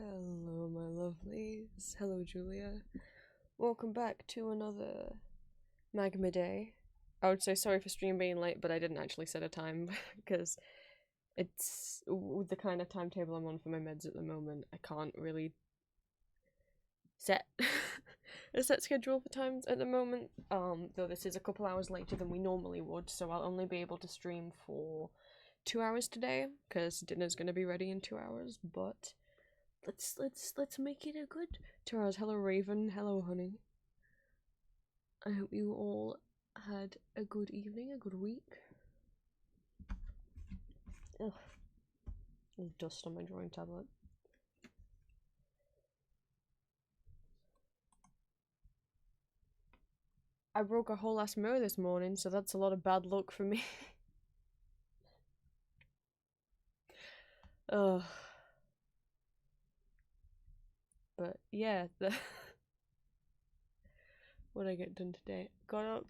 Hello, my lovelies. Hello, Julia. Welcome back to another Magma day. I would say sorry for stream being late, but I didn't actually set a time because it's with the kind of timetable I'm on for my meds at the moment. I can't really set a set schedule for times at the moment. Though this is a couple hours later than we normally would, so I'll only be able to stream for 2 hours today because dinner's gonna be ready in 2 hours. But let's make it a good 2 hours. Hello, Raven. Hello, honey. I hope you all had a good evening, a good week. Ugh, there's dust on my drawing tablet. I broke a whole ass mirror this morning, so that's a lot of bad luck for me. Ugh. But yeah, what did I get done today? Got up,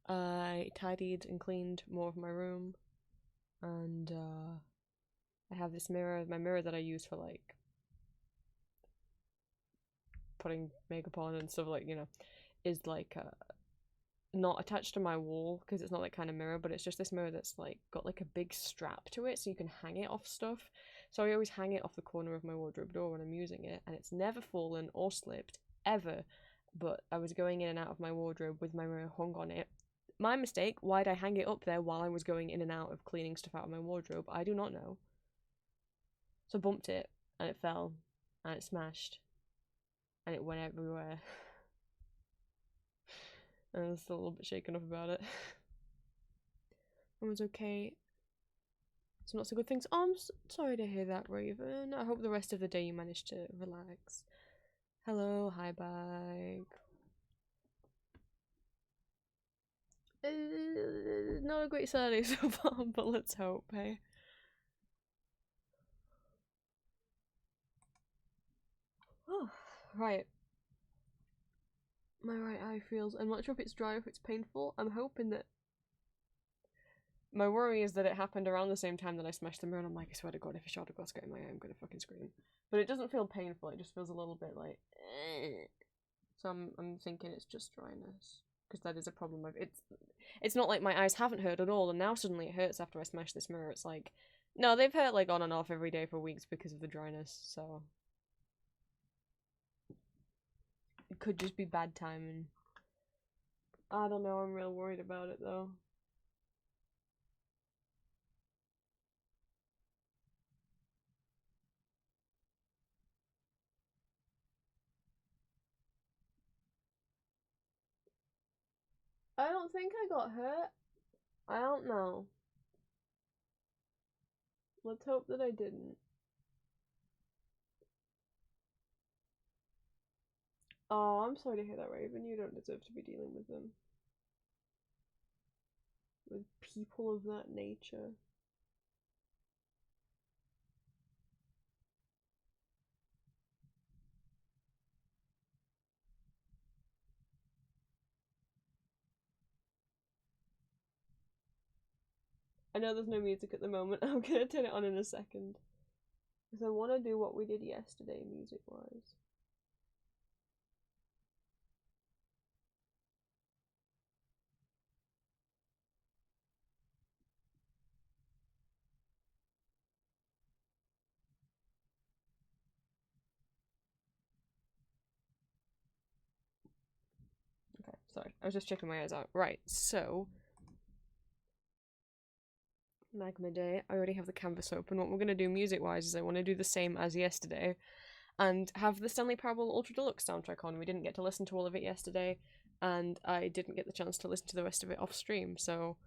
I tidied and cleaned more of my room, and I have this mirror, my mirror that I use for like putting makeup on and stuff, like, you know, is like not attached to my wall because it's not that kind of mirror, but it's just this mirror that's like got like a big strap to it so you can hang it off stuff. So I always hang it off the corner of my wardrobe door when I'm using it, and it's never fallen or slipped ever. But I was going in and out of my wardrobe with my mirror hung on it. My mistake. Why'd I hang it up there while I was going in and out of cleaning stuff out of my wardrobe? I do not know. So I bumped it and it fell and it smashed and it went everywhere. And I'm still a little bit shaken up about it. Everyone's okay. Some not so good things. Oh, I'm sorry to hear that, Raven. I hope the rest of the day you managed to relax. Hello, hi, bag. Not a great Saturday so far, but let's hope, hey? Oh, right. My right eye feels... I'm not sure if it's dry or if it's painful. I'm hoping that... My worry is that it happened around the same time that I smashed the mirror, and I'm like, I swear to God, if a shot of glass got in my eye, I'm gonna fucking scream. But it doesn't feel painful, it just feels a little bit like... So I'm thinking it's just dryness. Because that is a problem. It's not like my eyes haven't hurt at all, and now suddenly it hurts after I smashed this mirror. It's like... No, they've hurt like on and off every day for weeks because of the dryness, so... It could just be bad timing. I don't know, I'm real worried about it though. I don't think I got hurt. I don't know. Let's hope that I didn't. Oh, I'm sorry to hear that, Raven. You don't deserve to be dealing with them. With people of that nature. I know there's no music at the moment. I'm gonna turn it on in a second. Because I want to do what we did yesterday, music-wise. Okay, sorry. I was just checking my eyes out. Right, so... Magma Day. I already have the canvas open. What we're going to do music-wise is I want to do the same as yesterday and have the Stanley Parable Ultra Deluxe soundtrack on. We didn't get to listen to all of it yesterday, and I didn't get the chance to listen to the rest of it off stream, so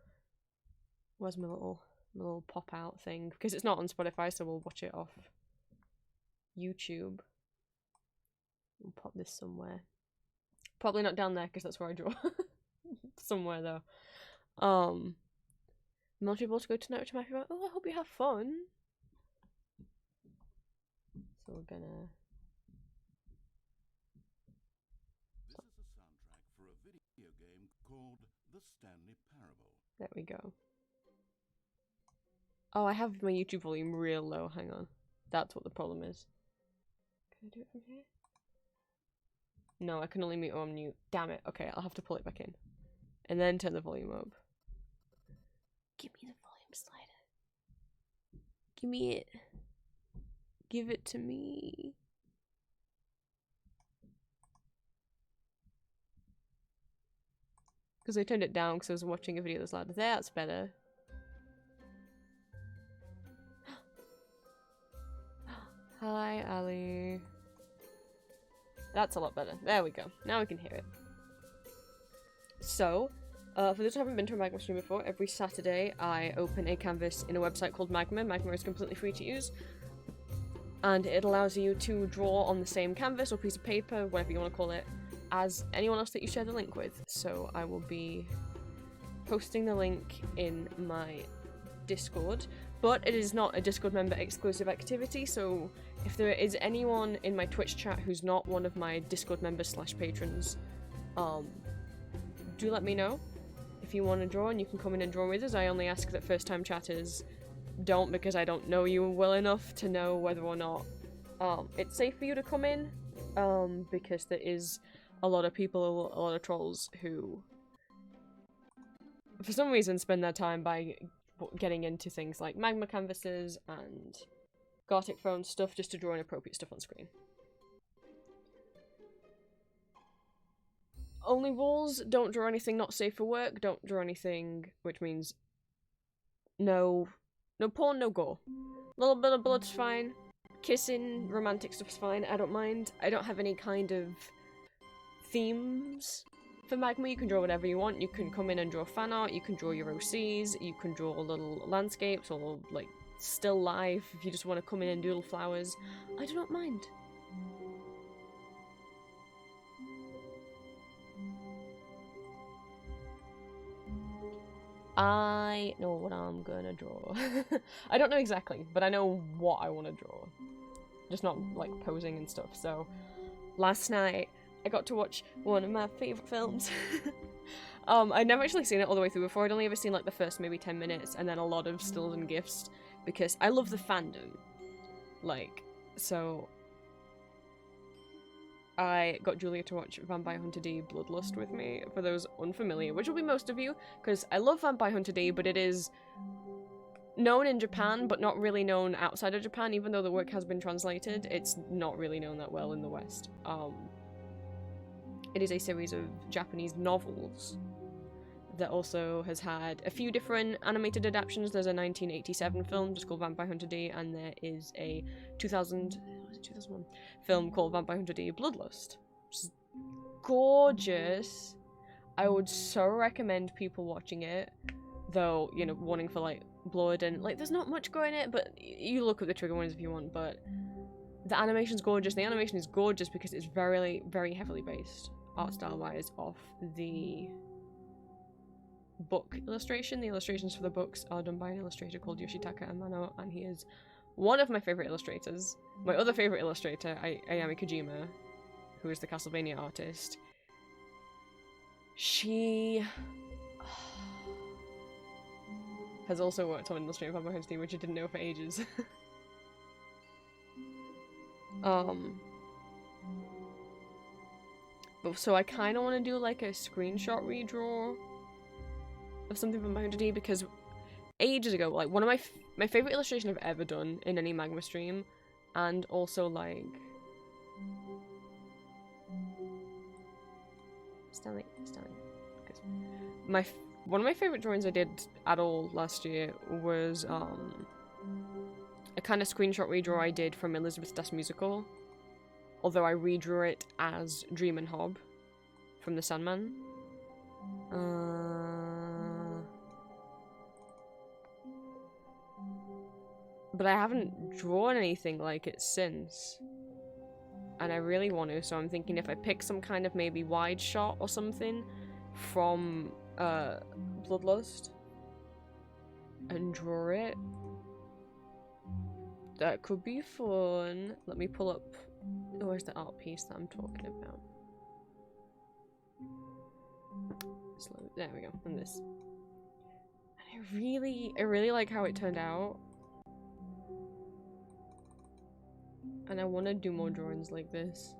where's my little pop-out thing? Because it's not on Spotify, so we'll watch it off YouTube. We'll pop this somewhere. Probably not down there, because that's where I draw. Somewhere, though. I'm not able to go tonight, which I'm happy about. Oh, I hope you have fun. So we're gonna... This is a soundtrack for a video game called The Stanley Parable. There we go. Oh, I have my YouTube volume real low. Hang on. That's what the problem is. Can I do it from here? No, I can only mute or mute. Damn it. Okay, I'll have to pull it back in. And then turn the volume up. Give me the volume slider. Give me it. Give it to me. Because I turned it down because I was watching a video that's louder. That's better. Hi, Ali. That's a lot better. There we go. Now we can hear it. So, for those who haven't been to a Magma stream before, every Saturday I open a canvas in a website called Magma. Magma is completely free to use. And it allows you to draw on the same canvas or piece of paper, whatever you want to call it, as anyone else that you share the link with. So I will be posting the link in my Discord, but it is not a Discord member exclusive activity, so if there is anyone in my Twitch chat who's not one of my Discord members / patrons, do let me know if you want to draw and you can come in and draw with us. I only ask that first time chatters don't, because I don't know you well enough to know whether or not it's safe for you to come in, because there is a lot of people, a lot of trolls who for some reason spend their time by getting into things like magma canvases and Gartic phone stuff just to draw inappropriate stuff on screen. Only rules: don't draw anything not safe for work, don't draw anything, which means no porn, no gore. A little bit of blood's fine. Kissing, romantic stuff's fine, I don't mind. I don't have any kind of themes for Magma. You can draw whatever you want. You can come in and draw fan art, you can draw your OCs, you can draw little landscapes or like still life if you just want to come in and doodle flowers. I do not mind. I know what I'm gonna draw. I don't know exactly, but I know what I want to draw. Just not like posing and stuff. So last night I got to watch one of my favourite films. I'd never actually seen it all the way through before. I'd only ever seen like the first maybe 10 minutes and then a lot of stills and gifs because I love the fandom. Like, so I got Julia to watch Vampire Hunter D Bloodlust with me, for those unfamiliar, which will be most of you, because I love Vampire Hunter D, but it is known in Japan, but not really known outside of Japan. Even though the work has been translated, it's not really known that well in the West. It is a series of Japanese novels that also has had a few different animated adaptations. There's a 1987 film just called Vampire Hunter D, and there is a 2001 film called Vampire Hunter D Bloodlust, which is gorgeous. I would so recommend people watching it, though, you know, wanting for like blood and like there's not much gore in it, but you look at the trigger warnings if you want. But the animation's gorgeous. The animation is gorgeous because it's very, very heavily based, art style wise, off the book illustration. The illustrations for the books are done by an illustrator called Yoshitaka Amano, and he is one of my favourite illustrators. My other favourite illustrator, Ayami Kojima, who is the Castlevania artist, she has also worked on Illustrating Vampire Hunter D, which I didn't know for ages. But so I kind of want to do like a screenshot redraw of something from Vampire Hunter D, because ages ago, like one of my favorite illustration I've ever done in any Magma stream, and also like Stanley, because one of my favorite drawings I did at all last year was a kind of screenshot redraw I did from Elizabeth Das Musical, although I redrew it as Dream and Hob from the Sandman. But I haven't drawn anything like it since, and I really want to, so I'm thinking if I pick some kind of maybe wide shot or something from Bloodlust and draw it, that could be fun. Let me pull up, where's the art piece that I'm talking about? There we go, and this. And I really like how it turned out. And I want to do more drawings like this.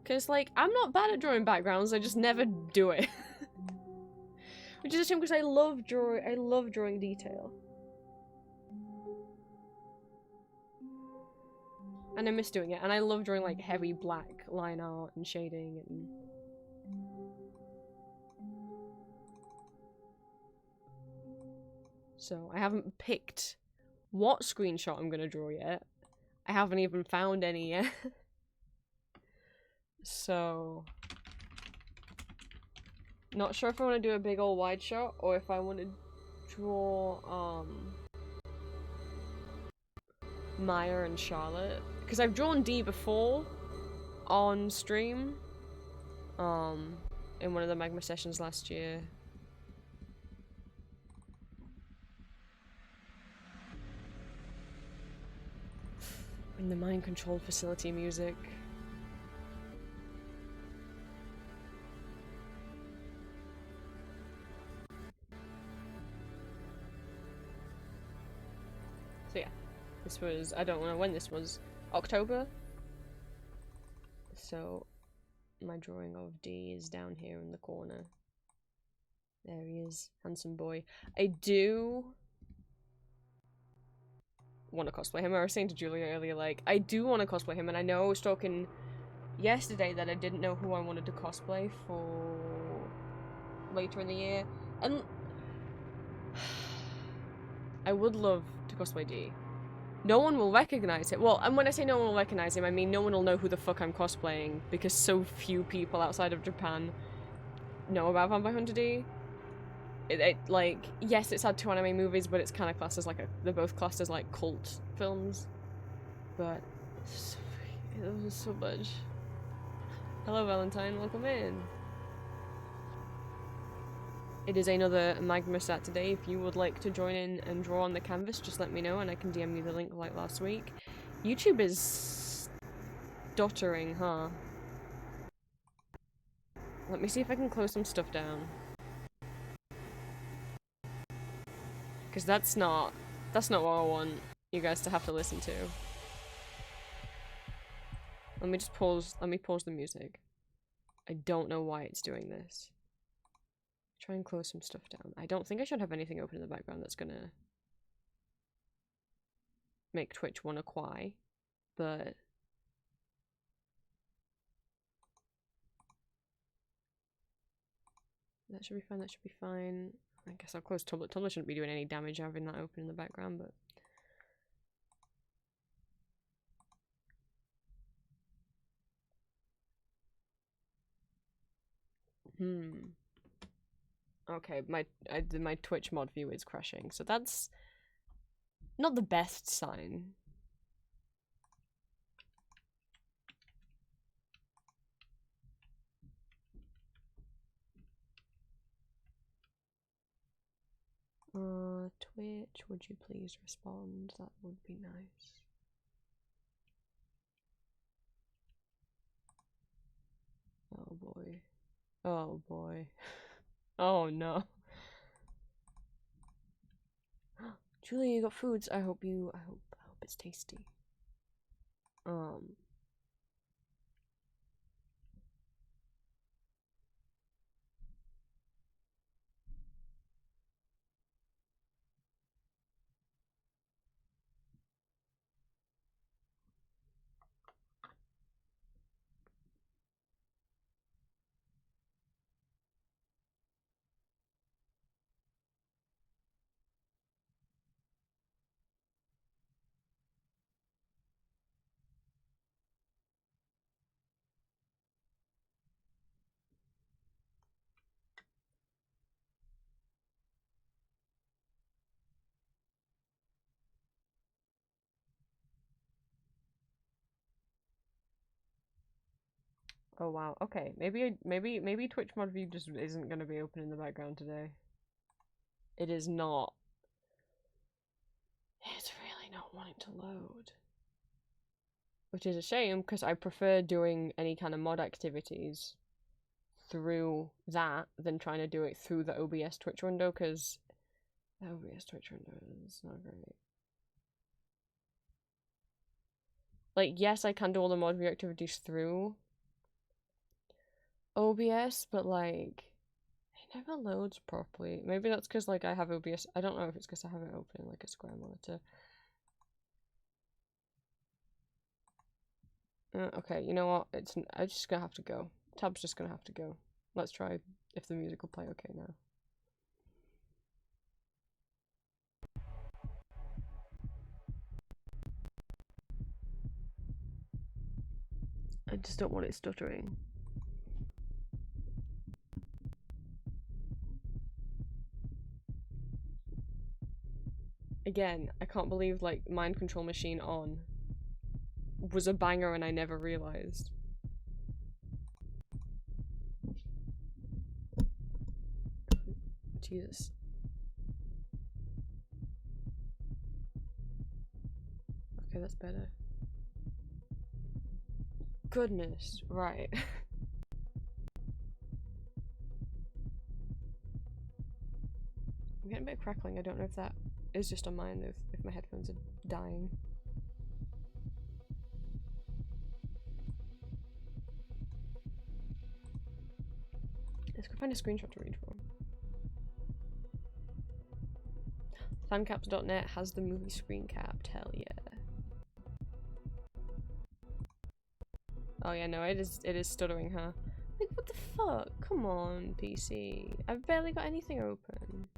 Because, like, I'm not bad at drawing backgrounds, I just never do it. Which is a shame because I love drawing detail. And I miss doing it. And I love drawing, like, heavy black line art and shading and... So, I haven't picked what screenshot I'm gonna draw yet. I haven't even found any yet. So... Not sure if I want to do a big old wide shot or if I want to draw, Maya and Charlotte. Because I've drawn D before on stream. In one of the Magma sessions last year. In the mind control facility music. So yeah, this was, I don't know when this was, October? So my drawing of D is down here in the corner. There he is, handsome boy. I do want to cosplay him. I was saying to Julia earlier, like, I do want to cosplay him, and I know I was talking yesterday that I didn't know who I wanted to cosplay for later in the year, and I would love to cosplay D. No one will recognize it. Well, and when I say no one will recognize him, I mean no one will know who the fuck I'm cosplaying, because so few people outside of Japan know about Vampire Hunter D. Like, yes, it's had 2 anime movies, but it's kind of classed as like they're both classed as like cult films. But it was so much. Hello, Valentine. Welcome in. It is another Magma Saturday. If you would like to join in and draw on the canvas, just let me know and I can DM you the link like last week. YouTube is stuttering, huh? Let me see if I can close some stuff down. Because that's not what I want you guys to have to listen to. Let me pause the music. I don't know why it's doing this. Try and close some stuff down. I don't think I should have anything open in the background that's gonna make Twitch wanna cry, but that should be fine, that should be fine. I guess I'll close Tumblr. Tumblr shouldn't be doing any damage having that open in the background, but... Okay, my Twitch mod view is crashing, so that's not the best sign. Twitch, would you please respond? That would be nice. Oh boy. Oh boy. Oh no. Julia, you got foods. I hope it's tasty. Oh wow. Okay, maybe Twitch mod view just isn't gonna be open in the background today. It is not. It's really not wanting to load. Which is a shame, because I prefer doing any kind of mod activities through that than trying to do it through the OBS Twitch window, because the OBS Twitch window is not great. Like, yes, I can do all the mod view activities through OBS, but like, it never loads properly. Maybe that's because like I have OBS. I don't know if it's because I have it open in like a square monitor. Okay, you know what? I'm just gonna have to go. Tab's just gonna have to go. Let's try if the music will play okay now. I just don't want it stuttering. Again, I can't believe like mind control machine on was a banger and I never realized. Jesus. Okay, that's better. Goodness, right. I'm getting a bit of crackling. I don't know if that is just on mine, if my headphones are dying. Let's go find a screenshot to read from. Timecaps.net has the movie screen capped. Hell yeah. Oh yeah, no, it is stuttering, huh? Like, what the fuck? Come on, PC. I've barely got anything open.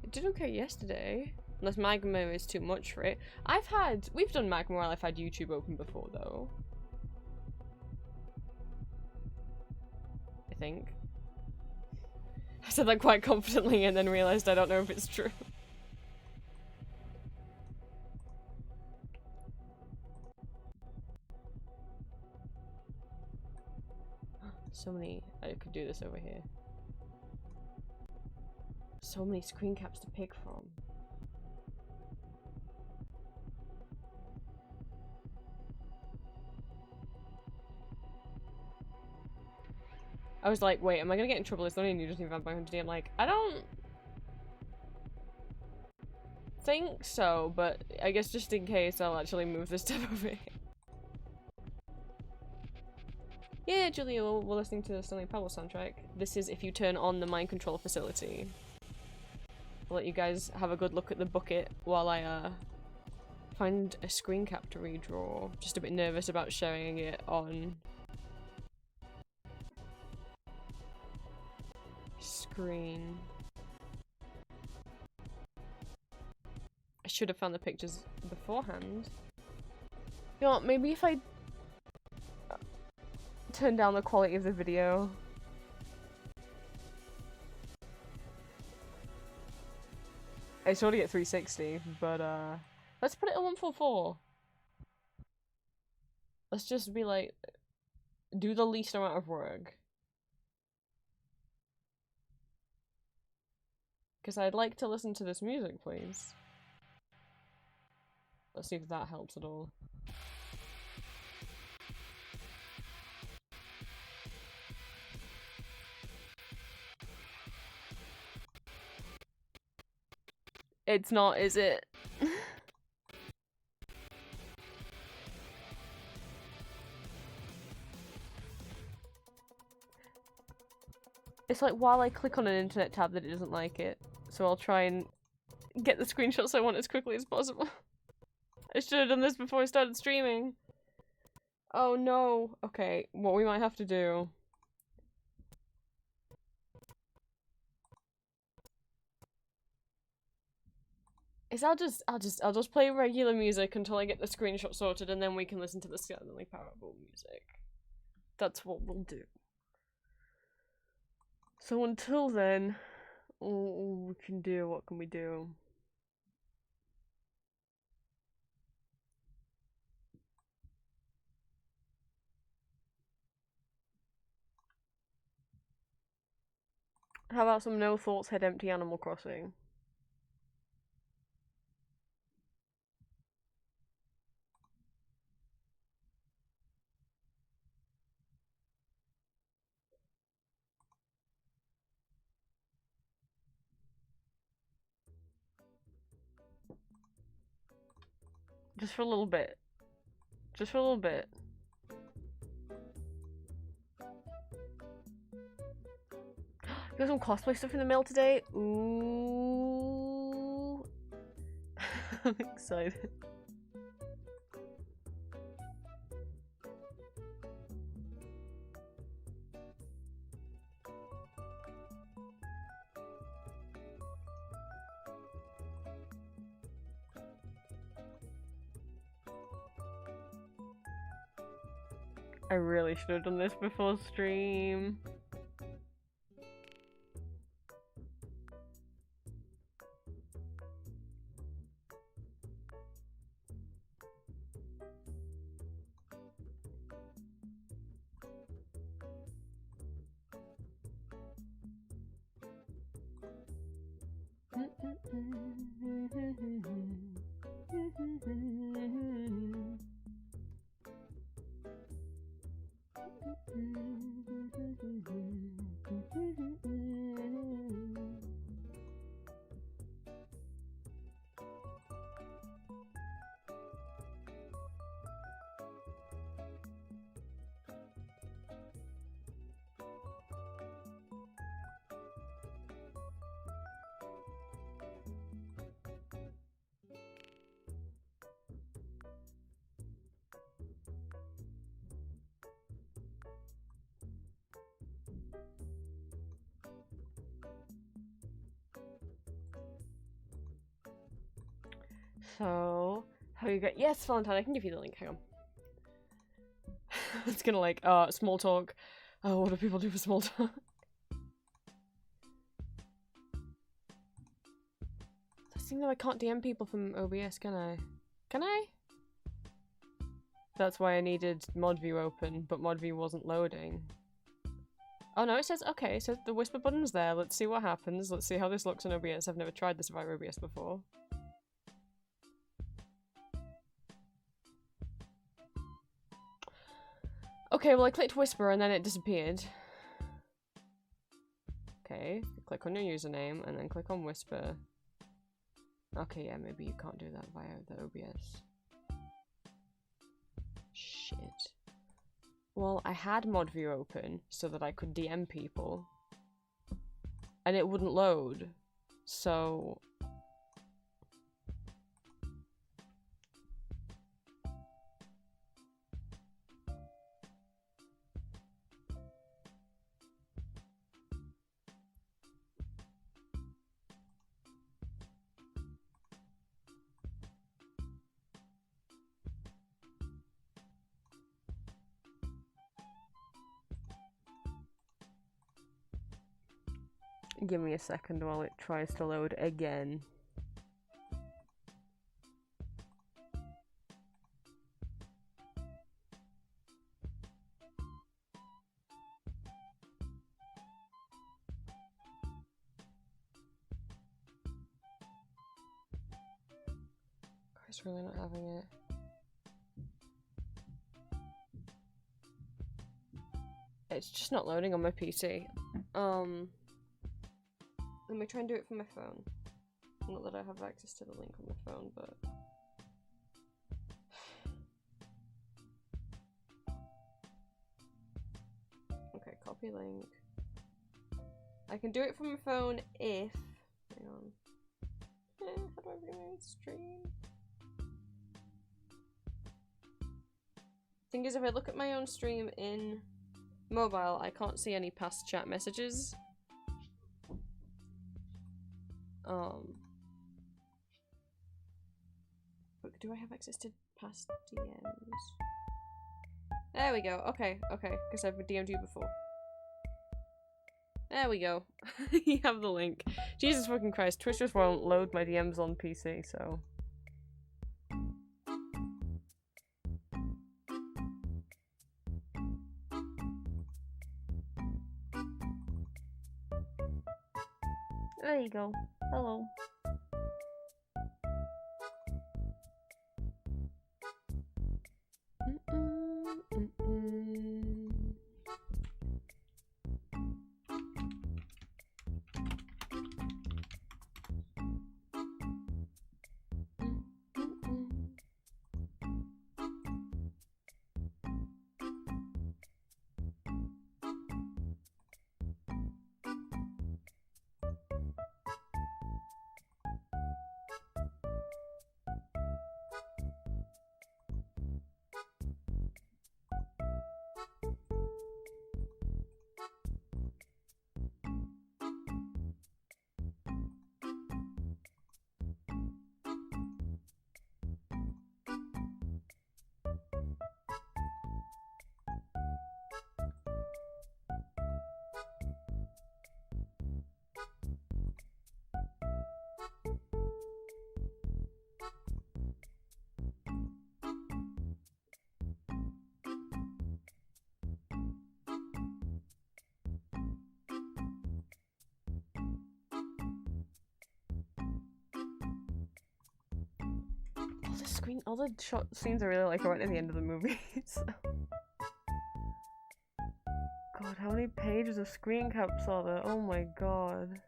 It did okay yesterday. Unless Magma is too much for it. We've done Magma while I've had YouTube open before, though. I think. I said that quite confidently and then realized I don't know if it's true. So many. I could do this over here. So many screen caps to pick from. I was like, wait, am I gonna get in trouble? It's only a new Disney Vampire Hunter. I'm like, I don't think so, but I guess just in case, I'll actually move this tab over here. Yeah, Julia, we're listening to the Stanley Parable soundtrack. This is if you turn on the mind control facility. I'll let you guys have a good look at the bucket while I find a screen cap to redraw. Just a bit nervous about sharing it on screen. I should have found the pictures beforehand. You know what, maybe if I turn down the quality of the video. It's already at 360, but let's put it at 144. Let's just be like, do the least amount of work. Because I'd like to listen to this music, please. Let's see if that helps at all. It's not, is it? It's like while I click on an internet tab that it doesn't like it. So I'll try and get the screenshots I want as quickly as possible. I should have done this before I started streaming. Oh no. Okay, what we might have to do is I'll just play regular music until I get the screenshot sorted, and then we can listen to the Stanley Parable music. That's what we'll do. So until then, all we can do, what can we do? How about some no thoughts, head empty Animal Crossing? Just for a little bit. Just for a little bit. You got some cosplay stuff in the mail today? Ooh. I'm excited. I really should have done this before stream. So, how you got? Yes, Valentine, I can give you the link. Hang on. It's gonna like, small talk. Oh, what do people do for small talk? I think that I can't DM people from OBS, can I? Can I? That's why I needed mod view open, but mod view wasn't loading. Oh no, it says, okay, so the whisper button's there. Let's see what happens. Let's see how this looks on OBS. I've never tried this via OBS before. Okay, well I clicked whisper and then it disappeared. Okay, click on your username and then click on whisper. Okay, yeah, maybe you can't do that via the OBS. Shit. Well, I had mod view open so that I could DM people. And it wouldn't load. So... Give me a second while it tries to load again. It's really not having it. It's just not loading on my PC. Let me try and do it from my phone. Not that I have access to the link on my phone, but... Okay, copy link. I can do it from my phone if... Hang on. How do I bring my stream? Thing is, if I look at my own stream in mobile, I can't see any past chat messages. But do I have access to past DMs? There we go. Okay, okay, because I've DM'd you before. There we go. You have the link. Jesus fucking Christ, Twitch just won't load my DMs on PC, so... There you go. Hello. all the shot scenes I really like are right at the end of the movie. So. God, how many pages of screen caps are there? Oh my god.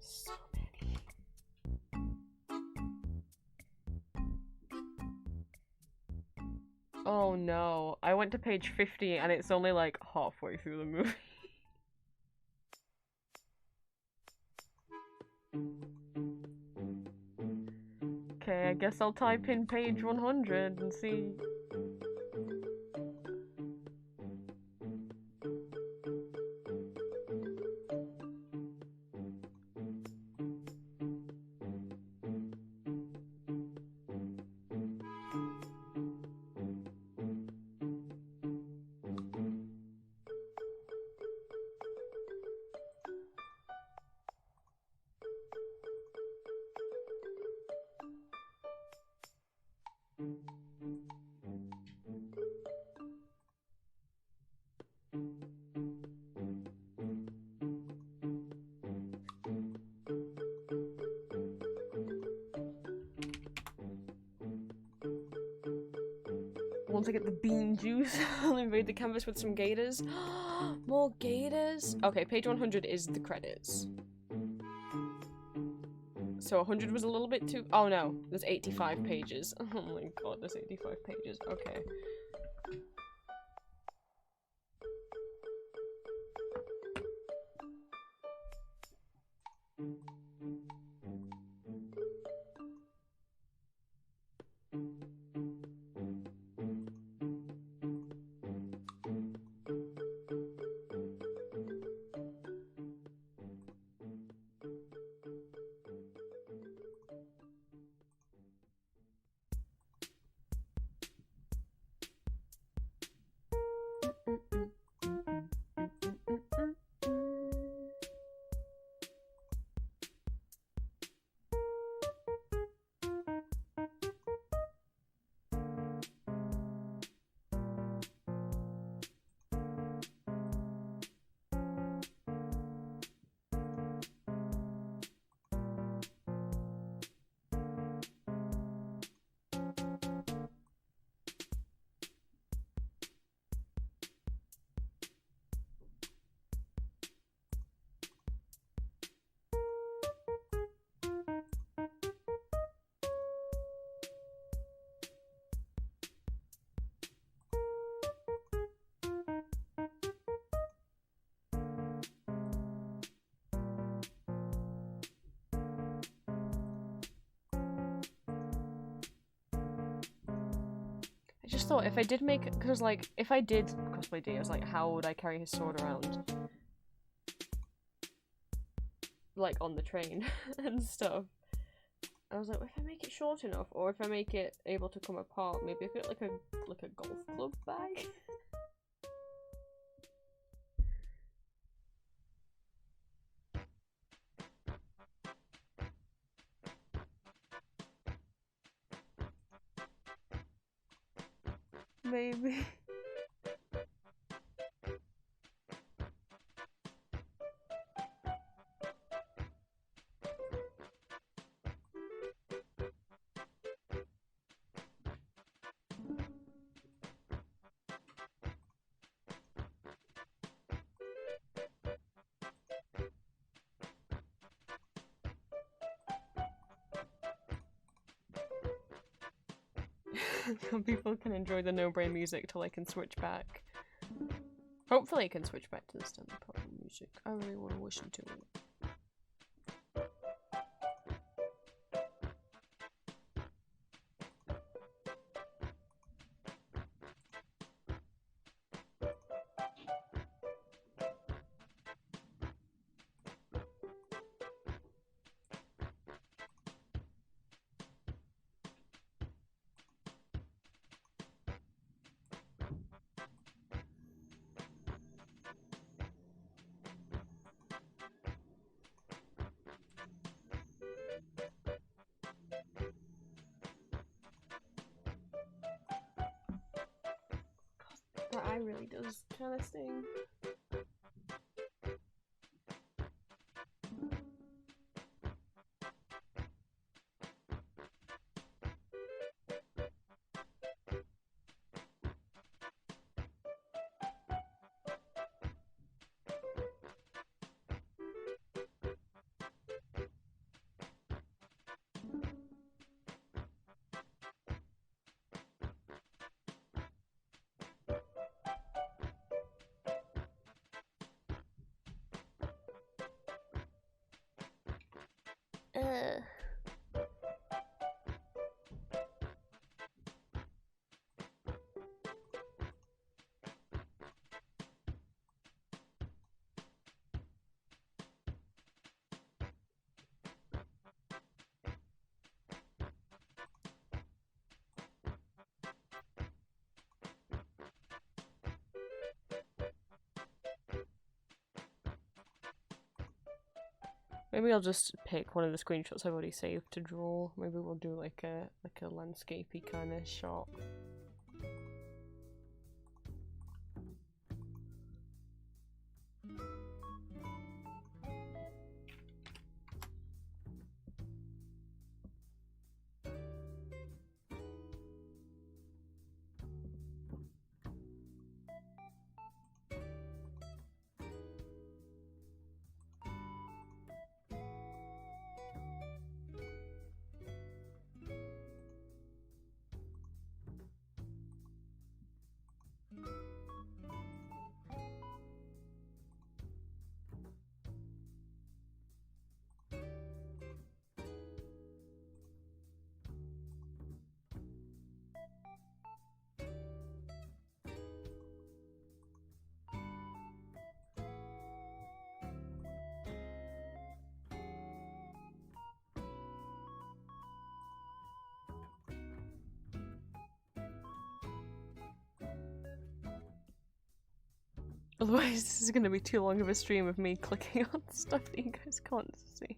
So many. Oh no, I went to page 50 and it's only like halfway through the movie. Okay, I guess I'll type in page 100 and see. Once I get the bean juice, I'll invade the canvas with some gators. More gators? Okay, page 100 is the credits. So 100 was a little bit too- oh no, there's 85 pages. Oh my god, there's 85 pages. Okay. I just thought if I did make, because like, if I did cosplay D, I was like, how would I carry his sword around? Like, on the train and stuff. I was like, well, if I make it short enough, or if I make it able to come apart, maybe I put like a golf club bag? Maybe. Some people can enjoy the no-brain music till I can switch back. Hopefully I can switch back to the standard pop music. I really want to listen to it. That eye really does kind of sting. Uh. Maybe I'll just pick one of the screenshots I've already saved to draw. Maybe we'll do like a landscapey kind of shot. Otherwise, this is going to be too long of a stream of me clicking on stuff that you guys can't see.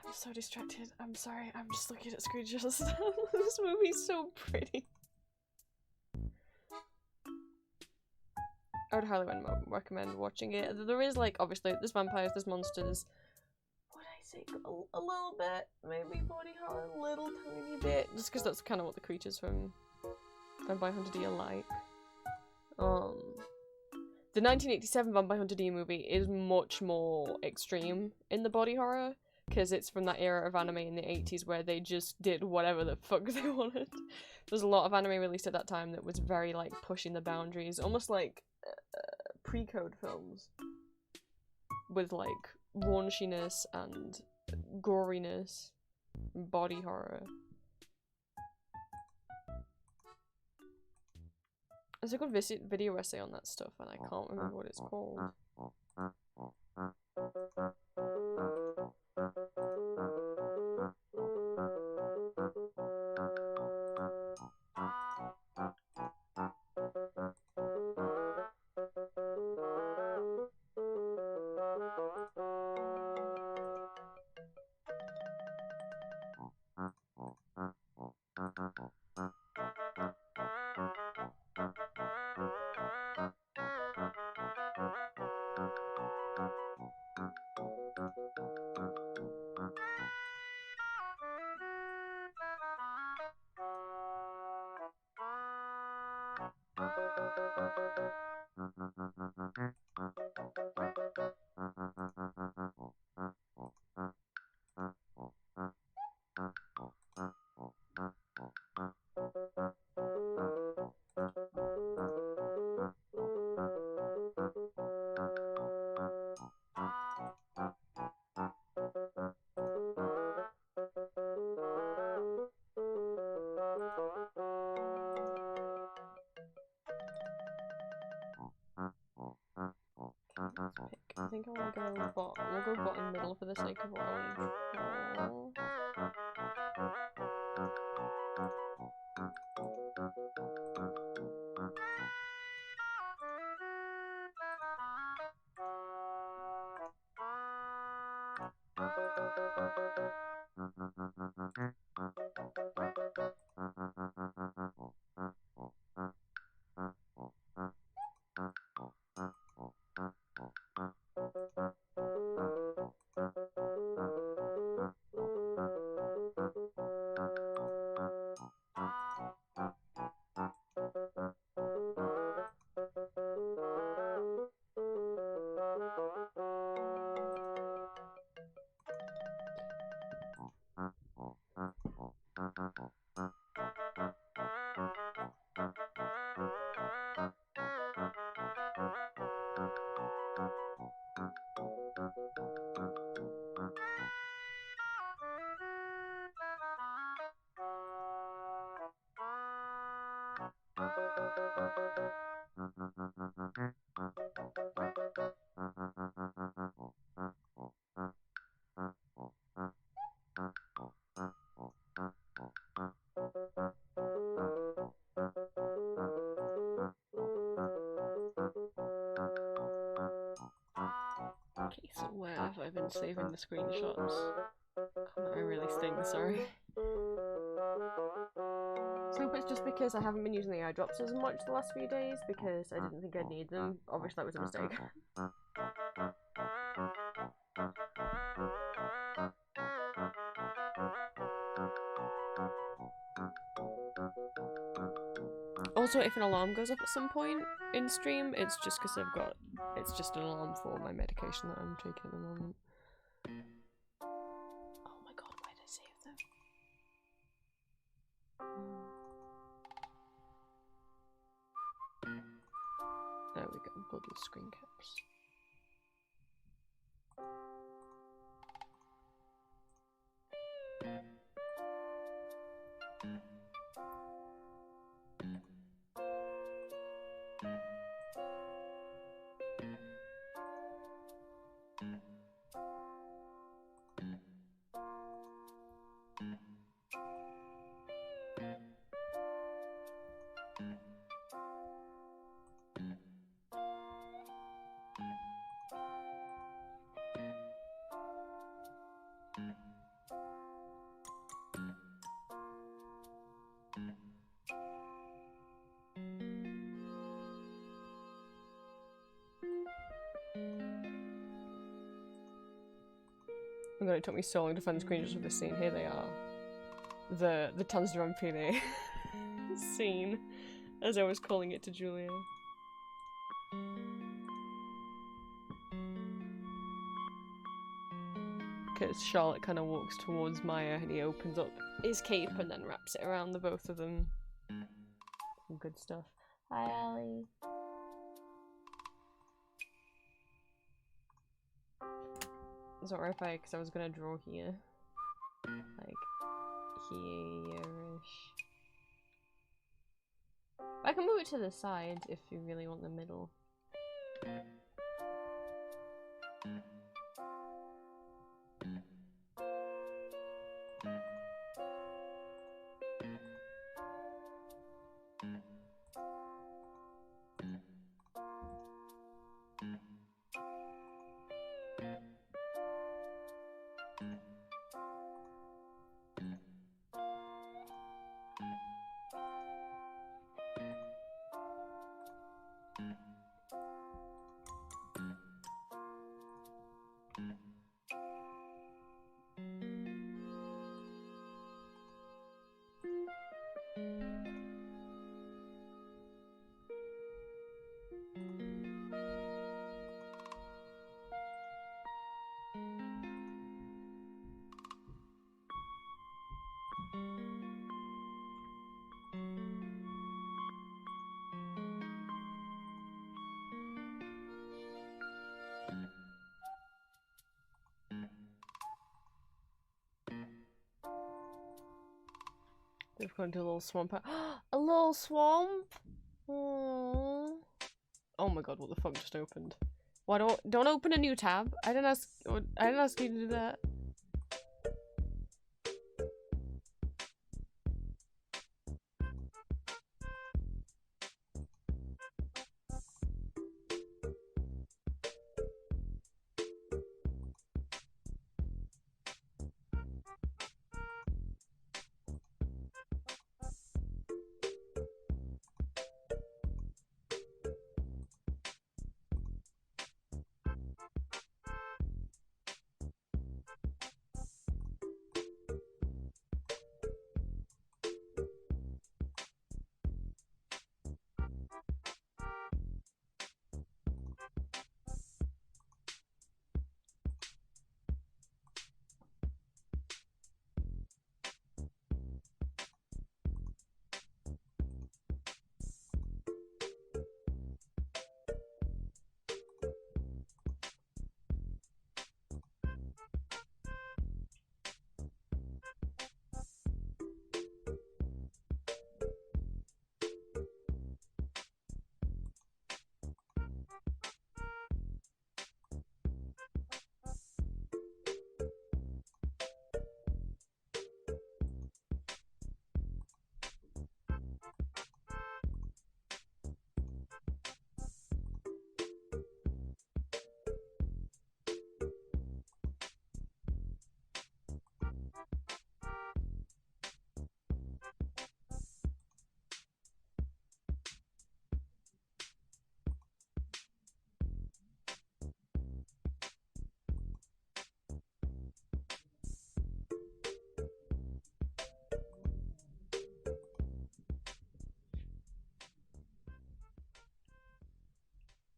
I'm so distracted. I'm sorry. I'm just looking at screenshots. This movie's so pretty. I would highly recommend watching it. There is, like, obviously, there's vampires, there's monsters. Would I say a little bit? Maybe body horror, a little tiny bit. Just because that's kind of what the creatures from Vampire Hunter D are like. The 1987 Vampire Hunter D movie is much more extreme in the body horror, because it's from that era of anime in the 80s where they just did whatever the fuck they wanted. There's a lot of anime released at that time that was very, like, pushing the boundaries, almost like pre-code films, with, like, raunchiness and goriness, and body horror. There's a good video essay on that stuff, and I can't remember what it's called. I think I want to go bottom. We'll go bottom middle for the sake of round 4. Okay, so where have I been saving the screenshots? God, that really stings, sorry. So I hope it's just because I haven't been using the airdrops as much the last few days because I didn't think I'd need them. Obviously that was a mistake. Also, if an alarm goes off at some point in stream, it's just because it's just an alarm for my medication that I'm taking at the moment. Oh my god, why did I save them? There we go, bloody screen caps. Oh god, it took me so long to find the screenshots of this scene. Here they are. The Tanzra Pile scene, as I was calling it to Julia. Because Charlotte kind of walks towards Maya and he opens up his cape and then wraps it around the both of them. Some good stuff. Hi, Allie. It's not right if because I was gonna draw here. Like, here-ish. I can move it to the side if you really want the middle. They've gone to a little swamp. A little swamp? Aww. Oh my god, what the fuck just opened? Why don't open a new tab? I didn't ask you to do that.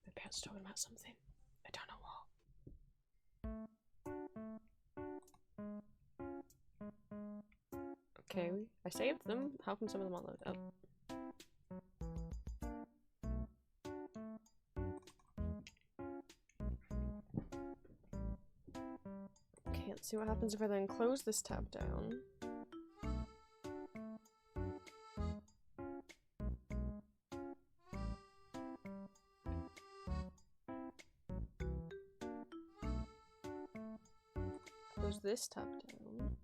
My parents talking about something. I don't know what. Okay, I saved them. How come some of them aren't loaded? Oh. Okay, let's see what happens if I then close this tab down. Close this tab down.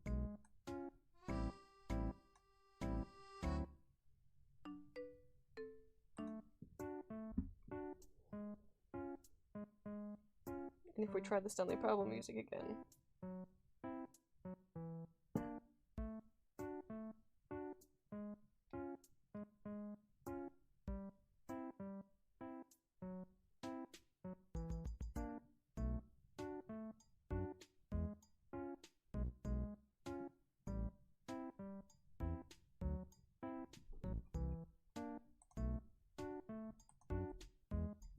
And if we try the Stanley Parable music again.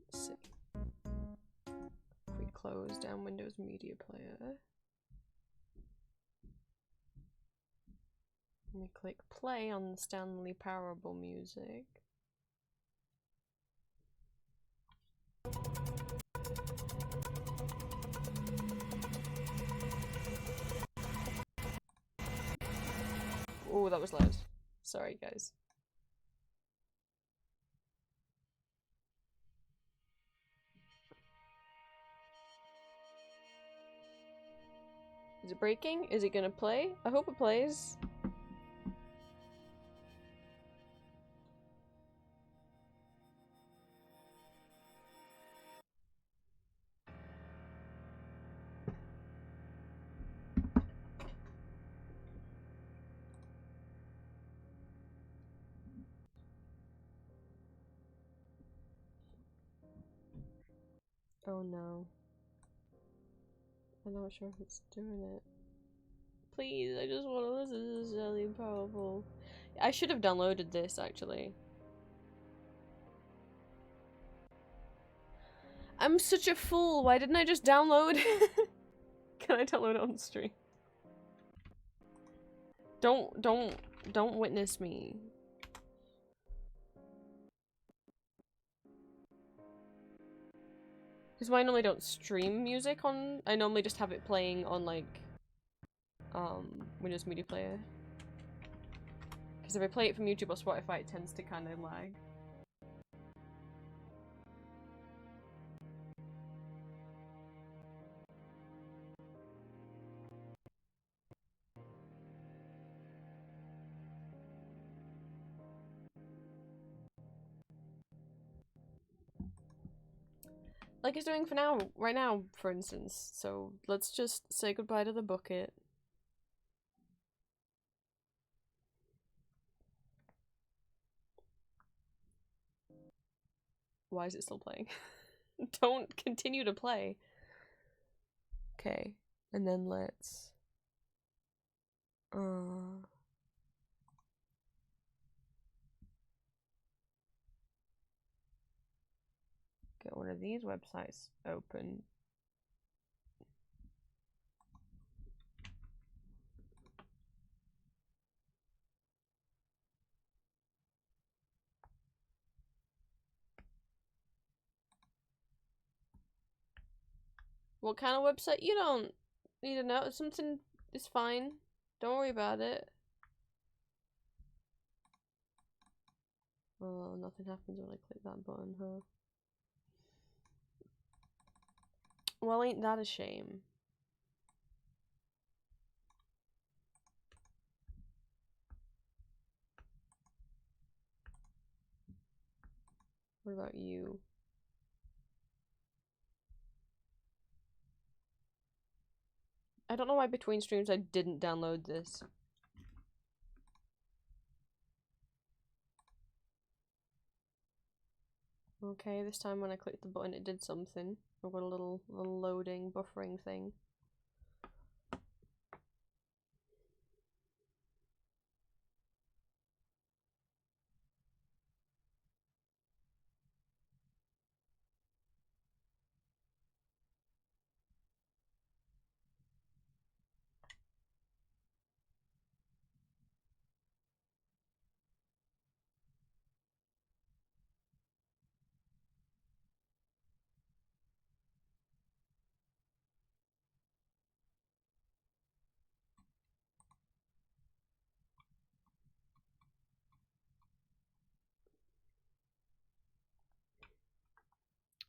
Let's see. If we close down Windows Media Player. And we click play on the Stanley Parable music. Oh, that was loud. Sorry, guys. Is it breaking? Is it gonna play? I hope it plays. Oh no. I'm not sure if it's doing it. Please, I just want to listen to this really powerful. I should have downloaded this actually. I'm such a fool. Why didn't I just download? Can I download it on stream? Don't witness me. Because I normally don't stream music on. I normally just have it playing on like Windows Media Player. Because if I play it from YouTube or Spotify, it tends to kind of lag. Like it's doing for now, right now, for instance. So let's just say goodbye to the bucket. Why is it still playing? Don't continue to play. Okay, and then let's get one of these websites open. What kind of website? You don't need to know. Something is fine. Don't worry about it. Oh, nothing happens when I click that button, huh? Well, ain't that a shame? What about you? I don't know why between streams I didn't download this. Okay, this time when I clicked the button it did something. I've got a little loading, buffering thing.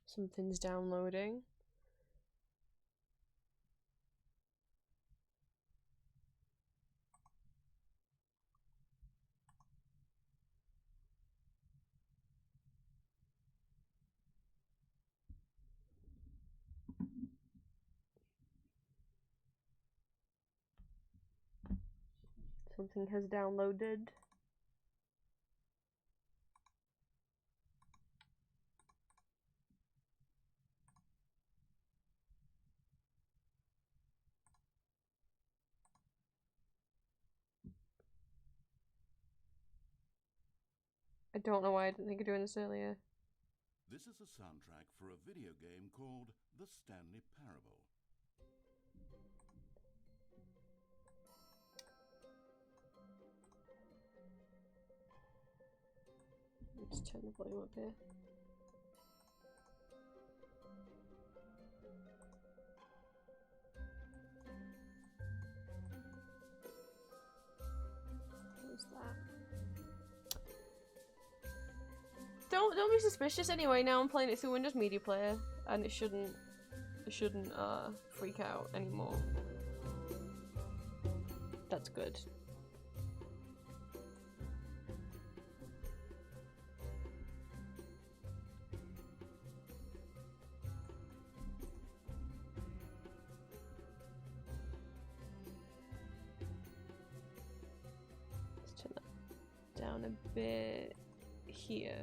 Something's downloading. Something has downloaded. I don't know why I didn't think of doing this earlier. This is a soundtrack for a video game called The Stanley Parable. Let's turn the volume up here. What's that? Don't be suspicious anyway. Now I'm playing it through Windows Media Player, and it shouldn't freak out anymore. That's good. Let's turn that down a bit here.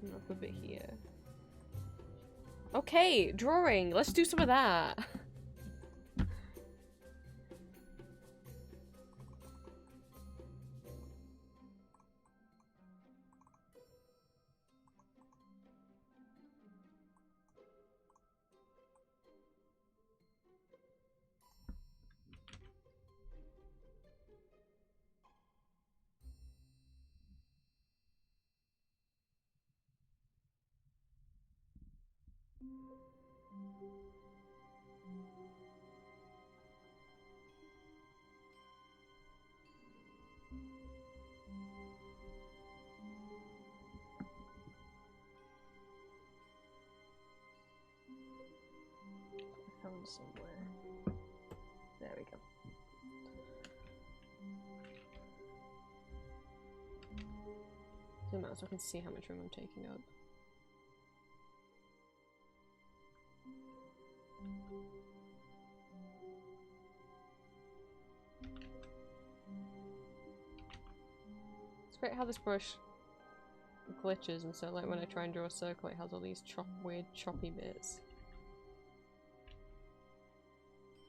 And up a bit here. Okay, drawing. Let's do some of that. around somewhere. There we go. Zoom out so I can see how much room I'm taking up. It's great how this brush glitches, and so like when I try and draw a circle it has all these weird choppy bits.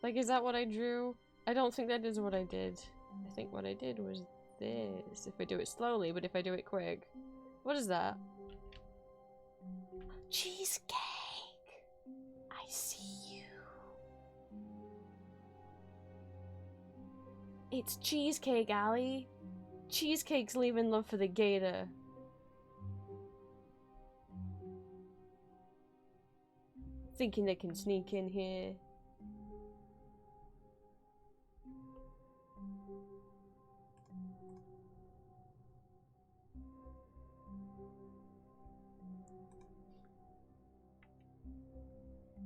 Like, is that what I drew? I don't think that is what I did. I think what I did was this. If I do it slowly, but if I do it quick. What is that? Cheesecake! I see you. It's Cheesecake, Allie. Cheesecake's leaving love for the gator. Thinking they can sneak in here.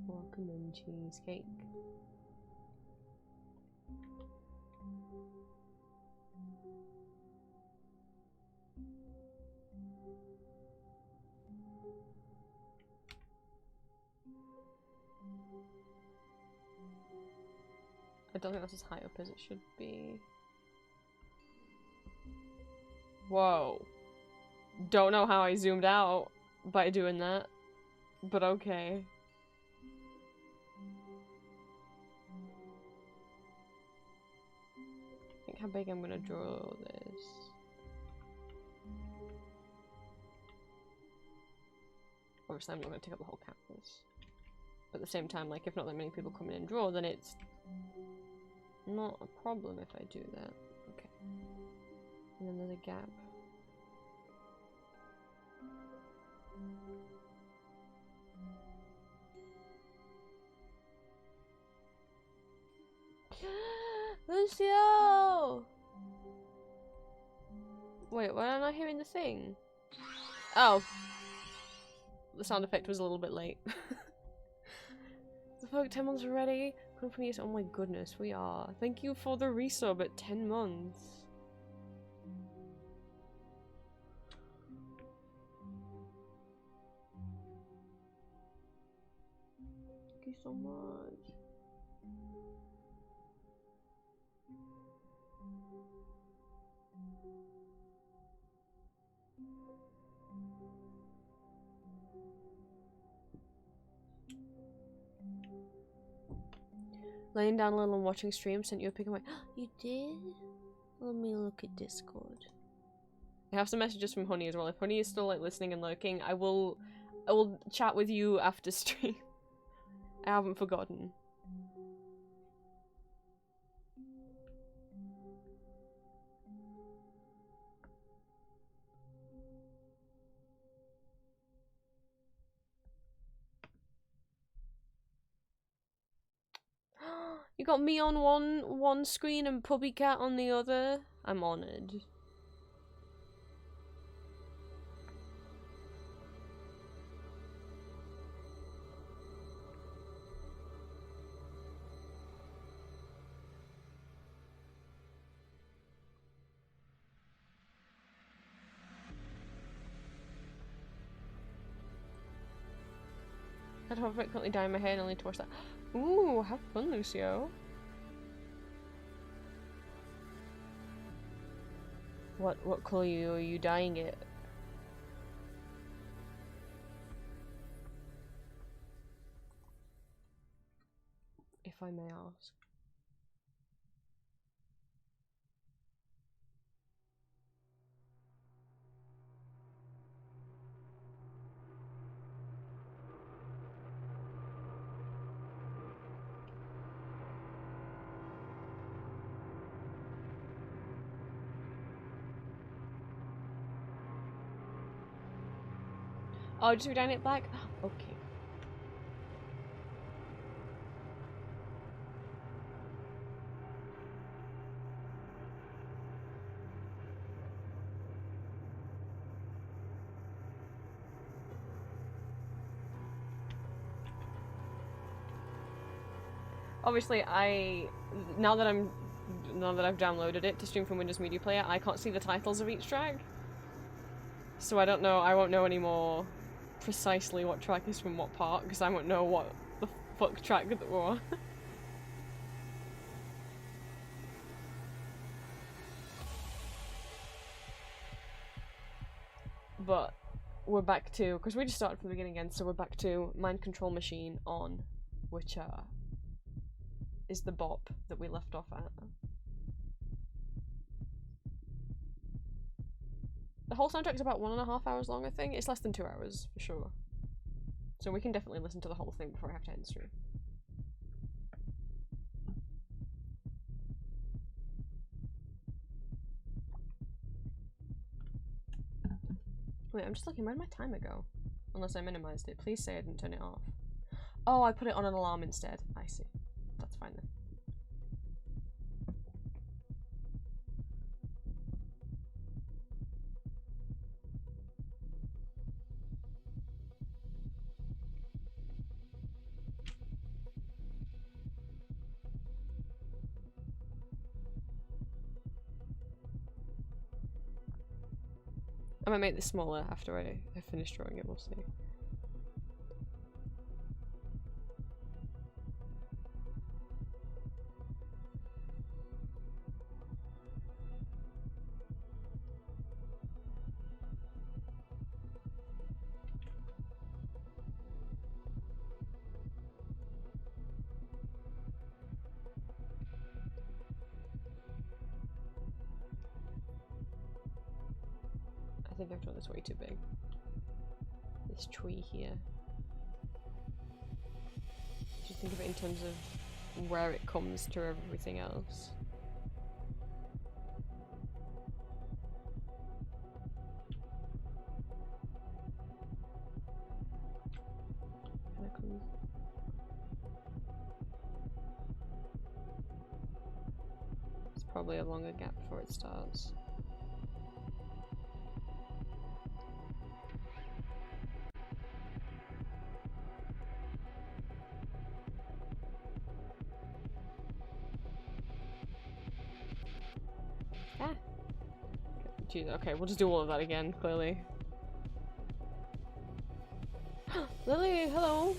Welcome in, Cheesecake. I don't think that's as high up as it should be. Whoa. Don't know how I zoomed out by doing that, but okay. Think how big I'm gonna draw this. Obviously I'm not gonna take up the whole canvas. But at the same time, like, if not that many people come in and draw, then it's not a problem if I do that. Okay. And then there's a gap. Lucio! Wait, why am I not hearing the thing? Oh. The sound effect was a little bit late. The fuck, 10 months already? Companies, oh my goodness, we are. Thank you for the resub at 10 months. Thank you so much. Laying down a little and watching stream, sent you a pic of my— you did? Let me look at Discord. I have some messages from Honey as well. If Honey is still like listening and lurking, I will chat with you after stream. I haven't forgotten. You got me on one screen and Puppycat on the other? I'm honoured. I'd hope it currently dye my hair and only to watch that. Ooh, have fun, Lucio. What colour are you dyeing it? If I may ask. Oh, just dyeing it black? Okay. obviously now that I've downloaded it to stream from Windows Media Player, I can't see the titles of each track. So I won't know anymore precisely what track is from what part, because I won't know what the fuck track that we're on. But we're back to, because we just started from the beginning again, so we're back to Mind Control Machine on, which is the bop that we left off at. The whole soundtrack's about 1.5 hours long, I think. It's less than 2 hours, for sure. So we can definitely listen to the whole thing before I have to end the stream. Wait, I'm just looking, where'd my timer go? Unless I minimized it. Please say I didn't turn it off. Oh, I put it on an alarm instead. I see. That's fine then. I might make this smaller after I finish drawing it, we'll see. I think I've drawn this way too big. This tree here. Just think of it in terms of where it comes to everything else. It's probably a longer gap before it starts. Ah! Jeez, okay, we'll just do all of that again, clearly. Lily, hello!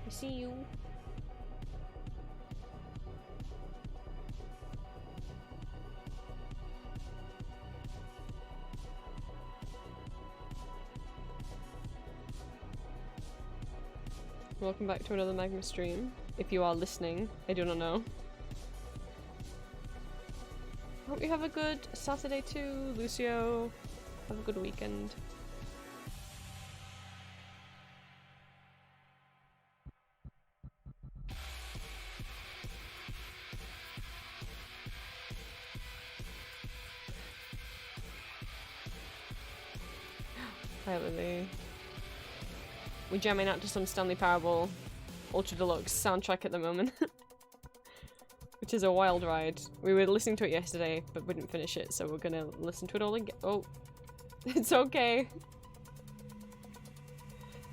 I see you. Welcome back to another Magma stream. If you are listening, I do not know. Hope you have a good Saturday too, Lucio. Have a good weekend. Hi Lily. We're jamming out to some Stanley Parable Ultra Deluxe soundtrack at the moment. Which is a wild ride. We were listening to it yesterday, but we didn't finish it, so we're gonna listen to it all again. Oh. It's okay.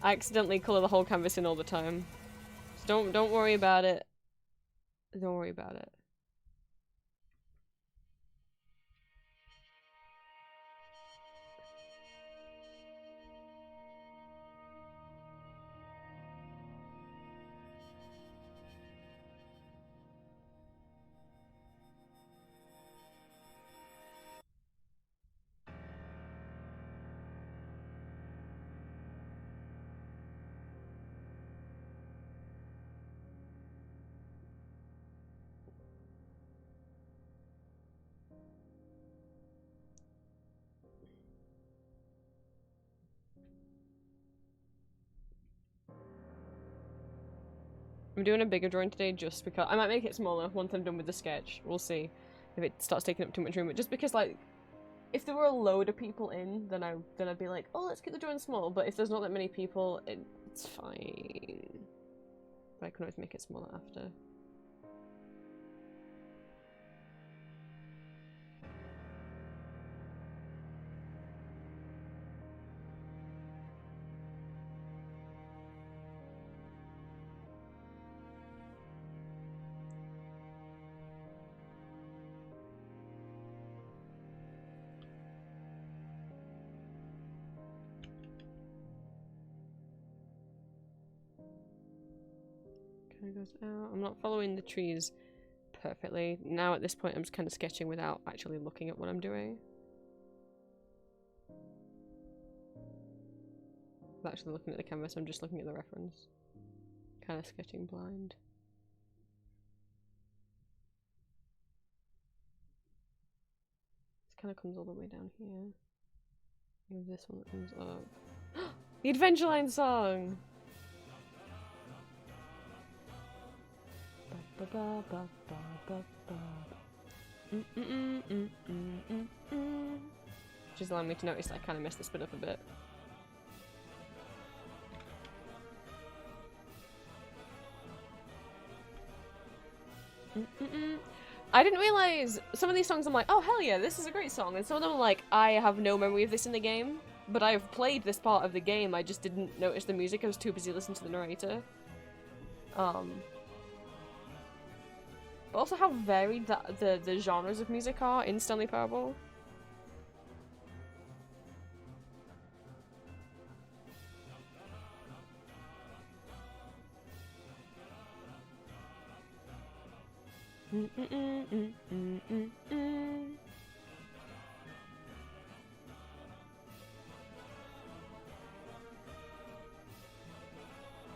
I accidentally colour the whole canvas in all the time. So don't worry about it. Don't worry about it. I'm doing a bigger drawing today just because I might make it smaller once I'm done with the sketch. We'll see if it starts taking up too much room. But just because, like, if there were a load of people in, then I'd be like, oh, let's keep the drawing small. But if there's not that many people, it's fine. But I can always make it smaller after. kind of goes out. I'm not following the trees perfectly. Now at this point I'm just kind of sketching without actually looking at what I'm doing. I'm not actually looking at the canvas, I'm just looking at the reference. Kind of sketching blind. This kind of comes all the way down here. We have this one that comes up. The Adventureline song! Which is allowing me to notice that I kind of messed the spin up a bit. I didn't realize some of these songs I'm like, oh hell yeah, this is a great song, and some of them are like, I have no memory of this in the game, but I've played this part of the game, I just didn't notice the music, I was too busy listening to the narrator. But also how varied the genres of music are in Stanley Parable.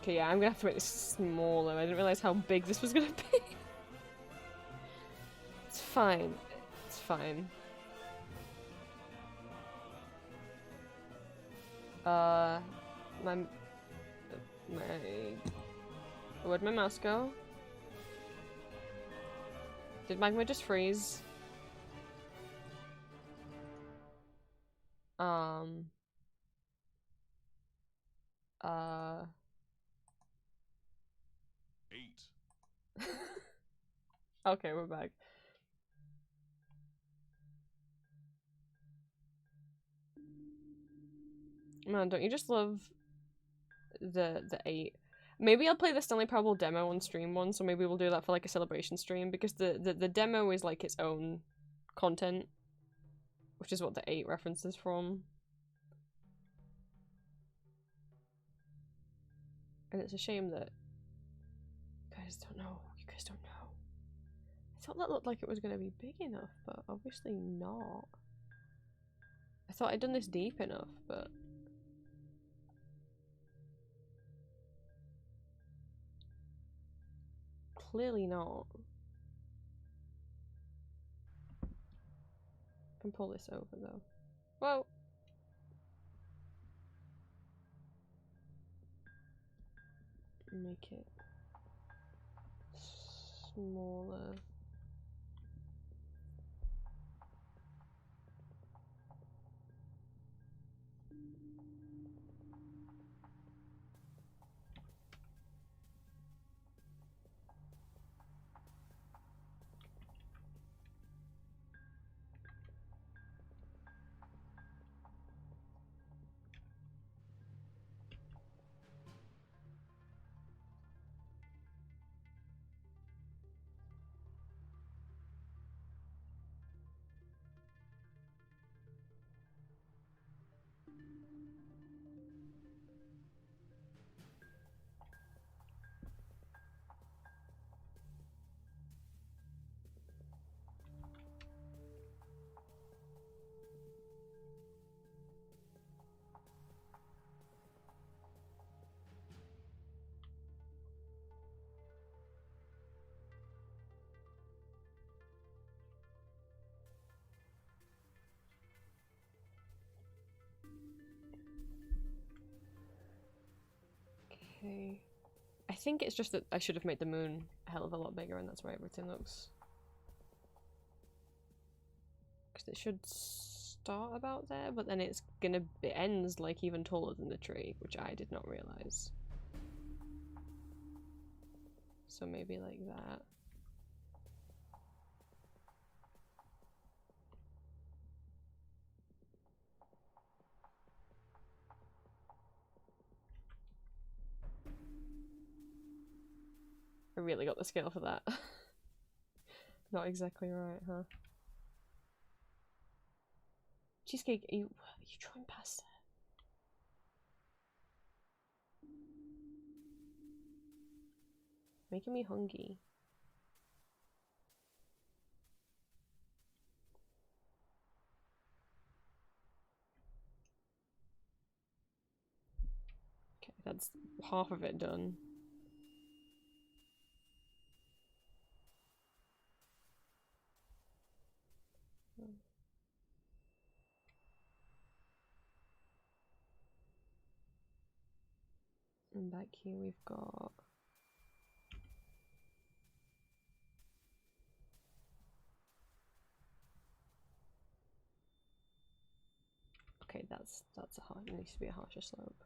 Okay, yeah, I'm gonna have to make this smaller. I didn't realize how big this was gonna be. It's fine. It's fine. Where'd my mouse go? Did Magma just freeze? 8. Okay, we're back. Man, don't you just love the 8? Maybe I'll play the Stanley Parable demo on stream once, so maybe we'll do that for like a celebration stream, because the demo is like its own content, which is what the 8 references from. And it's a shame that you guys don't know. You guys don't know. I thought that looked like it was going to be big enough, but obviously not. I thought I'd done this deep enough, but... clearly not. I can pull this over though. Whoa! Make it smaller. Okay. I think it's just that I should have made the moon a hell of a lot bigger, and that's why everything looks... because it should start about there, but then it ends like even taller than the tree, which I did not realize. So maybe like that. I really got the scale for that. Not exactly right, huh? Cheesecake, are you drawing past making me hungry. Okay, that's half of it done. And back here we've got... Okay, that's a hard, it needs to be a harsher slope.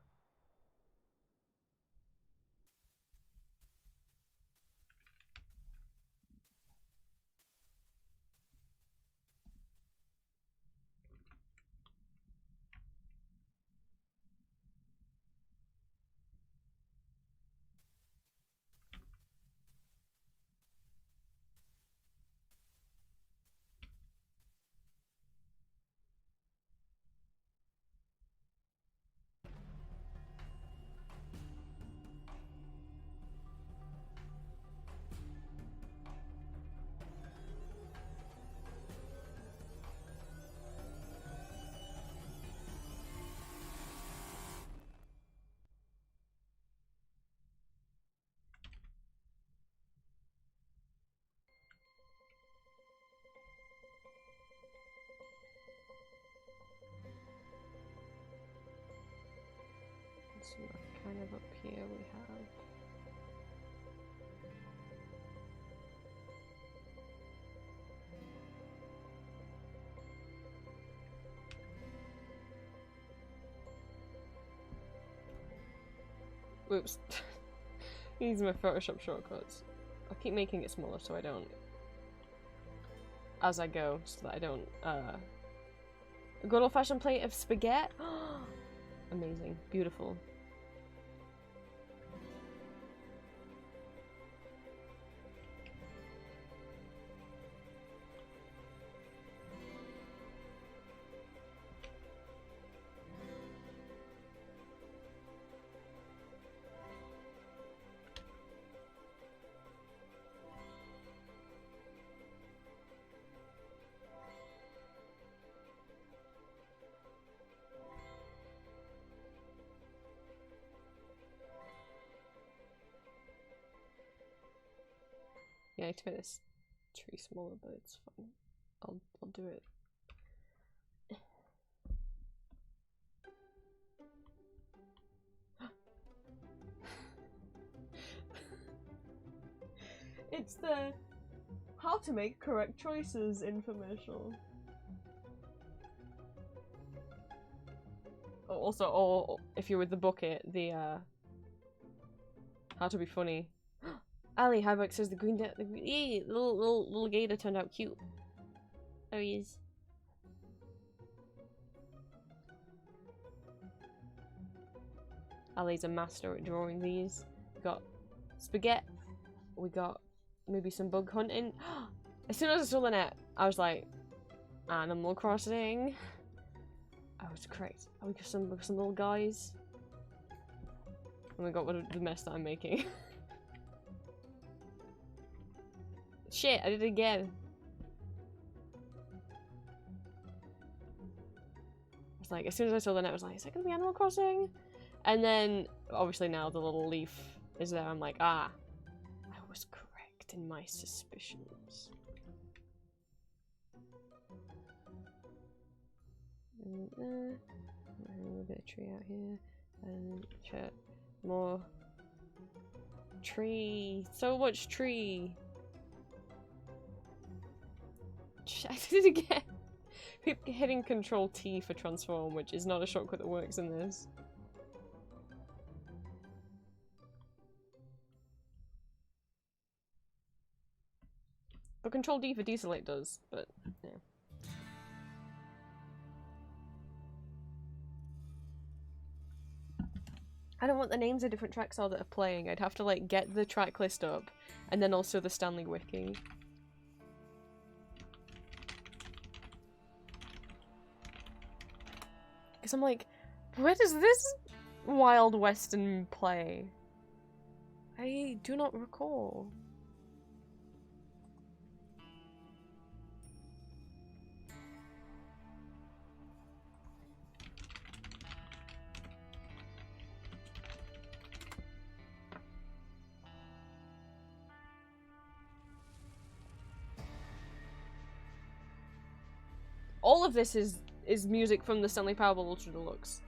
So kind of up here we have... Whoops. These are my Photoshop shortcuts. I keep making it smaller so I don't... as I go, so that I don't, a good old-fashioned plate of spaghetti. Amazing. Beautiful. Yeah, I need to make this tree smaller, but it's fine. I'll do it. It's the how to make correct choices infomercial. Oh, also, or if you're with the bucket, the how to be funny. Ali Hybuck says the little gator turned out cute. There he is. Ali's a master at drawing these. We got spaghetti. We got maybe some bug hunting. As soon as I saw the net, I was like, Animal Crossing. I was correct. We got some little guys. Oh my god, what the mess that I'm making. Shit, I did it again. It's like, as soon as I saw the net, I was like, is that gonna be Animal Crossing? And then, obviously now the little leaf is there, I'm like, I was correct in my suspicions. And, a little bit of tree out here, and more tree, so much tree. I did it again. Keep hitting Control T for transform, which is not a shortcut that works in this. But Control D for deselect does, but yeah. I don't know what the names of different tracks are that are playing. I'd have to like get the track list up and then also the Stanley Wiki. Because I'm like, where does this Wild Western play? I do not recall. All of this is music from the Stanley Parable Ultra Deluxe.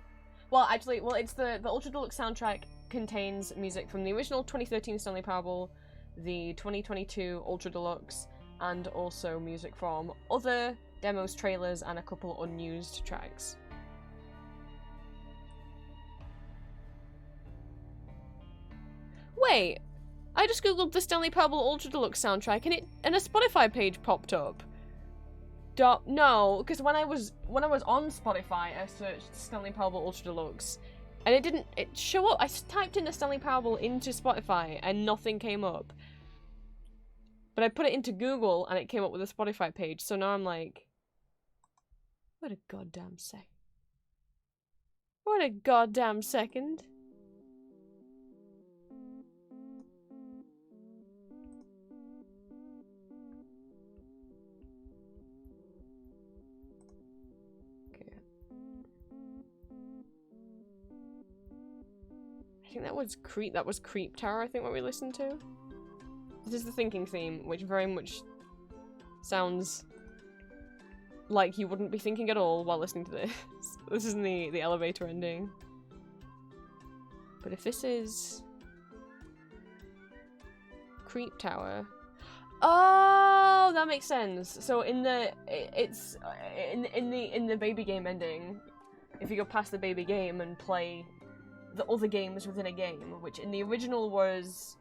Well, actually, it's the Ultra Deluxe soundtrack contains music from the original 2013 Stanley Parable, the 2022 Ultra Deluxe, and also music from other demos, trailers, and a couple unused tracks. Wait, I just googled the Stanley Parable Ultra Deluxe soundtrack and a Spotify page popped up. No, because when I was on Spotify, I searched Stanley Parable Ultra Deluxe, and it didn't show up. I typed in the Stanley Parable into Spotify, and nothing came up. But I put it into Google, and it came up with a Spotify page. So now I'm like, what a goddamn sec. What a goddamn second. I think that was Creep Tower, I think, what we listened to. This is the thinking theme, which very much sounds like you wouldn't be thinking at all while listening to this. This isn't the elevator ending. But if this is Creep Tower. Oh, that makes sense. So in the in the baby game ending, if you go past the baby game and play the other games within a game, which in the original was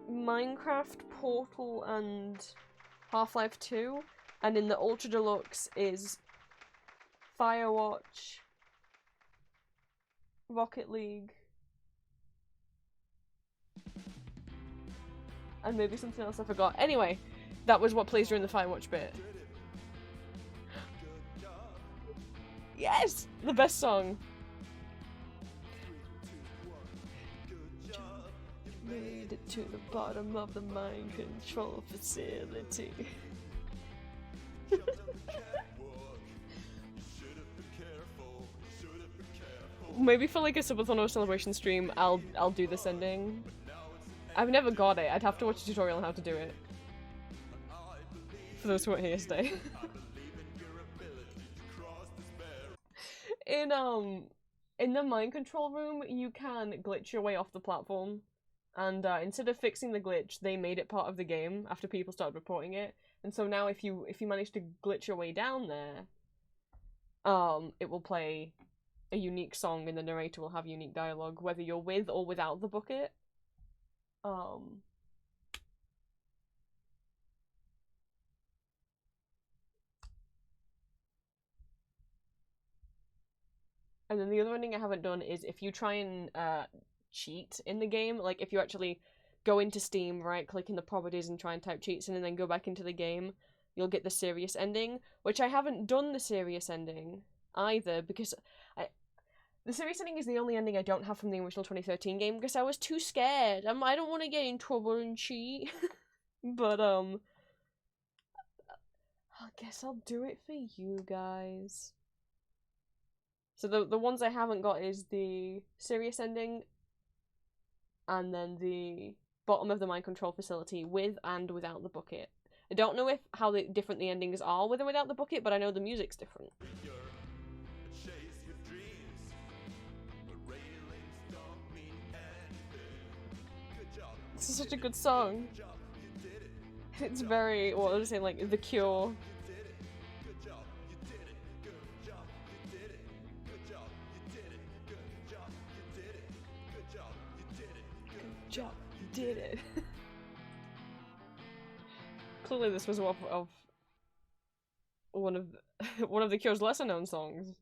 Minecraft, Portal, and Half-Life 2, and in the Ultra Deluxe is Firewatch, Rocket League, and maybe something else I forgot. Anyway, that was what plays during the Firewatch bit. Yes! The best song. Made it to the bottom of the mind control facility. Maybe for like a Subathon celebration stream, I'll do this ending. I've never got it. I'd have to watch a tutorial on how to do it. For those who weren't here yesterday. In the mind control room, you can glitch your way off the platform. And instead of fixing the glitch, they made it part of the game after people started reporting it. And so now if you manage to glitch your way down there, it will play a unique song and the narrator will have unique dialogue, whether you're with or without the bucket. And then the other thing I haven't done is if you try and cheat in the game, like if you actually go into Steam, right, click in the properties and try and type cheats and then go back into the game, you'll get the serious ending, which I haven't done the serious ending either, because the serious ending is the only ending I don't have from the original 2013 game, because I was too scared. I don't want to get in trouble and cheat. But, I guess I'll do it for you guys. So the ones I haven't got is the serious ending, and then the bottom of the mind control facility with and without the bucket. I don't know how different the endings are with and without the bucket, but I know the music's different. This is such a good song. It's very, what was I saying, like The Cure. Good job, you did it. Clearly this was one of The Cure's lesser known songs.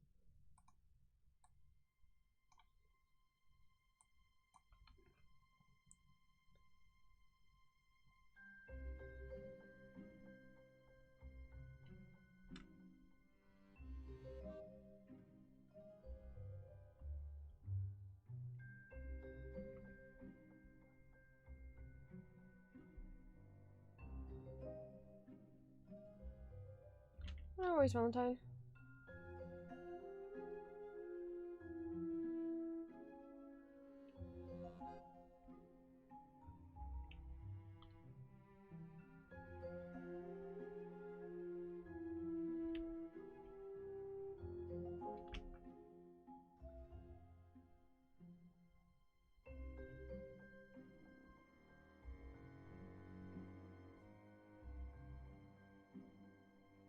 No worries, Valentine.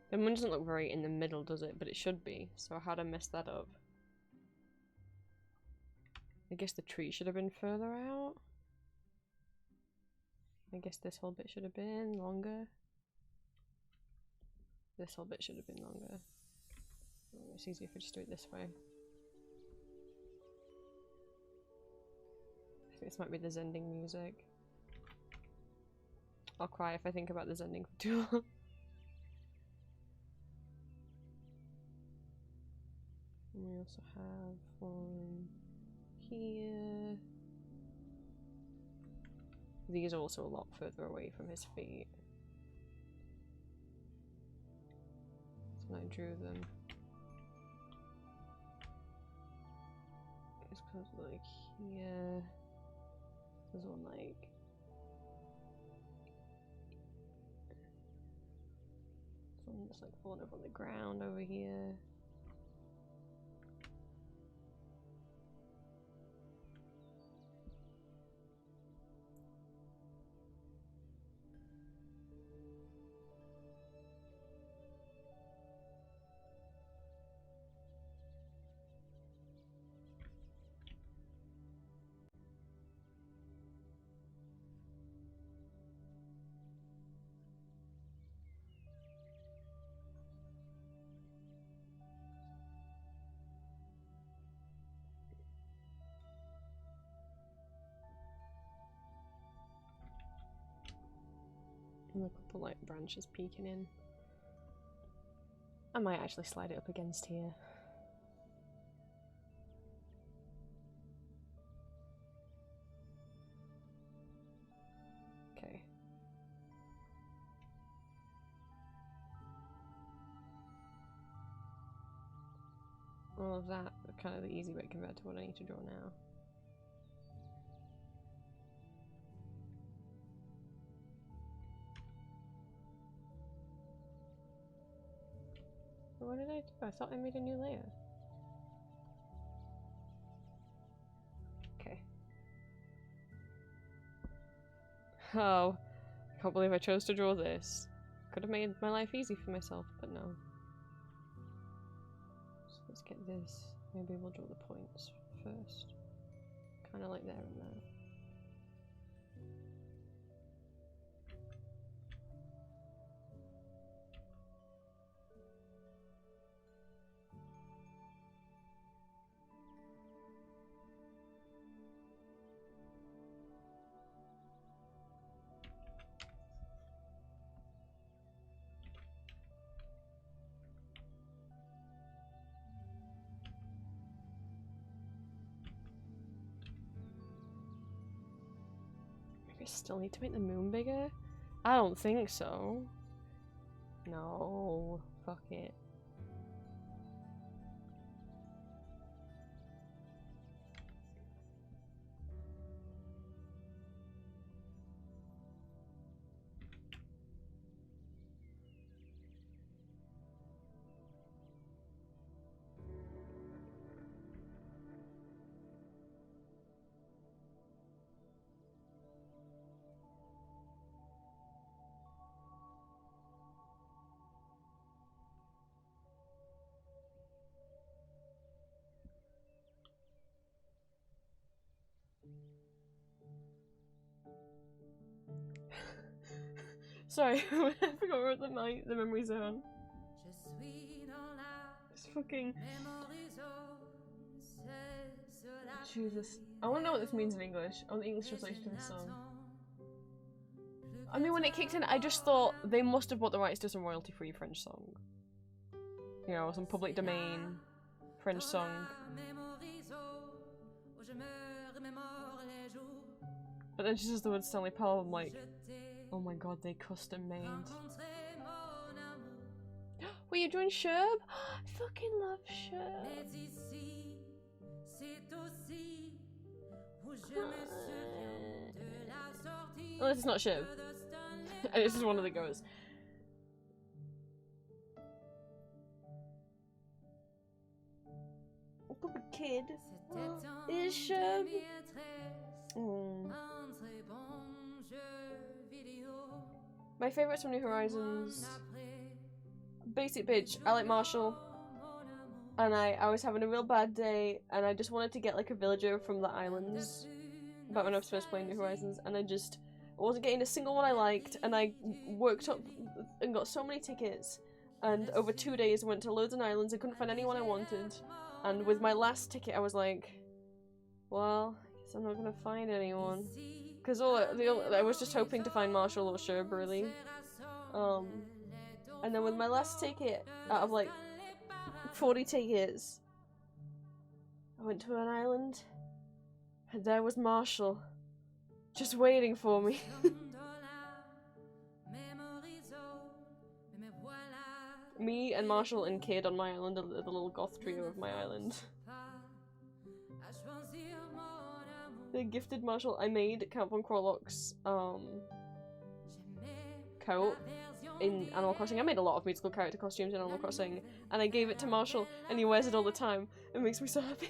The moon doesn't look very in the middle, does it? But it should be. So how'd I mess that up? I guess the tree should have been further out. I guess this whole bit should have been longer. This whole bit should have been longer. Oh, it's easier if I just do it this way. I think this might be the Zending music. I'll cry if I think about the Zending for too long. And we also have one here. These are also a lot further away from his feet. So when I drew them, it's kind of like here. There's one like this one that's like falling over on the ground over here. And a couple like branches peeking in. I might actually slide it up against here. Okay. All of that, kind of the easy bit compared to what I need to draw now. What did I do? I thought I made a new layer. Okay. Oh, I can't believe I chose to draw this. Could have made my life easy for myself, but no. So let's get this. Maybe we'll draw the points first. Kind of like there and there. I still need to make the moon bigger? I don't think so. No, fuck it. Sorry, I forgot we're at the memory zone. It's fucking... Jesus. I wanna know what this means in English. I want the English translation to this song. I mean, when it kicked in, I just thought they must have bought the rights to some royalty-free French song. You know, some public domain French song. But then she says the word Stanley Powell, I'm like, oh my god, they custom made. Will you join Sherb? I fucking love Sherb. Oh, this is not Sherb. This is one of the goers. Little kid. Is Sherb? My favourites from New Horizons. Basic bitch. I like Marshall. And I was having a real bad day, and I just wanted to get like a villager from the islands. Back when I was first playing New Horizons, and I wasn't getting a single one I liked, and I worked up and got so many tickets. And over 2 days, I went to loads of islands. I couldn't find anyone I wanted. And with my last ticket, I was like, well, I guess I'm not gonna find anyone. Because I was just hoping to find Marshall or Sherb, really. And then with my last ticket, out of like 40 tickets, I went to an island, and there was Marshall, just waiting for me. Me and Marshall and Kid on my island, the little goth trio of my island. The gifted Marshall. I made Count von Corlock's coat in Animal Crossing. I made a lot of musical character costumes in Animal Crossing, and I gave it to Marshall, and he wears it all the time. It makes me so happy.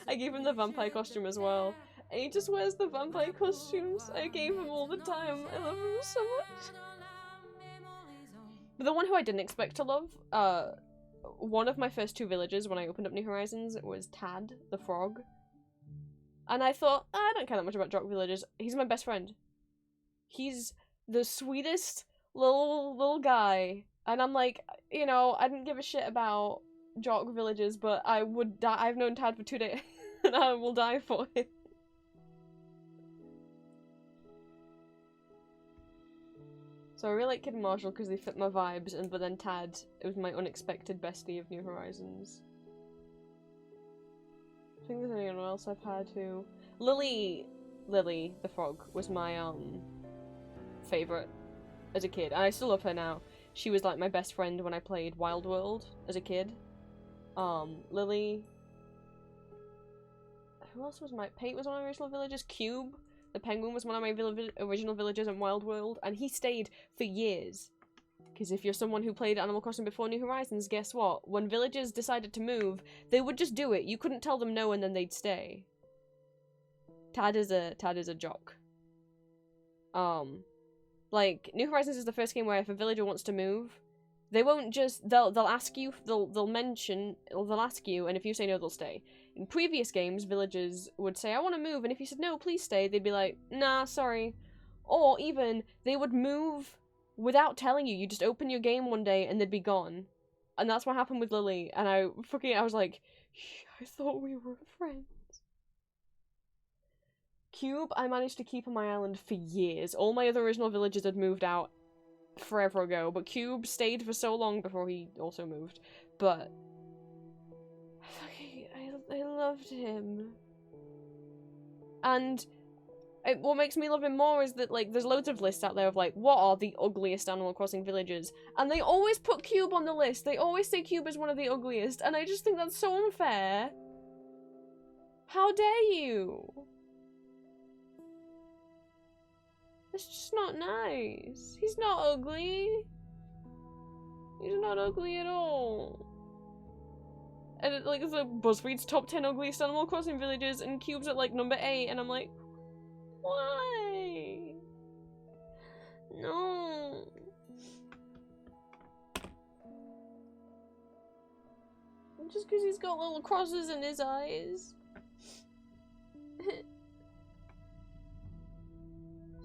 I gave him the vampire costume as well, and he just wears the vampire costumes I gave him all the time. I love him so much. But the one who I didn't expect to love, one of my first 2 villages when I opened up New Horizons was Tad, the frog. And I thought, I don't care that much about Jock villagers. He's my best friend. He's the sweetest little guy. And I'm like, you know, I didn't give a shit about Jock villagers, but I would die. I've known Tad for 2 days, and I will die for him. So I really like Kid and Marshall because they fit my vibes, but then Tad, it was my unexpected bestie of New Horizons. I think there's anyone else I've had who... Lily the frog was my favourite as a kid, and I still love her now. She was like my best friend when I played Wild World as a kid. Lily... Who else was my... Pate was one of my original villagers. Cube, the penguin, was one of my original villagers in Wild World, and he stayed for years. Because if you're someone who played Animal Crossing before New Horizons, guess what? When villagers decided to move, they would just do it. You couldn't tell them no and then they'd stay. Tad is a jock. Like, New Horizons is the first game where if a villager wants to move, they won't just, they'll ask you, they'll ask you, and if you say no, they'll stay. In previous games, villagers would say, I want to move, and if you said no, please stay, they'd be like, nah, sorry. Or even, they would move without telling you. You just open your game one day and they'd be gone. And that's what happened with Lily, and I was like, I thought we were friends. Cube, I managed to keep on my island for years. All my other original villagers had moved out forever ago, but Cube stayed for so long before he also moved. But I loved him. And what makes me love him more is that, like, there's loads of lists out there of, like, what are the ugliest Animal Crossing villages? And they always put Cube on the list. They always say Cube is one of the ugliest, and I just think that's so unfair. How dare you? It's just not nice. He's not ugly. He's not ugly at all. And like, it's like BuzzFeed's top 10 ugliest Animal Crossing villages, and Cube's at like number 8, and I'm like, why? No. Just because he's got little crosses in his eyes.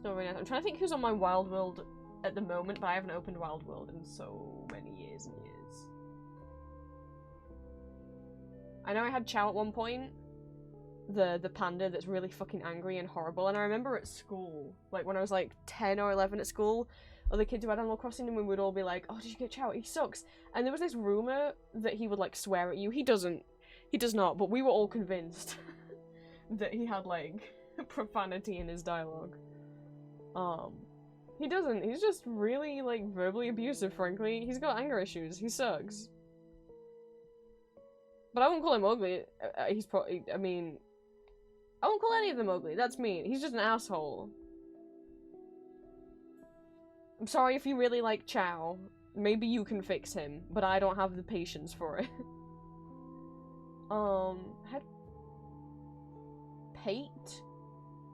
Not really nice. I'm trying to think who's on my Wild World at the moment, but I haven't opened Wild World in so many years and years. I know I had Chow at one point, the panda that's really fucking angry and horrible, and I remember at school, like when I was like 10 or 11 at school, other kids who had Animal Crossing and we would all be like, oh, did you get Chow? He sucks. And there was this rumour that he would like swear at you. He doesn't. He does not, but we were all convinced that he had like profanity in his dialogue. He doesn't. He's just really, like, verbally abusive, frankly. He's got anger issues. He sucks. But I won't call him ugly. He's probably, I mean... I won't call any of them ugly. That's mean. He's just an asshole. I'm sorry if you really like Chow. Maybe you can fix him, but I don't have the patience for it. Had Pate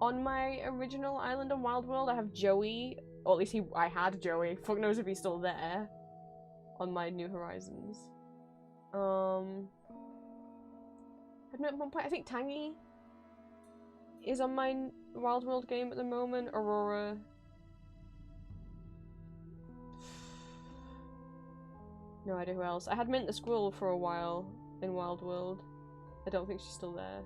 on my original island on Wild World. I have Joey, or at least I had Joey. Fuck knows if he's still there on my New Horizons. At one point, I think Tangy is on my Wild World game at the moment. Aurora. No idea who else. I had Mint the Squirrel for a while in Wild World. I don't think she's still there.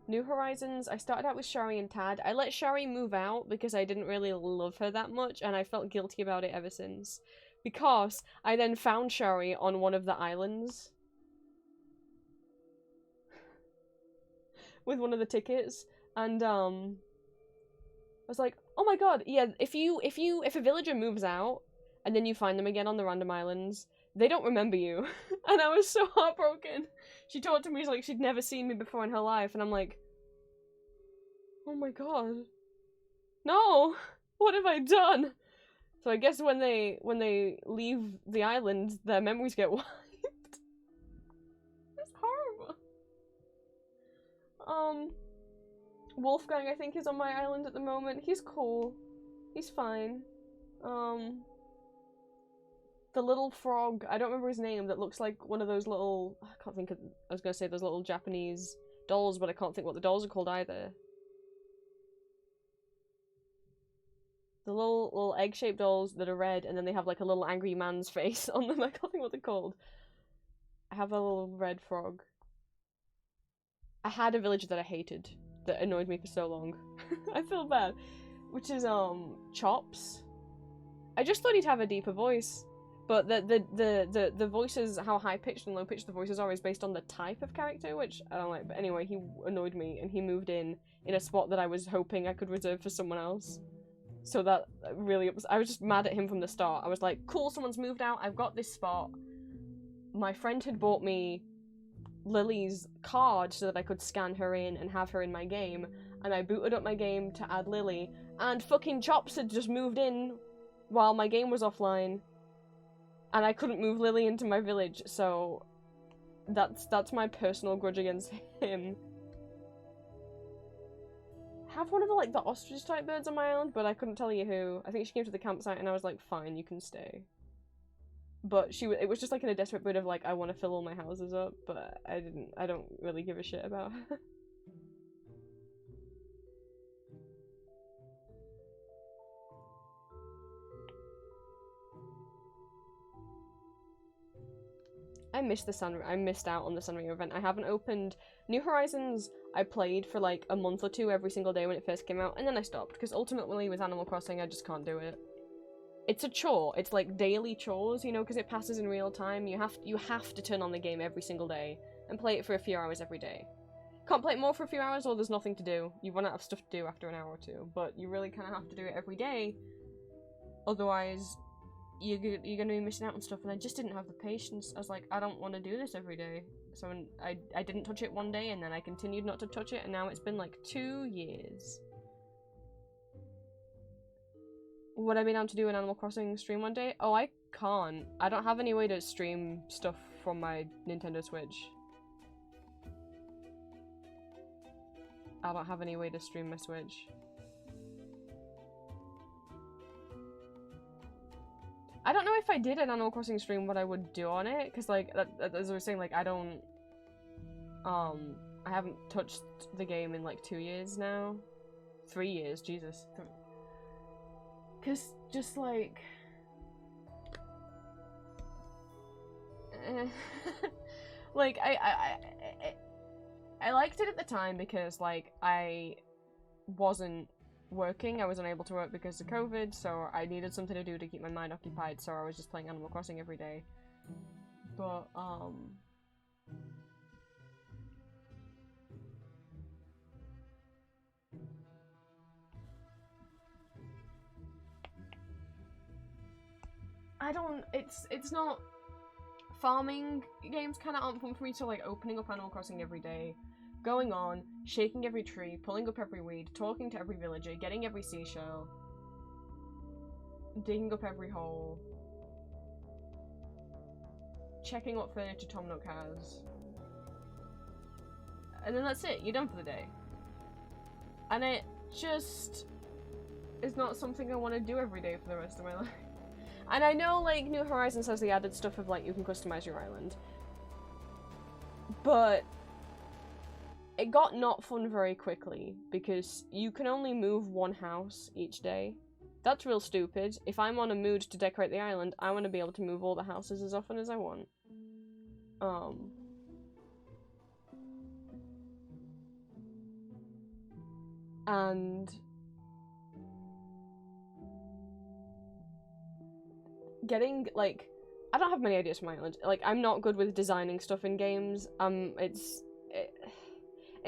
New Horizons, I started out with Shari and Tad. I let Shari move out because I didn't really love her that much, and I felt guilty about it ever since. Because I then found Shari on one of the islands. With one of the tickets, and I was like, oh my god, yeah, if a villager moves out, and then you find them again on the random islands, they don't remember you. And I was so heartbroken. She talked to me like she'd never seen me before in her life, and I'm like, oh my god. No! What have I done? So I guess when they leave the island, their memories get wiped. It's horrible. Wolfgang, I think, is on my island at the moment. He's cool. He's fine. The little frog, I don't remember his name, that looks like one of those little, I can't think of, I was gonna say those little Japanese dolls, but I can't think what the dolls are called either. The little egg-shaped dolls that are red, and then they have like a little angry man's face on them. I can't think what they're called. I have a little red frog. I had a villager that I hated, that annoyed me for so long. I feel bad. Which is, Chops. I just thought he'd have a deeper voice. But the voices, how high-pitched and low-pitched the voices are, is based on the type of character, which I don't like. But anyway, he annoyed me, and he moved in a spot that I was hoping I could reserve for someone else. So that really I was just mad at him from the start. I was like, cool, someone's moved out, I've got this spot. My friend had bought me Lily's card so that I could scan her in and have her in my game, and I booted up my game to add Lily, and fucking Chops had just moved in while my game was offline. And I couldn't move Lily into my village, so that's my personal grudge against him. I have one of the ostrich type birds on my island, but I couldn't tell you who. I think she came to the campsite and I was like, fine, you can stay. But it was just like in a desperate mood of like, I want to fill all my houses up, but I don't really give a shit about her. I missed out on the Sanrio event. I haven't opened New Horizons. I played for like a month or two every single day when it first came out, and then I stopped because ultimately with Animal Crossing I just can't do it. It's a chore. It's like daily chores, you know, because it passes in real time. You have to turn on the game every single day and play it for a few hours every day. Can't play it more for a few hours or there's nothing to do. You run out of stuff to do after an hour or two, but you really kind of have to do it every day. Otherwise, you're gonna be missing out on stuff, and I just didn't have the patience. I was like, I don't want to do this every day. So I didn't touch it one day, and then I continued not to touch it, and now it's been like 2 years. Would I be down to do an Animal Crossing stream one day? Oh, I can't. I don't have any way to stream stuff from my Nintendo Switch. I don't have any way to stream my Switch. I don't know if I did an Animal Crossing stream what I would do on it, because like, as I was saying, like, I haven't touched the game in like 2 years now. 3 years, Jesus. Because just like... like, I liked it at the time because like, I wasn't working. I was unable to work because of COVID, so I needed something to do to keep my mind occupied, so I was just playing Animal Crossing every day. But, I don't, it's not, farming games kind of aren't fun for me, so like opening up Animal Crossing every day, going on, shaking every tree, pulling up every weed, talking to every villager, getting every seashell, digging up every hole, checking what furniture Tom Nook has, and then that's it, you're done for the day. And it just is not something I want to do every day for the rest of my life. And I know, like, New Horizons has the added stuff of, like, you can customize your island. But it got not fun very quickly, because you can only move one house each day. That's real stupid. If I'm on a mood to decorate the island, I want to be able to move all the houses as often as I want. And getting, like, I don't have many ideas for my island. Like, I'm not good with designing stuff in games. It's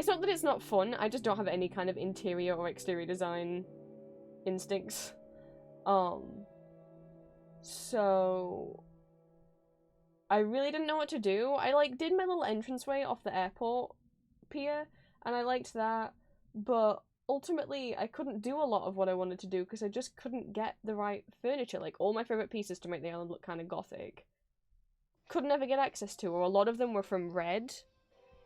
not that it's not fun, I just don't have any kind of interior or exterior design instincts. So I really didn't know what to do. I, like, did my little entranceway off the airport pier, and I liked that, but ultimately I couldn't do a lot of what I wanted to do because I just couldn't get the right furniture. Like, all my favourite pieces to make the island look kind of gothic couldn't ever get access to, or a lot of them were from Red,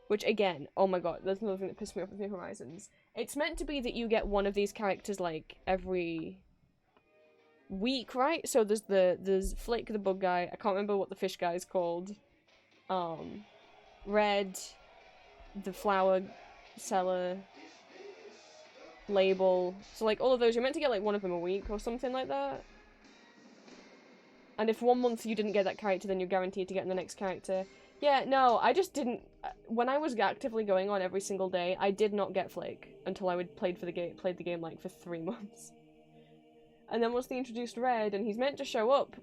which, again, oh my god, there's another thing that pissed me off with New Horizons. It's meant to be that you get one of these characters, like, every week, right? So there's Flick the bug guy, I can't remember what the fish guy is called, Red, the flower seller, Label, so, like, all of those, you're meant to get, like, one of them a week or something like that. And if 1 month you didn't get that character, then you're guaranteed to get the next character. Yeah, no, I just didn't. When I was actively going on every single day, I did not get Flick until I would played the game like for 3 months. And then once they introduced Red, and he's meant to show up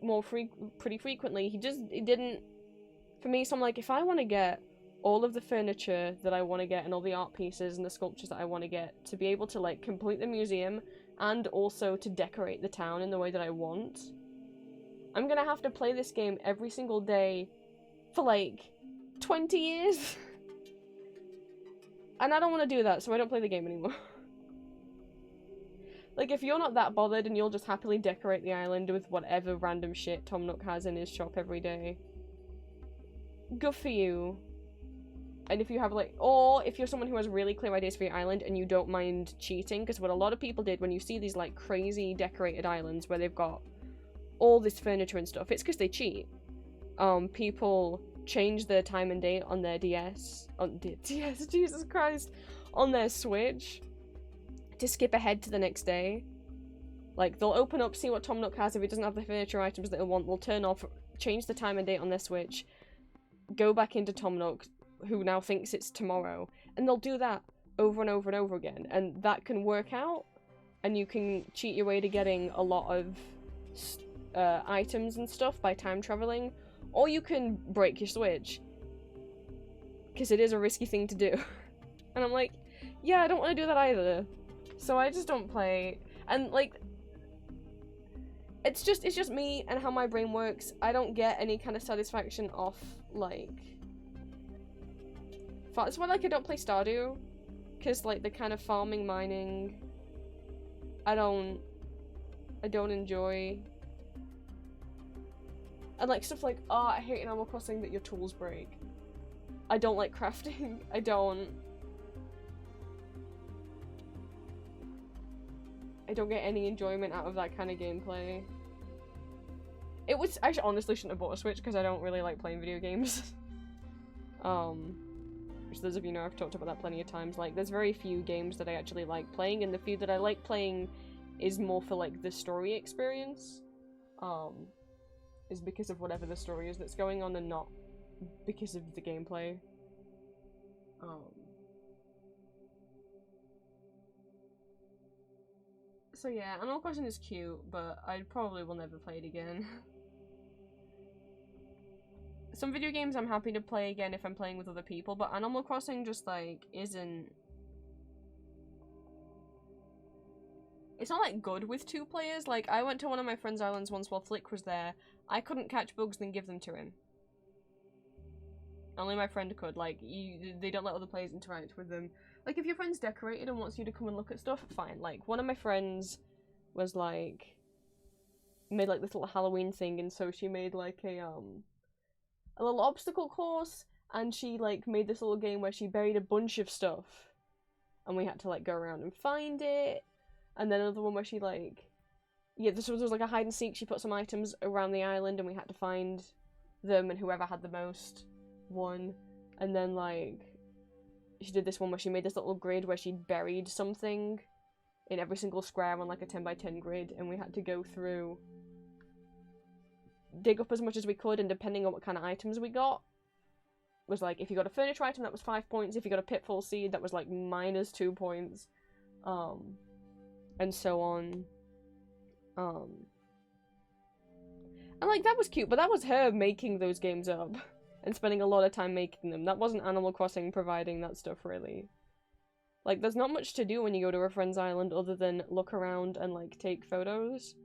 pretty frequently, he didn't. For me, so I'm like, if I want to get all of the furniture that I want to get and all the art pieces and the sculptures that I want to get to be able to, like, complete the museum and also to decorate the town in the way that I want, I'm gonna have to play this game every single day for, like, 20 years. And I don't want to do that, so I don't play the game anymore. Like, if you're not that bothered and you'll just happily decorate the island with whatever random shit Tom Nook has in his shop every day, good for you. And if you have, like, or if you're someone who has really clear ideas for your island and you don't mind cheating, because what a lot of people did when you see these, like, crazy decorated islands where they've got all this furniture and stuff, it's because they cheat. People change their time and date on their DS, Jesus Christ, on their Switch to skip ahead to the next day. Like, they'll open up, see what Tom Nook has. If it doesn't have the furniture items that they want, they'll turn off, change the time and date on their Switch, go back into Tom Nook, who now thinks it's tomorrow, and they'll do that over and over and over again, and that can work out, and you can cheat your way to getting a lot of items and stuff by time traveling, or you can break your Switch, because it is a risky thing to do. And I'm like, yeah, I don't want to do that either, so I just don't play. And, like, it's just me and how my brain works. I don't get any kind of satisfaction off, like, that's why, like, I don't play Stardew, because, like, the kind of farming, mining, I don't enjoy. And, like, stuff like, oh, I hate in Animal Crossing that your tools break. I don't like crafting. I don't get any enjoyment out of that kind of gameplay. I honestly shouldn't have bought a Switch because I don't really like playing video games. Which those of you know, I've talked about that plenty of times. Like, there's very few games that I actually like playing, and the few that I like playing is more for, like, the story experience. Is because of whatever the story is that's going on, and not because of the gameplay. So yeah, Animal Crossing is cute, but I probably will never play it again. Some video games I'm happy to play again if I'm playing with other people, but Animal Crossing just, like, isn't... it's not like good with 2 players. Like, I went to one of my friend's islands once while Flick was there. I couldn't catch bugs then give them to him. Only my friend could. Like, they don't let other players interact with them. Like, if your friend's decorated and wants you to come and look at stuff, fine. Like, one of my friends was like, made like this little Halloween thing, and so she made like a little obstacle course, and she like made this little game where she buried a bunch of stuff, and we had to like go around and find it. And then another one where she like, yeah, this was like a hide and seek. She put some items around the island, and we had to find them, and whoever had the most won. And then like, she did this one where she made this little grid where she buried something in every single square on like a 10 by 10 grid, and we had to go through, dig up as much as we could, and depending on what kind of items we got, was like, if you got a furniture item, that was 5 points. If you got a pitfall seed, that was like -2 points. And so on. And like, that was cute, but that was her making those games up and spending a lot of time making them. That wasn't Animal Crossing providing that stuff, really. Like, there's not much to do when you go to a friend's island other than look around and like take photos,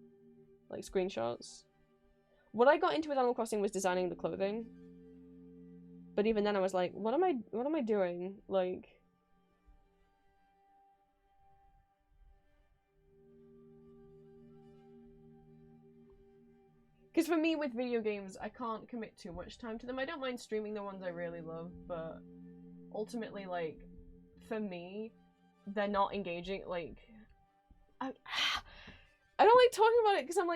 like screenshots. What I got into with Animal Crossing was designing the clothing. But even then I was like, what am I doing? Like, because for me with video games, I can't commit too much time to them. I don't mind streaming the ones I really love, but ultimately, like, for me, they're not engaging. Like, I don't like talking about it because I'm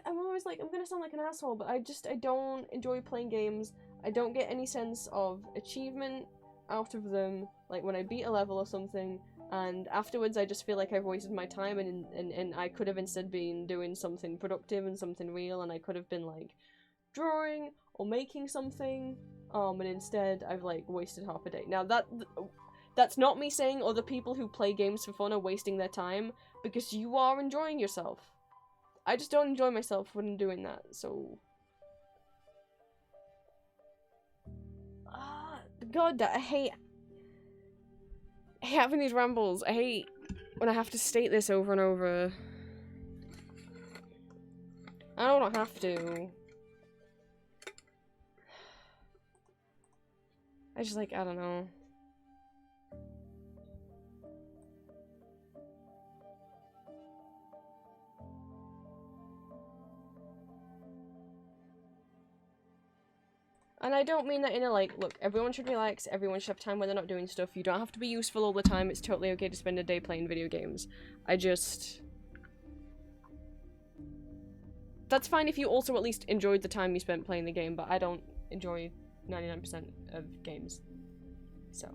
always like, I'm gonna sound like an asshole, but I don't enjoy playing games. I don't get any sense of achievement out of them, like when I beat a level or something, and afterwards I just feel like I've wasted my time, and I could have instead been doing something productive and something real, and I could have been like drawing or making something, and instead I've like wasted half a day. Now that's not me saying other people who play games for fun are wasting their time, because you are enjoying yourself. I just don't enjoy myself when I'm doing that, so... God, I hate having these rambles. I hate when I have to state this over and over. I don't have to. I just like, I don't know. And I don't mean that in a like, look, everyone should relax, everyone should have time when they're not doing stuff, you don't have to be useful all the time, it's totally okay to spend a day playing video games. That's fine if you also at least enjoyed the time you spent playing the game, but I don't enjoy 99% of games. So.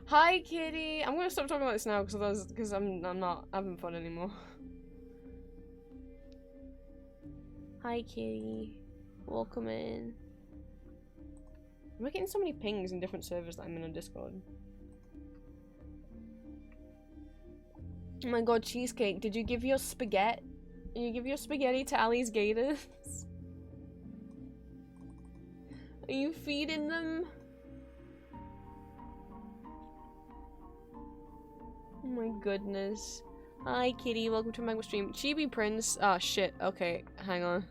Hi, kitty! I'm gonna stop talking about this now, because I'm not having fun anymore. Hi, kitty. Welcome in. Am I getting so many pings in different servers that I'm in on Discord? Oh my god, Cheesecake, did you give your spaghetti? Did you give your spaghetti to Ali's gators? Are you feeding them? Oh my goodness. Hi kitty, welcome to Magma stream. Chibi Prince. Ah, shit. Okay, hang on.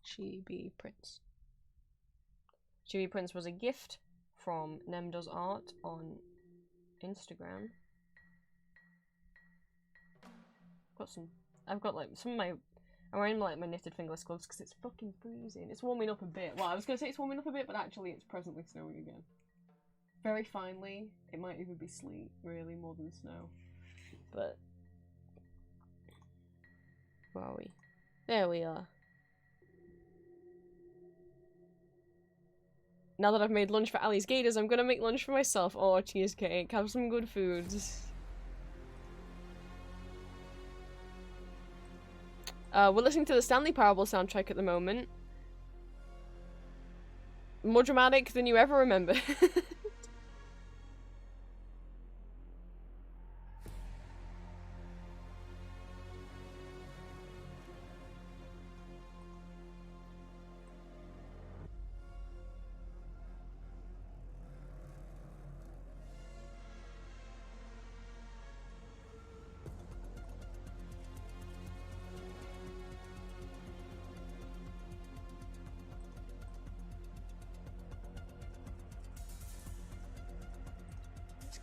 Chibi Prince. Chibi Prince was a gift from Nemdo's Art on Instagram. I've got like some of my, I'm wearing like my knitted fingerless gloves because it's fucking freezing. It's warming up a bit. Well, I was gonna say it's warming up a bit, but actually it's presently snowing again. Very finely. It might even be sleet, really, more than snow. But where are we? There we are. Now that I've made lunch for Ali's gators, I'm gonna make lunch for myself. Oh, cheesecake. Have some good foods. We're listening to the Stanley Parable soundtrack at the moment. More dramatic than you ever remember.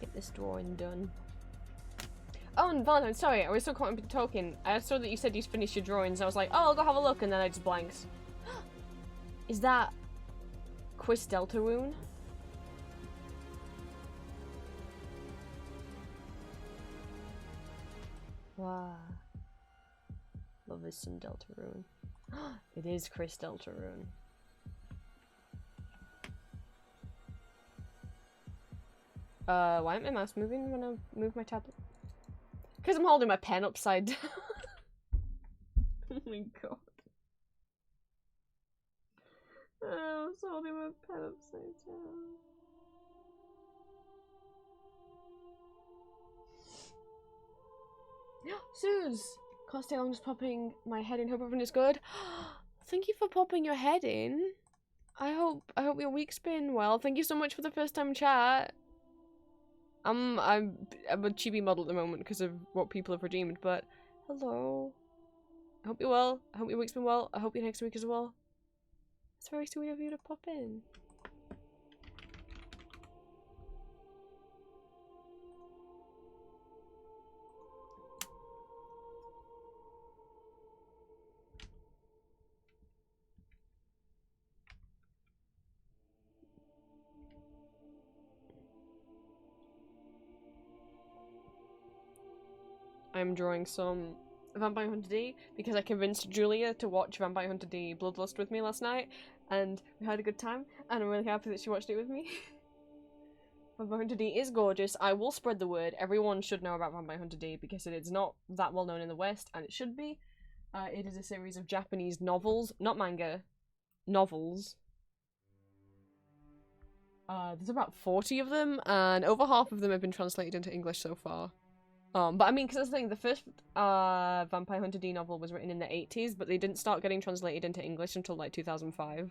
get this drawing done. Oh, and Valentine, sorry, I was so caught up in talking. I saw that you said you'd finished your drawings. I was like, oh, I'll go have a look, and then I just blanked. Is that Quiz Deltarune? Wow. Love is some Deltarune. It is Chris Deltarune. Why isn't my mouse moving when I move my tablet? Because I'm holding my pen upside down. Oh my god. Oh, I'm just holding my pen upside down. Suze! Can't stay long just popping my head in. Hope everyone is good. Thank you for popping your head in. I hope your week's been well. Thank you so much for the first time chat. I'm a chibi model at the moment because of what people have redeemed, but hello. I hope you're well. I hope your week's been well. I hope your next week as well. It's very sweet of you to pop in. I'm drawing some Vampire Hunter D because I convinced Julia to watch Vampire Hunter D Bloodlust with me last night, and we had a good time, and I'm really happy that she watched it with me. Vampire Hunter D is gorgeous. I will spread the word. Everyone should know about Vampire Hunter D because it is not that well known in the West, and it should be. It is a series of Japanese novels, not manga, novels. There's about 40 of them, and over half of them have been translated into English so far. But I mean, because that's the thing, the first Vampire Hunter D novel was written in the 80s, but they didn't start getting translated into English until like 2005.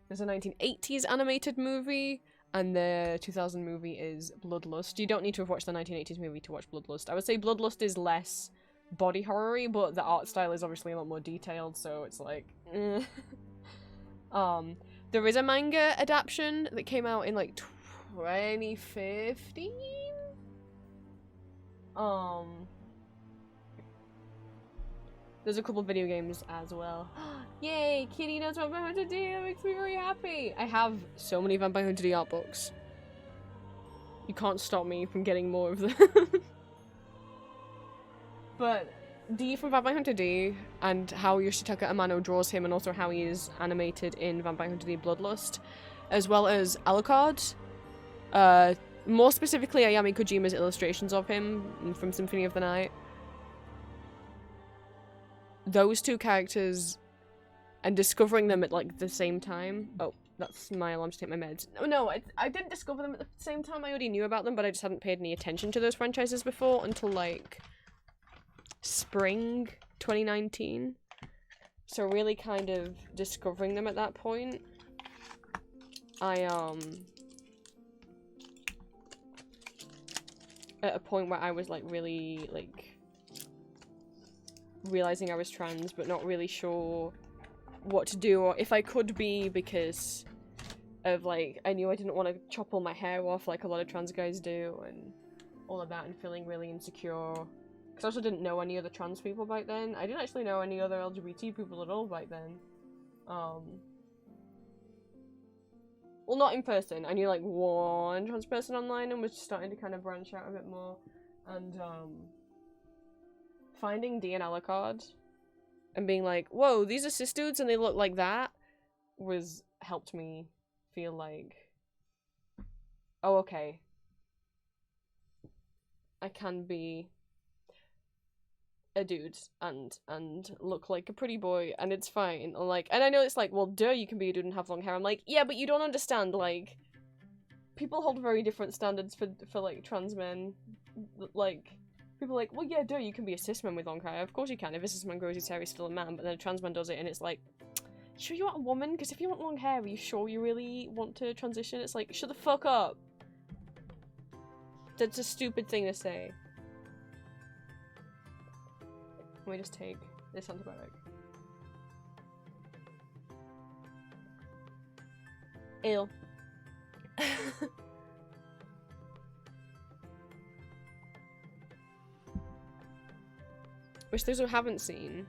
There's a 1980s animated movie, and the 2000 movie is Bloodlust. You don't need to have watched the 1980s movie to watch Bloodlust. I would say Bloodlust is less body horror-y, but the art style is obviously a lot more detailed, so it's like, there is a manga adaptation that came out in like 2015? There's a couple video games as well. Yay! Kitty knows Vampire Hunter D! That makes me very happy! I have so many Vampire Hunter D art books. You can't stop me from getting more of them. But D from Vampire Hunter D, and how Yoshitaka Amano draws him, and also how he is animated in Vampire Hunter D Bloodlust, as well as Alucard. More specifically, Ayami Kojima's illustrations of him from Symphony of the Night. Those two characters, and discovering them at like the same time. Oh, that's my alarm to take my meds. No, I didn't discover them at the same time. I already knew about them, but I just hadn't paid any attention to those franchises before until like spring 2019. So really kind of discovering them at that point. At a point where I was like really like realizing I was trans but not really sure what to do or if I could be, because of like I knew I didn't want to chop all my hair off like a lot of trans guys do and all of that, and feeling really insecure because I also didn't know any other trans people back then. I didn't actually know any other LGBT people at all back then. Well, not in person. I knew like one trans person online and was just starting to kind of branch out a bit more. And finding D and Alucard and being like, whoa, these are cis dudes and they look like that, was helped me feel like, oh, okay, I can be a dude and look like a pretty boy and it's fine. And I know it's like, well, duh, you can be a dude and have long hair. I'm like, yeah, but you don't understand, like, people hold very different standards for like trans men. Like, people are like, well, yeah, duh, you can be a cis man with long hair. Of course you can. If a cis man grows his hair, he's still a man. But then a trans man does it and it's like, sure you want a woman? Because if you want long hair, are you sure you really want to transition? It's like, shut the fuck up. That's a stupid thing to say. Let me just take this antibiotic. Ew. Which those who haven't seen.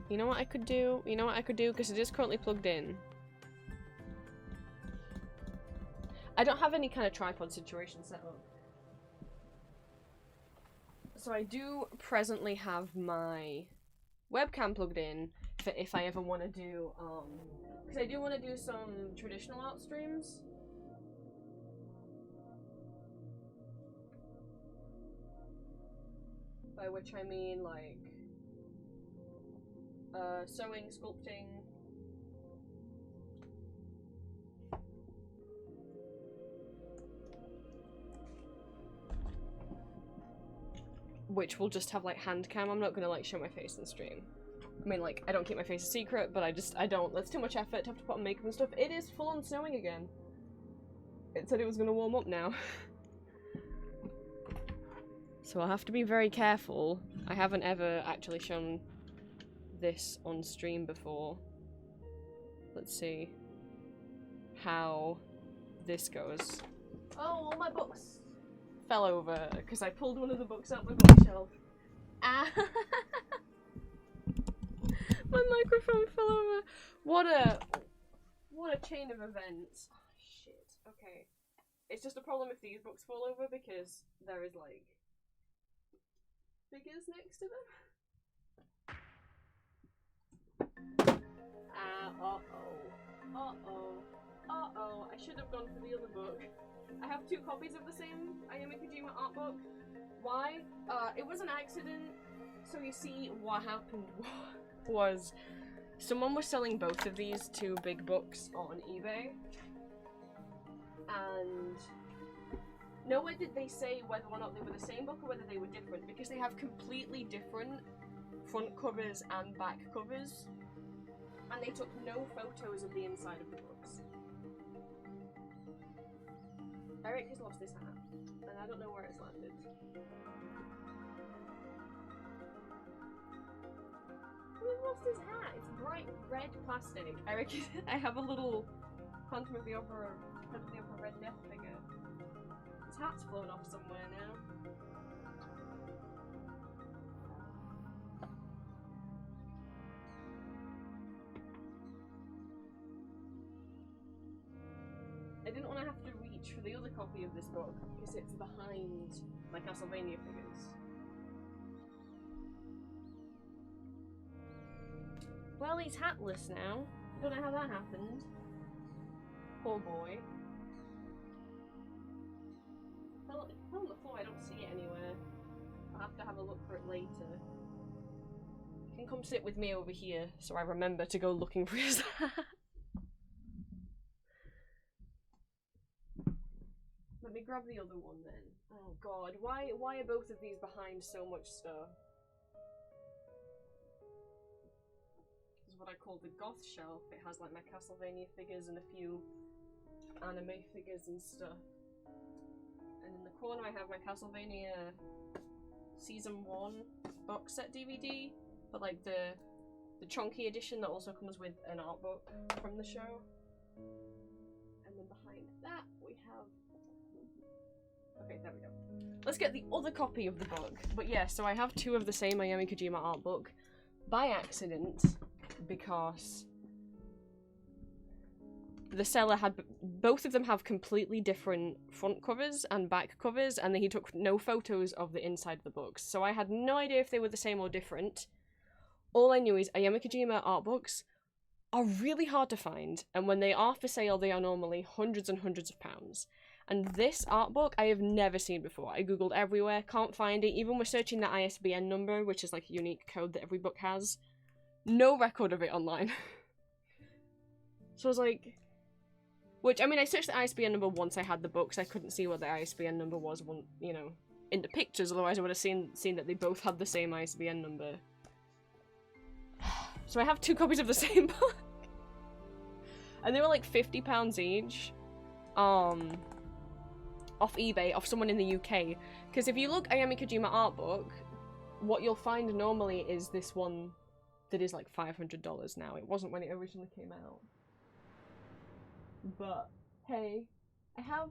You know what I could do? You know what I could do? Because it is currently plugged in. I don't have any kind of tripod situation set up. So I do presently have my webcam plugged in for if I ever want to do, because I do want to do some traditional art streams. By which I mean, like, sewing, sculpting. Which will just have, like, hand cam. I'm not gonna, like, show my face in stream. I mean, like, I don't keep my face a secret, but I don't. That's too much effort to have to put on makeup and stuff. It is full on snowing again. It said it was gonna warm up now. So I'll have to be very careful. I haven't ever actually shown this on stream before. Let's see how this goes. Oh, all my books fell over because I pulled one of the books out my bookshelf. Ah! My microphone fell over. What a chain of events. Oh, shit. Okay. It's just a problem if these books fall over because there is, like, figures next to them. Uh-oh. Uh-oh. Uh-oh. I should have gone for the other book. I have 2 copies of the same ENVtuber art book. Why? It was an accident. So you see, what happened was someone was selling both of these 2 big books on eBay. And nowhere did they say whether or not they were the same book or whether they were different, because they have completely different front covers and back covers. And they took no photos of the inside of the books. Eric has lost his hat, and I don't know where it's landed. He lost his hat! It's bright red plastic. Eric, I have a little Phantom of the Opera Red Death figure. His hat's flown off somewhere now. I didn't want to have to reach for the other copy of this book because it's behind my Castlevania figures. Well, he's hatless now. I don't know how that happened. Poor boy. Fell on the floor, I don't see it anywhere. I'll have to have a look for it later. You can come sit with me over here so I remember to go looking for his hat. Let me grab the other one then. Oh god, why are both of these behind so much stuff? This is what I call the goth shelf. It has like my Castlevania figures and a few anime figures and stuff. And in the corner I have my Castlevania Season 1 box set DVD, but like the chunky edition that also comes with an art book from the show. And then behind that we have... Okay, there we go. Let's get the other copy of the book. But yeah, so I have 2 of the same ENVkojima art book by accident because the seller had both of them have completely different front covers and back covers, and he took no photos of the inside of the books. So I had no idea if they were the same or different. All I knew is ENVkojima art books are really hard to find, and when they are for sale, they are normally hundreds and hundreds of pounds. And this art book I have never seen before. I googled everywhere, can't find it. Even with searching the ISBN number, which is like a unique code that every book has, no record of it online. So I was like... Which, I mean, I searched the ISBN number once I had the books. I couldn't see what the ISBN number was, you know, in the pictures. Otherwise I would have seen that they both had the same ISBN number. So I have 2 copies of the same book. And they were like £50 each. Off eBay, off someone in the UK. Because if you look ENVkojima art book, what you'll find normally is this one that is like $500 now. It wasn't when it originally came out. But, hey, I have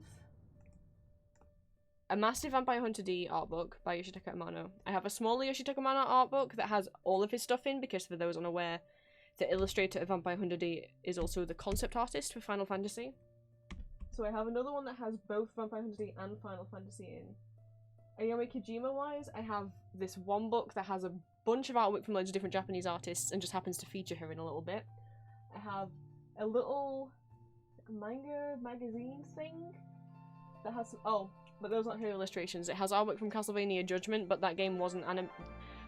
a massive Vampire Hunter D art book by Yoshitaka Amano. I have a smaller Yoshitaka Amano art book that has all of his stuff in, because for those unaware, the illustrator of Vampire Hunter D is also the concept artist for Final Fantasy. So I have another one that has both Vampire Hunter D and Final Fantasy in. Ayami Kojima wise, I have this one book that has a bunch of artwork from loads of different Japanese artists and just happens to feature her in a little bit. I have a little manga magazine thing that has but those aren't her illustrations. It has artwork from Castlevania Judgment, but that game wasn't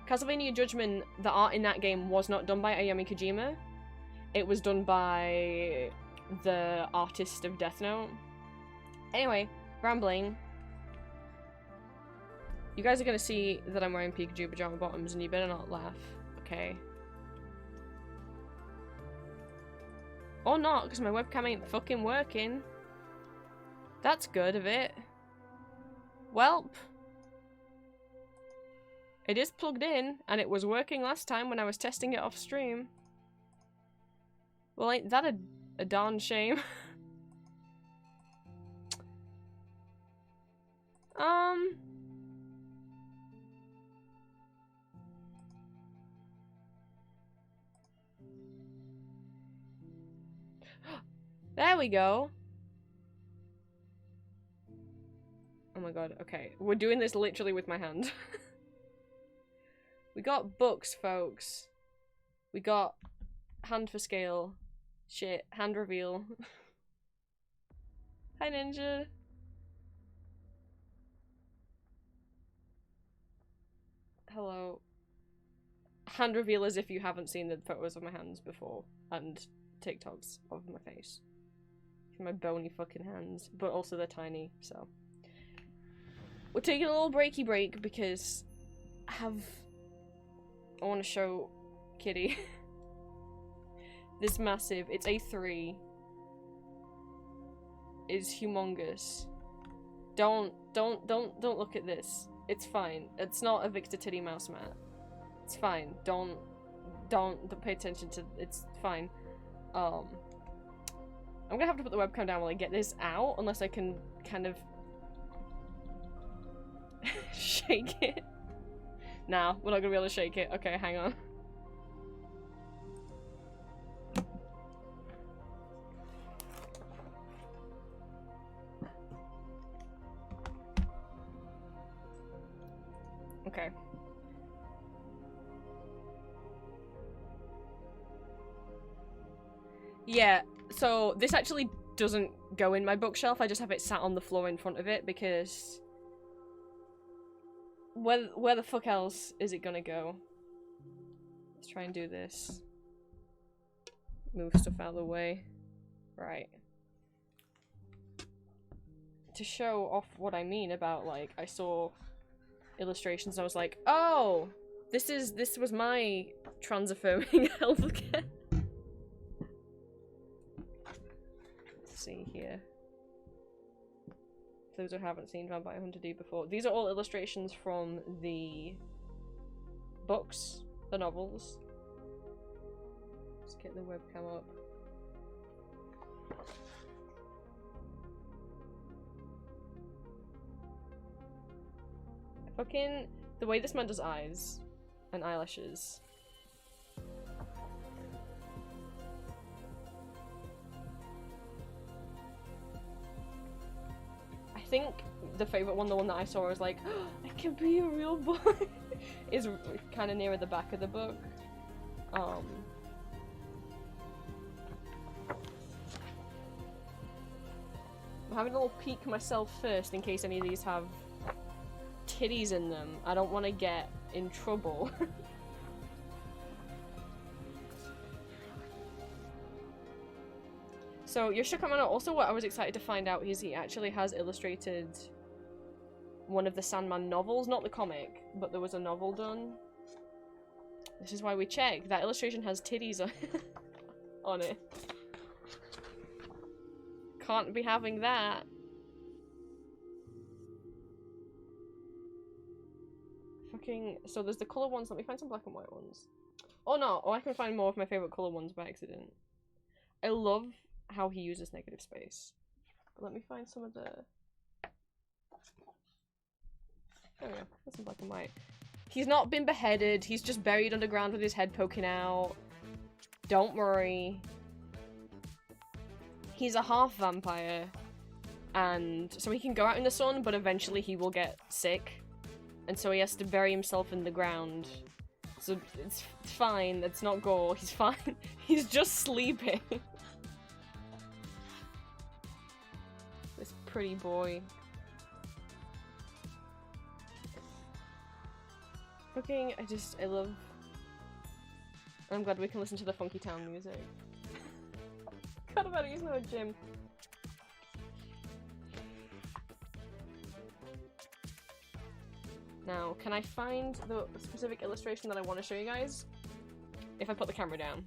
Castlevania Judgment, the art in that game was not done by Ayami Kojima. It was done by the artist of Death Note. Anyway, rambling. You guys are gonna see that I'm wearing Pikachu pajama bottoms and you better not laugh, okay? Or not, because my webcam ain't fucking working. That's good of it. Welp. It is plugged in, and it was working last time when I was testing it off stream. Well, ain't that a darn shame? There we go. Oh my god, okay. We're doing this literally with my hand. We got books, folks. We got hand for scale. Shit, hand reveal. Hi, Ninja. Hello. Hand reveal as if you haven't seen the photos of my hands before, and TikToks of my face. My bony fucking hands, but also they're tiny, so. We're taking a little breaky break because I want to show Kitty this massive, it's A3, is humongous. Don't look at this. It's fine. It's not a Victor Titty mouse mat. It's fine. Don't pay attention to, it's fine. I'm gonna have to put the webcam down while I get this out, unless I can kind of shake it. Nah, we're not gonna be able to shake it. Okay, hang on. Okay. Yeah, so this actually doesn't go in my bookshelf. I just have it sat on the floor in front of it because where the fuck else is it gonna go? Let's try and do this. Move stuff out of the way. Right. To show off what I mean about, like, I saw illustrations and I was like, oh, this was my transaffirming healthcare. Let's see here. For those who haven't seen Vampire Hunter D before, these are all illustrations from the books, the novels. Let's get the webcam up. Fucking the way this man does eyes and eyelashes. I think the favorite one, the one that I saw, was like, oh, I can be a real boy, is kind of near the back of the book. I'm having a little peek myself first in case any of these have titties in them. I don't want to get in trouble. So Yoshitaka Amano, also what I was excited to find out is he actually has illustrated one of the Sandman novels, not the comic, but there was a novel done. This is why we check. That illustration has titties on it. Can't be having that. Fucking, so there's the colour ones. Let me find some black and white ones. Oh no, oh I can find more of my favourite colour ones by accident. I love how he uses negative space. Let me find some of the... There we go. That's in black and white. He's not been beheaded. He's just buried underground with his head poking out. Don't worry. He's a half vampire. And so he can go out in the sun, but eventually he will get sick. And so he has to bury himself in the ground. So it's fine. It's not gore. He's fine. He's just sleeping. This pretty boy. Fucking, I love... I'm glad we can listen to the Funky Town music. God, about it, he's not a gym. Now, can I find the specific illustration that I want to show you guys? If I put the camera down.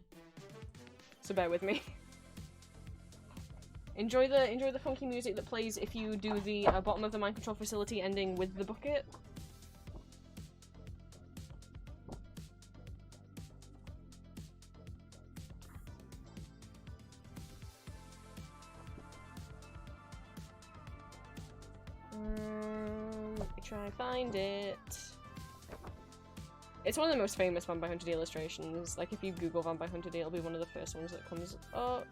So bear with me. Enjoy the funky music that plays if you do the bottom of the mind control facility ending with the bucket. Let me try and find it. It's one of the most famous Vampire Hunter D illustrations. Like, if you Google Vampire Hunter D, it'll be one of the first ones that comes up.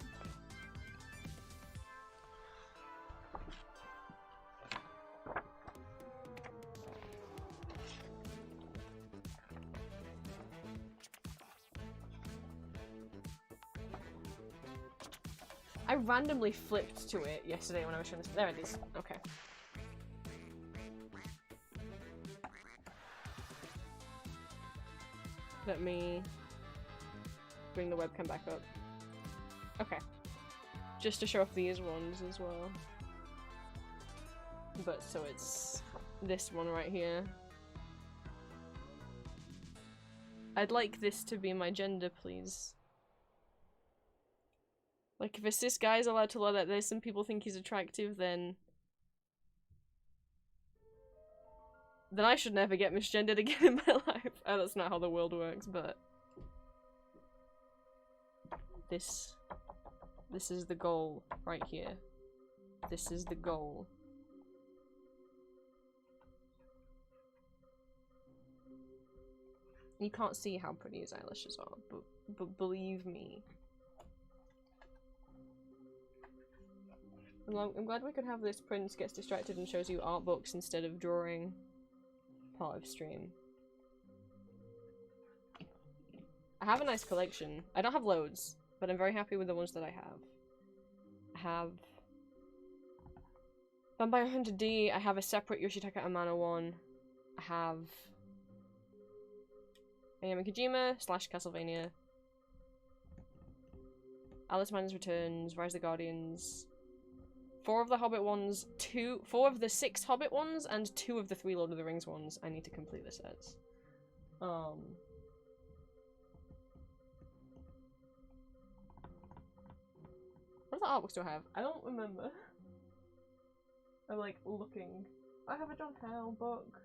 I randomly flipped to it yesterday when I was trying to- there it is. Okay. Let me bring the webcam back up. Okay. Just to show off these ones as well. But so it's this one right here. I'd like this to be my gender, please. Like, if a cis guy is allowed to let this and people think he's attractive, then I should never get misgendered again in my life. Oh, that's not how the world works, but this is the goal right here. This is the goal. You can't see how pretty his eyelashes are, but believe me. I'm glad we could have this Prince gets distracted and shows you art books instead of drawing part of stream. I have a nice collection. I don't have loads, but I'm very happy with the ones that I have. I have Vampire Hunter D, I have a separate Yoshitaka Amano one. I have Ayami Kojima / Castlevania. Alice Mines Returns, Rise of the Guardians. 4 of the Hobbit ones, 4 of the 6 Hobbit ones, and 2 of the 3 Lord of the Rings ones. I need to complete the sets. What other artbooks do I have? I don't remember. I'm like looking. I have a John Hale book.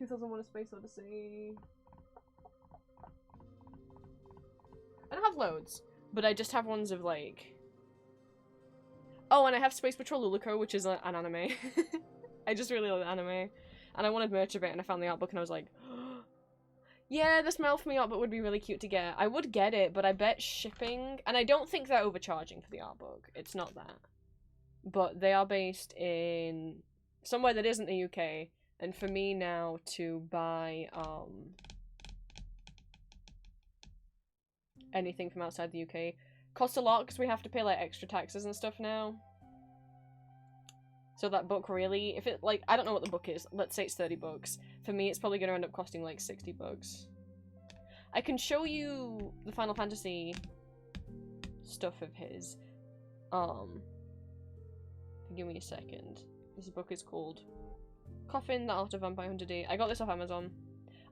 2001: A Space Odyssey. I don't have loads, but I just have ones of like. Oh, and I have Space Patrol Luluko, which is an anime. I just really like anime. And I wanted merch of it, and I found the art book, and I was like, yeah, the Smile for Me art book would be really cute to get. I would get it, but I bet shipping... And I don't think they're overcharging for the art book. It's not that. But they are based in somewhere that isn't the UK. And for me now to buy anything from outside the UK costs a lot because we have to pay like extra taxes and stuff now. So that book really, if it like, I don't know what the book is, let's say it's 30 bucks. For me it's probably going to end up costing like 60 bucks. I can show you the Final Fantasy stuff of his. Give me a second. This book is called Coffin, The Art of Vampire Hunter D. I got this off Amazon.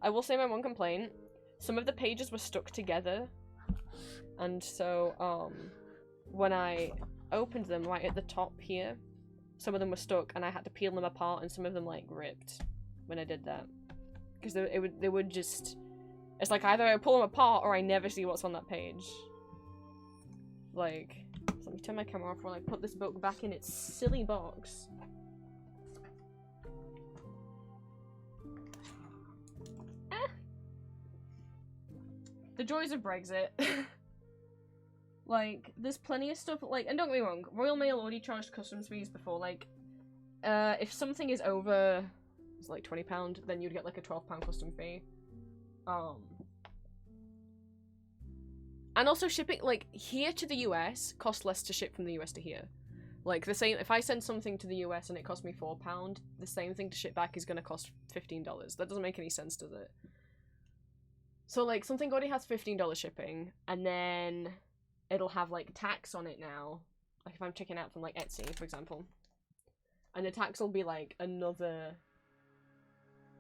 I will say my one complaint, some of the pages were stuck together. And so, when I opened them right at the top here, some of them were stuck and I had to peel them apart and some of them, like, ripped when I did that. Because they would just... It's like either I pull them apart or I never see what's on that page. Like, so let me turn my camera off while I put this book back in its silly box. the joys of Brexit. Like, there's plenty of stuff, like, and don't get me wrong, Royal Mail already charged customs fees before, like, if something is over, it's like £20, then you'd get, like, a £12 custom fee. And also shipping, like, here to the US costs less to ship from the US to here. Like, the same, if I send something to the US and it costs me £4, the same thing to ship back is gonna cost $15. That doesn't make any sense, does it? So, like, something already has $15 shipping, and then it'll have, like, tax on it now. Like, if I'm checking out from, like, Etsy, for example. And the tax will be, like, another...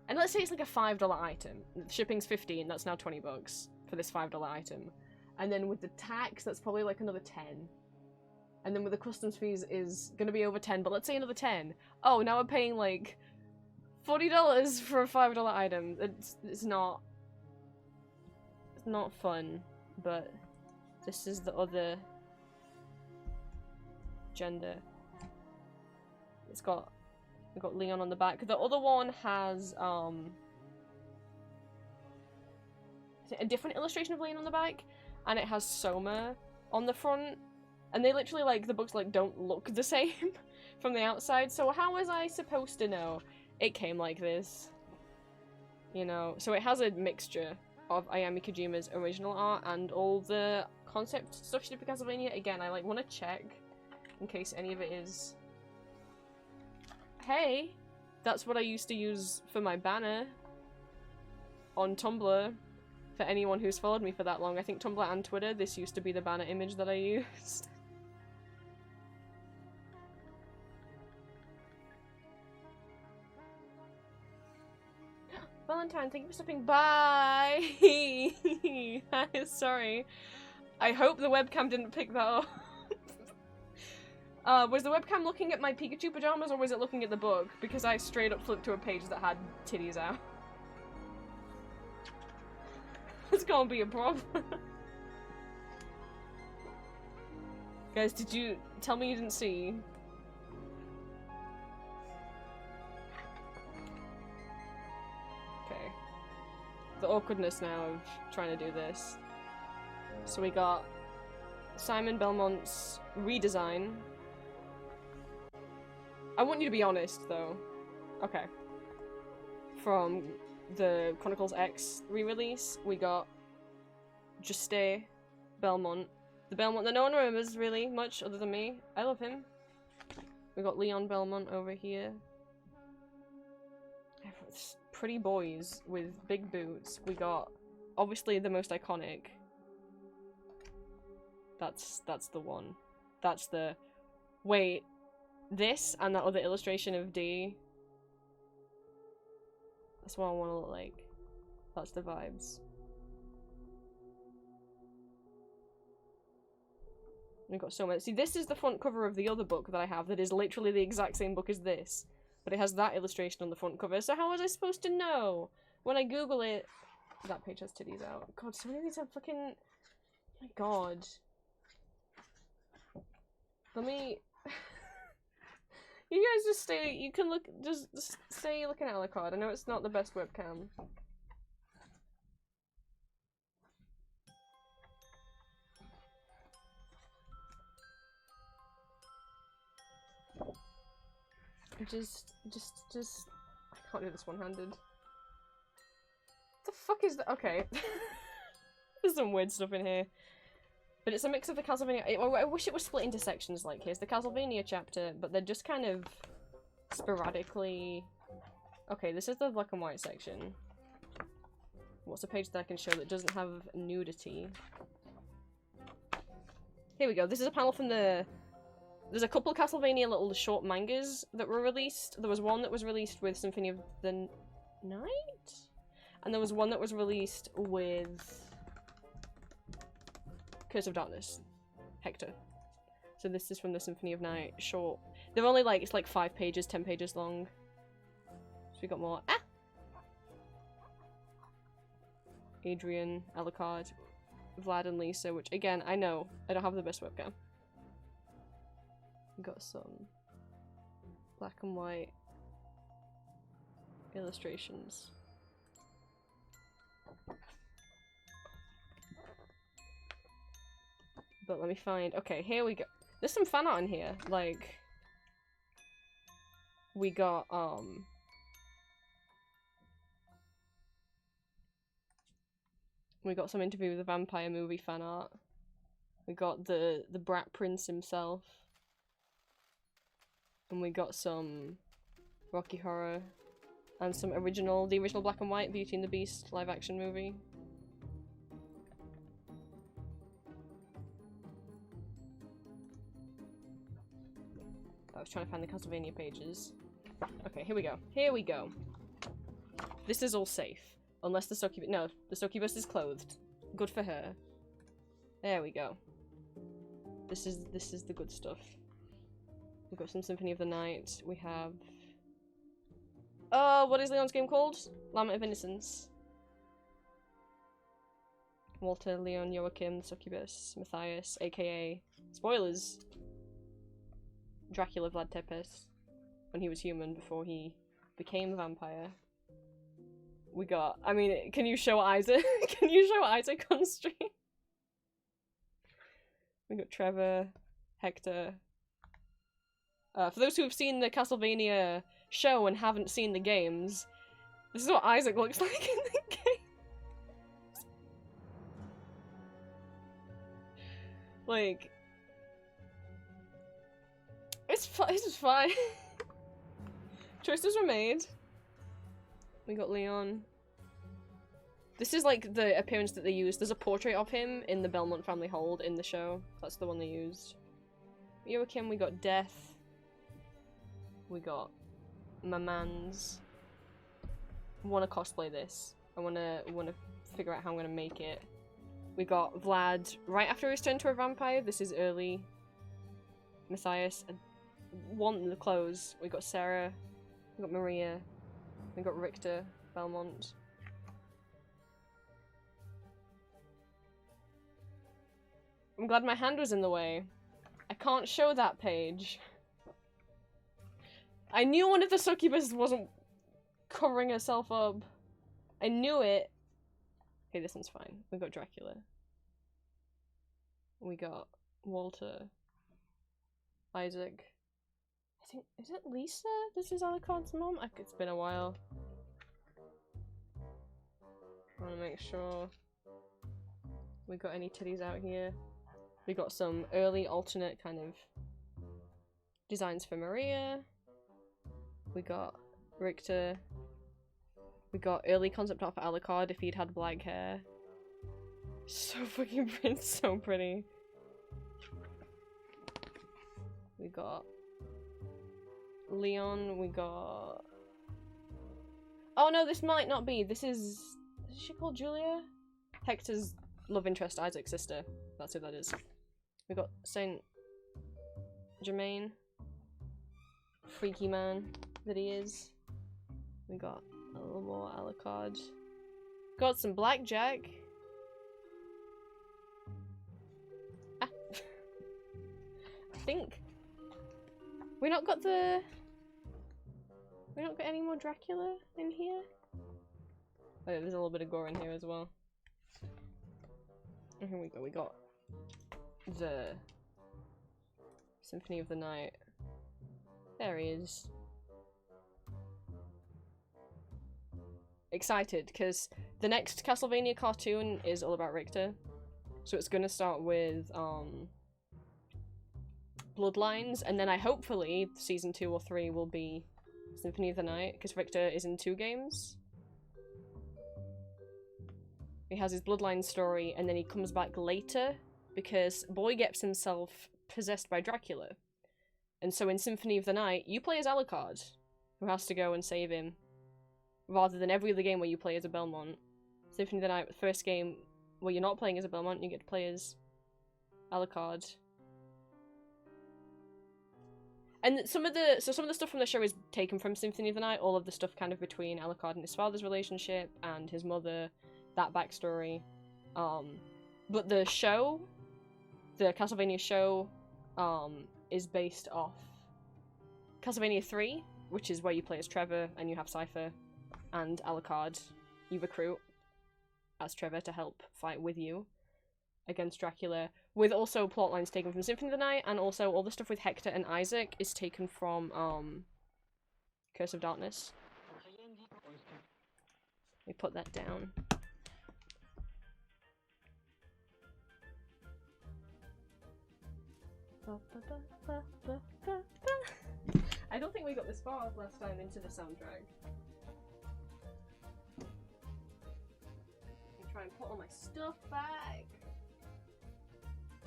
And let's say it's, like, a $5 item. Shipping's $15, that's now $20 for this $5 item. And then with the tax, that's probably, like, another $10. And then with the customs fees is gonna be over 10, but let's say another 10. Oh, now we're paying like $40 for a $5 item. It's not fun, but this is the other gender. We've got Leon on the back. The other one has a different illustration of Leon on the back, and it has Soma on the front. And they literally, like, the books, like, don't look the same from the outside, so how was I supposed to know it came like this? You know? So it has a mixture of Ayami Kojima's original art and all the concept stuff she did for Castlevania. Again, I, like, want to check in case any of it is... Hey! That's what I used to use for my banner on Tumblr. For anyone who's followed me for that long. I think Tumblr and Twitter, this used to be the banner image that I used. Valentine, thank you for stopping by! Sorry. I hope the webcam didn't pick that up. Was the webcam looking at my Pikachu pajamas or was it looking at the book? Because I straight up flipped to a page that had titties out. It's gonna be a problem. Guys, did you tell me you didn't see? Okay. The awkwardness now of trying to do this. So we got Simon Belmont's redesign. I want you to be honest, though. Okay. From the Chronicles X re-release, we got Juste Belmont. The Belmont that no one remembers, really, much other than me. I love him. We got Leon Belmont over here. Pretty boys with big boots. We got, obviously, the most iconic. That's the one. That's the... Wait. This and that other illustration of D. That's what I want to look like. That's the vibes. We've got so much. See, this is the front cover of the other book that I have that is literally the exact same book as this. But it has that illustration on the front cover, so how was I supposed to know? When I Google it... That page has titties out. God, so many of these are fucking... Oh my god. Let me... You guys just stay... You can look... Just stay looking at the card. I know it's not the best webcam. Just... I can't do this one-handed. What the fuck is that? Okay. There's some weird stuff in here. But it's a mix of the Castlevania... I wish it was split into sections, like, here's the Castlevania chapter, but they're just kind of sporadically... Okay, this is the black and white section. What's a page that I can show that doesn't have nudity? Here we go, this is a panel from the... There's a couple Castlevania little short mangas that were released. There was one that was released with Symphony of the Night? And there was one that was released with... Curse of Darkness. Hector. So this is from the Symphony of Night short. They're only like, it's like 5 pages, 10 pages long. So we got more. Ah! Adrian, Alucard, Vlad and Lisa, which again, I know, I don't have the best webcam. We got some black and white illustrations. But let me find... Okay, here we go. There's some fan art in here. Like... We got, we got some Interview with the Vampire movie fan art. We got the Brat Prince himself. And we got some Rocky Horror. And some the original black and white Beauty and the Beast live action movie. I was trying to find the Castlevania pages. Okay, here we go. Here we go. This is all safe. Unless the succubus- no, the succubus is clothed. Good for her. There we go. This is the good stuff. We've got some Symphony of the Night. We have... Oh, what is Leon's game called? Lament of Innocence. Walter, Leon, Joachim, Succubus, Matthias, aka... Spoilers! Dracula Vlad Tepes. When he was human before he became a vampire. We got... I mean, can you show Isaac? Can you show Isaac on stream? We got Trevor, Hector. For those who have seen the Castlevania show and haven't seen the games, this is what Isaac looks like in the game. Like... It's fine. Choices were made. We got Leon. This is like the appearance that they used. There's a portrait of him in the Belmont family hold in the show. That's the one they used. Joachim, we got Death. We got Mamans. I wanna cosplay this. I wanna figure out how I'm gonna make it. We got Vlad right after he's turned to a vampire. This is early. Matthias. I want the clothes. We got Sarah. We got Maria. We got Richter Belmont. I'm glad my hand was in the way. I can't show that page. I knew one of the succubus wasn't covering herself up. I knew it. Okay, this one's fine. We got Dracula. We got Walter. Isaac. I think, is it Lisa? This is Alucard's mom? It's been a while. I want to make sure we got any titties out here. We got some early alternate kind of designs for Maria. We got Richter. We got early concept art for Alucard if he'd had black hair. So fucking pretty, so pretty. We got Leon, we got... Oh no, this might not be. This is she called Julia? Hector's love interest, Isaac's sister. That's who that is. We got Saint Germain. Freaky man that he is. We got a little more Alucard. Got some blackjack. Ah. I think we not got any more Dracula in here. Oh, yeah, there's a little bit of gore in here as well. And here we go. We got the Symphony of the Night. There he is. Excited, because the next Castlevania cartoon is all about Richter. So it's gonna start with, Bloodlines, and then hopefully, season 2 or 3 will be Symphony of the Night, because Richter is in 2 games. He has his Bloodline story, and then he comes back later, because Boy gets himself possessed by Dracula. And so in Symphony of the Night, you play as Alucard, who has to go and save him. Rather than every other game where you play as a Belmont. Symphony of the Night, the first game where you're not playing as a Belmont, you get to play as Alucard. And some of the stuff from the show is taken from Symphony of the Night, all of the stuff kind of between Alucard and his father's relationship, and his mother, that backstory. But the show, the Castlevania show, is based off Castlevania 3, which is where you play as Trevor, and you have Cypher and Alucard. You recruit as Trevor to help fight with you. against Dracula, with also plot lines taken from Symphony of the Night, and also all the stuff with Hector and Isaac is taken from Curse of Darkness. Let me put that down. I don't think we got this far last time into the soundtrack. Let me try and put all my stuff back.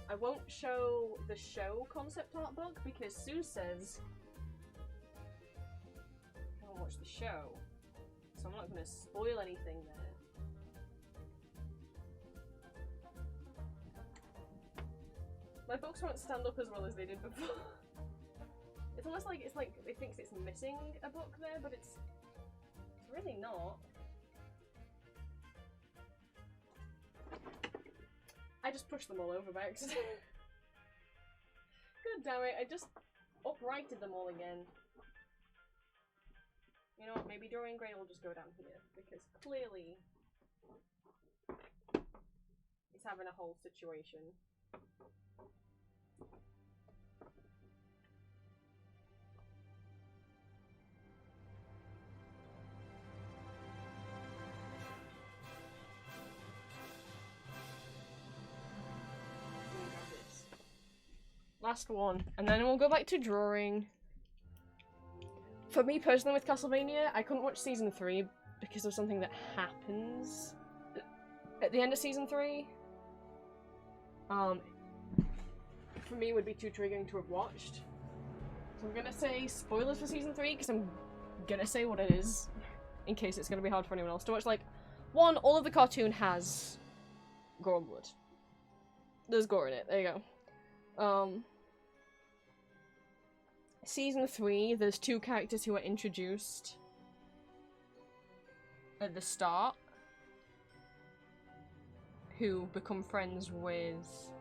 I won't show the show concept art book because Sue says I haven't watched the show, so I'm not going to spoil anything there. My books won't stand up as well as they did before. It's almost like it thinks it's missing a book there, but it's really not. I just pushed them all over by accident. God damn it, I just uprighted them all again. You know what, maybe Dorian Gray will just go down here, because clearly he's having a whole situation. Last one, and then we'll go back to drawing. For me personally with Castlevania, I couldn't watch season 3 because of something that happens at the end of season 3. For me it would be too triggering to have watched. So I'm gonna say spoilers for season 3 because I'm gonna say what it is in case it's gonna be hard for anyone else to watch. Like, one, all of the cartoon has gore and blood. There's gore in it, there you go. Season 3, there's 2 characters who are introduced at the start who become friends with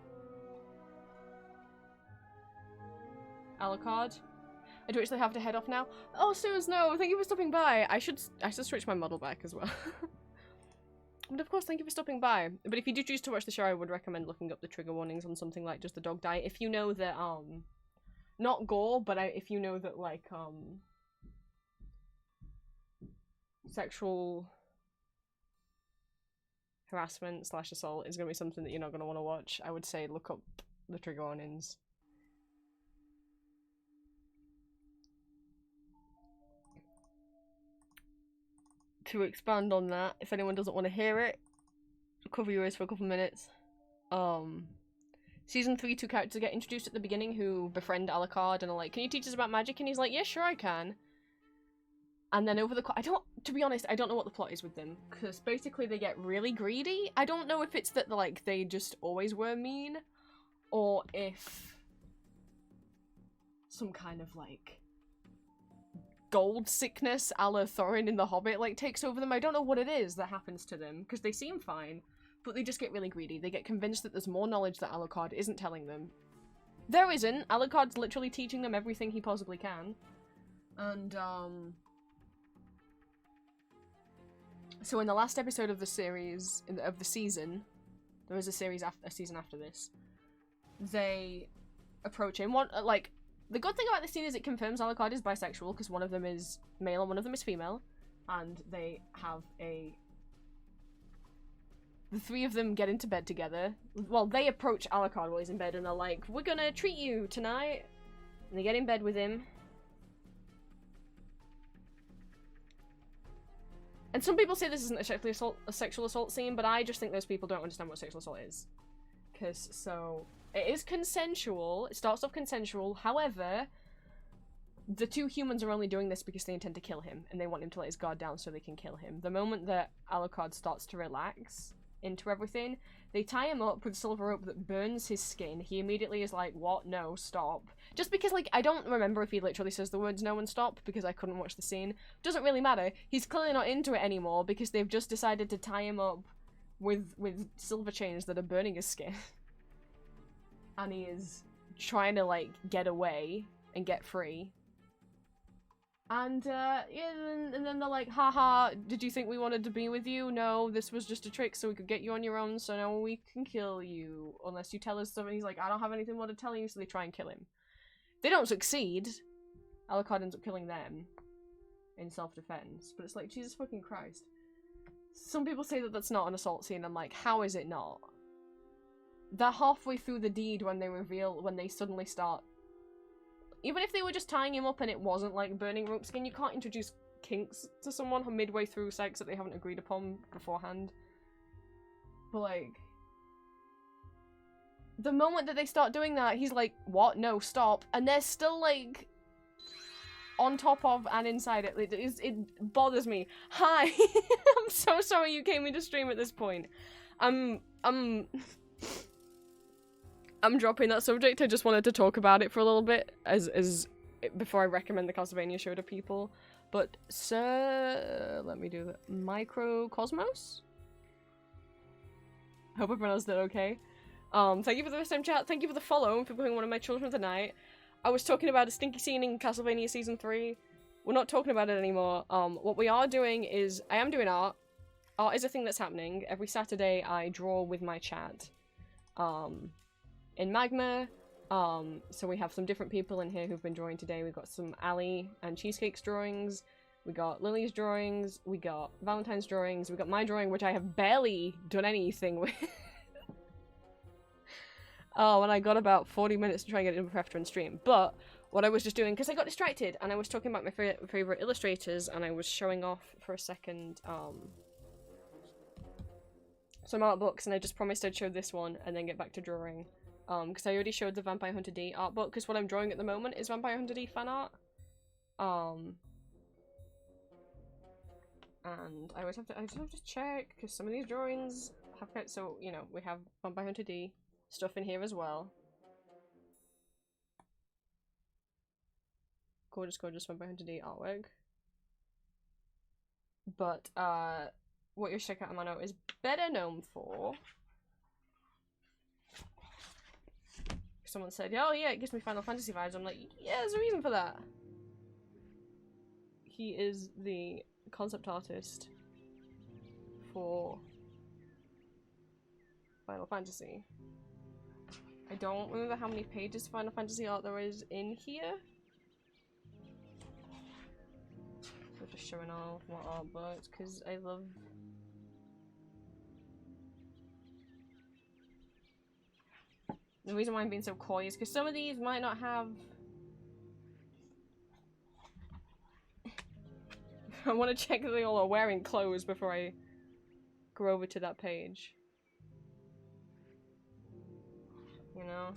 Alucard. I do actually have to head off now. Oh, Suze, no, thank you for stopping by. I should switch my model back as well. But of course, thank you for stopping by. But if you do choose to watch the show, I would recommend looking up the trigger warnings on something like Just the Dog Die. If you know that, not gore, but if you know that, like, sexual harassment / assault is going to be something that you're not going to want to watch, I would say look up the trigger warnings. To expand on that, if anyone doesn't want to hear it, cover your ears for a couple minutes. Season 3, 2 characters get introduced at the beginning who befriend Alucard and are like, can you teach us about magic? And he's like, yeah, sure I can. And then over the to be honest, I don't know what the plot is with them, because basically they get really greedy. I don't know if it's that, like, they just always were mean, or if some kind of, like, gold sickness a la Thorin in The Hobbit, like, takes over them. I don't know what it is that happens to them, because they seem fine. But they just get really greedy. They get convinced that there's more knowledge that Alucard isn't telling them. There isn't. Alucard's literally teaching them everything he possibly can. And, so in the last episode of the series, of the season, there is a season after this, they approach him. The good thing about this scene is it confirms Alucard is bisexual, because one of them is male and one of them is female. And they have the 3 of them get into bed together. Well, they approach Alucard while he's in bed and are like, we're gonna treat you tonight. And they get in bed with him. And some people say this isn't a sexual assault scene, but I just think those people don't understand what sexual assault is. So, it is consensual. It starts off consensual. However, the 2 humans are only doing this because they intend to kill him, and they want him to let his guard down so they can kill him. The moment that Alucard starts to relax into everything, they tie him up with silver rope that burns his skin. He immediately is like, what? No, stop. Just because, like, I don't remember if he literally says the words no and stop, because I couldn't watch the scene. Doesn't really matter. He's clearly not into it anymore, because they've just decided to tie him up with silver chains that are burning his skin. And he is trying to, like, get away and get free. And yeah, and then they're like, haha, did you think we wanted to be with you? No, this was just a trick so we could get you on your own, so now we can kill you. Unless you tell us something. He's like, I don't have anything more to tell you, so they try and kill him. They don't succeed. Alucard ends up killing them in self-defense. But it's like, Jesus fucking Christ. Some people say that that's not an assault scene. I'm like, how is it not? They're halfway through the deed when they suddenly start. Even if they were just tying him up and it wasn't like burning rope skin, you can't introduce kinks to someone midway through sex that they haven't agreed upon beforehand. But like, the moment that they start doing that, he's like, what? No, stop. And they're still like, on top of and inside it. It bothers me. Hi! I'm so sorry you came into stream at this point. I'm dropping that subject. I just wanted to talk about it for a little bit as before I recommend the Castlevania show to people. But let me do that. Microcosmos? Hope I pronounced that okay. Thank you for the first time chat. Thank you for the follow and for becoming one of my children of the night. I was talking about a stinky scene in Castlevania Season 3. We're not talking about it anymore. What we are doing is, I am doing art. Art is a thing that's happening. Every Saturday I draw with my chat. In Magma. So we have some different people in here who've been drawing today. We've got some Ali and Cheesecake's drawings. We got Lily's drawings. We got Valentine's drawings. We got my drawing, which I have barely done anything with. Oh, and I got about 40 minutes to try and get it in after in stream. But what I was just doing, because I got distracted, and I was talking about my favorite illustrators, and I was showing off for a second some art books, and I just promised I'd show this one and then get back to drawing. Because I already showed the Vampire Hunter D art book, because what I'm drawing at the moment is Vampire Hunter D fan art. And I just have to check, because some of these drawings have, so, you know, we have Vampire Hunter D stuff in here as well. Gorgeous Vampire Hunter D artwork. But, what your Shika Amano is better known for. Someone said, oh yeah, it gives me Final Fantasy vibes. I'm like, yeah, there's a reason for that. He is the concept artist for Final Fantasy. I don't remember how many pages of Final Fantasy art there is in here. So just showing off my art books, because I love... The reason why I'm being so coy is because some of these might not have... I want to check that they all are wearing clothes before I go over to that page. You know?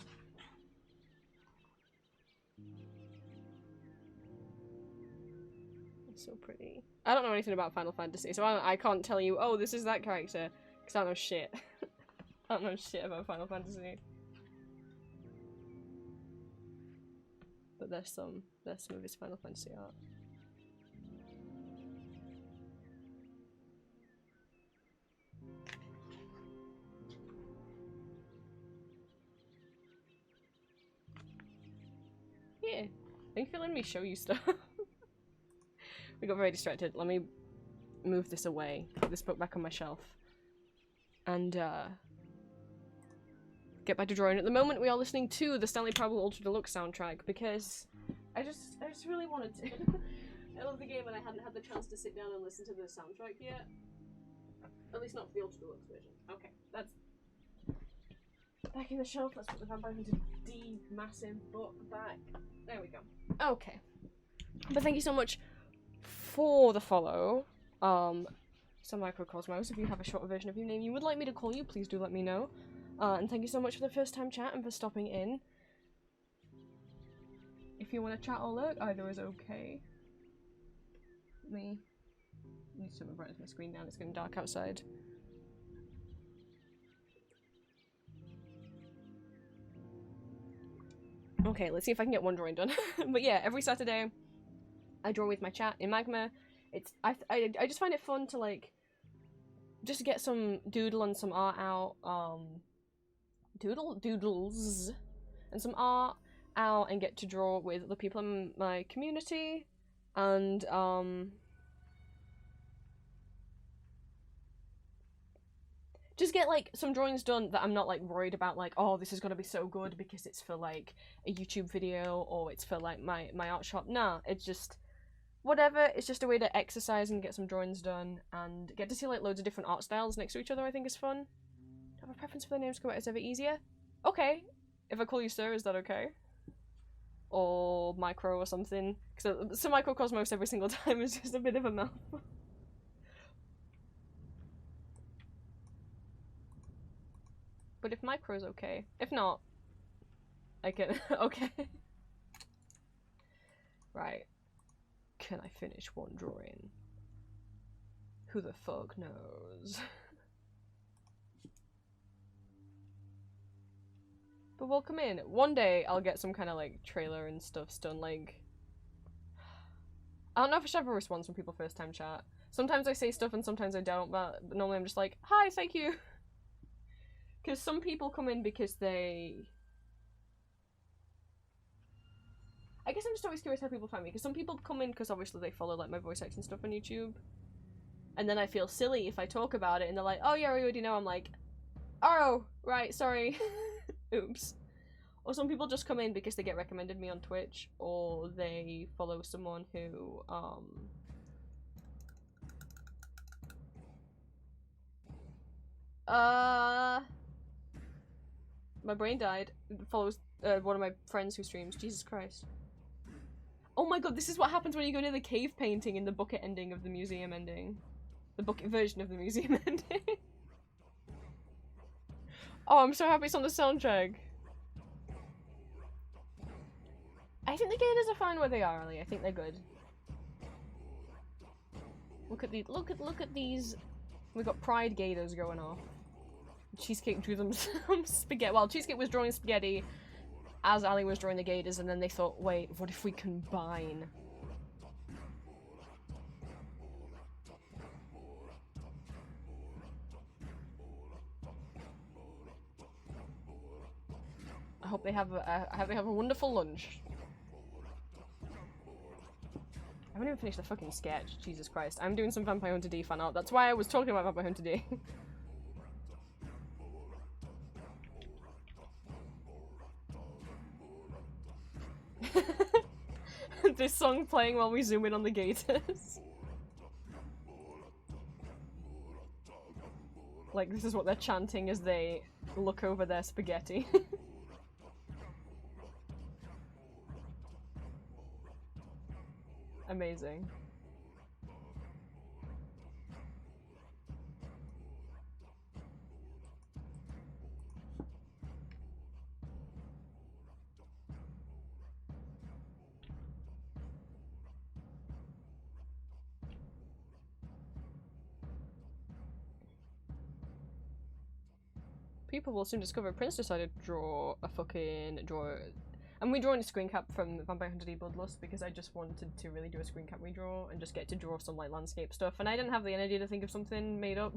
It's so pretty. I don't know anything about Final Fantasy, so I can't tell you, oh, this is that character, because I don't know shit. I don't know shit about Final Fantasy. But there's some of his Final Fantasy art. Yeah, thank you for letting me show you stuff. We got very distracted. Let me move this away, put this book back on my shelf, and get back to drawing. At the moment, we are listening to the Stanley Parable Ultra Deluxe soundtrack because I just really wanted to. I love the game, and I hadn't had the chance to sit down and listen to the soundtrack yet. At least not for the Ultra Deluxe version. Okay, that's back in the shelf. Let's put the Vampire Hunter D massive book back. There we go. Okay, but thank you so much for the follow. So Microcosmos, if you have a shorter version of your name you would like me to call you, please do let me know. And thank you so much for the first time chat and for stopping in. If you want to chat or lurk, either is okay. Let me need to brightness my screen down, it's getting dark outside. Okay, let's see if I can get one drawing done. But yeah, every Saturday I draw with my chat in Magma. I just find it fun to like just get some doodle and some art out, doodles and some art out and get to draw with the people in my community. And just get like some drawings done that I'm not like worried about like, oh, this is gonna be so good because it's for like a YouTube video or it's for like my art shop. Nah, it's just whatever. It's just a way to exercise and get some drawings done and get to see like loads of different art styles next to each other. I think is fun. Do I have a preference for the names to come out as ever easier? Okay. If I call you sir, is that okay? Or micro or something? Because so microcosmos every single time is just a bit of a mouthful. But if micro's okay. If not, I can. Okay. Right. Can I finish one drawing? Who the fuck knows? But welcome in. One day I'll get some kind of like trailer and stuff done. Like, I don't know if I should have a response when people first time chat. Sometimes I say stuff and sometimes I don't, but normally I'm just like, hi, thank you. Because some people come in because they... I guess I'm just always curious how people find me, because some people come in because obviously they follow like my voice acting stuff on YouTube. And then I feel silly if I talk about it and they're like, oh yeah, I already know. I'm like, oh, right, sorry. Oops. Or some people just come in because they get recommended me on Twitch, or they follow someone who, my brain died. It follows one of my friends who streams. Jesus Christ. Oh my god, this is what happens when you go near the cave painting in the bucket ending of the museum ending. The bucket version of the museum ending. Oh, I'm so happy it's on the soundtrack. I think the gators are fine where they are, Ellie. I think they're good. Look at these. Look at these. We've got pride gators going off. Cheesecake drew them some spaghetti. Well, Cheesecake was drawing spaghetti as Ali was drawing the gators, and then they thought, wait, what if we combine? I hope they have a wonderful lunch. I haven't even finished the fucking sketch. Jesus Christ. I'm doing some Vampire Hunter D fan art. That's why I was talking about Vampire Hunter D. This song playing while we zoom in on the gators. Like, this is what they're chanting as they look over their spaghetti. Amazing. People will soon discover Prince decided to draw a fucking I'm redrawing a screen cap from Vampire Hunter D Bloodlust because I just wanted to really do a screen cap redraw and just get to draw some like landscape stuff, and I didn't have the energy to think of something made up.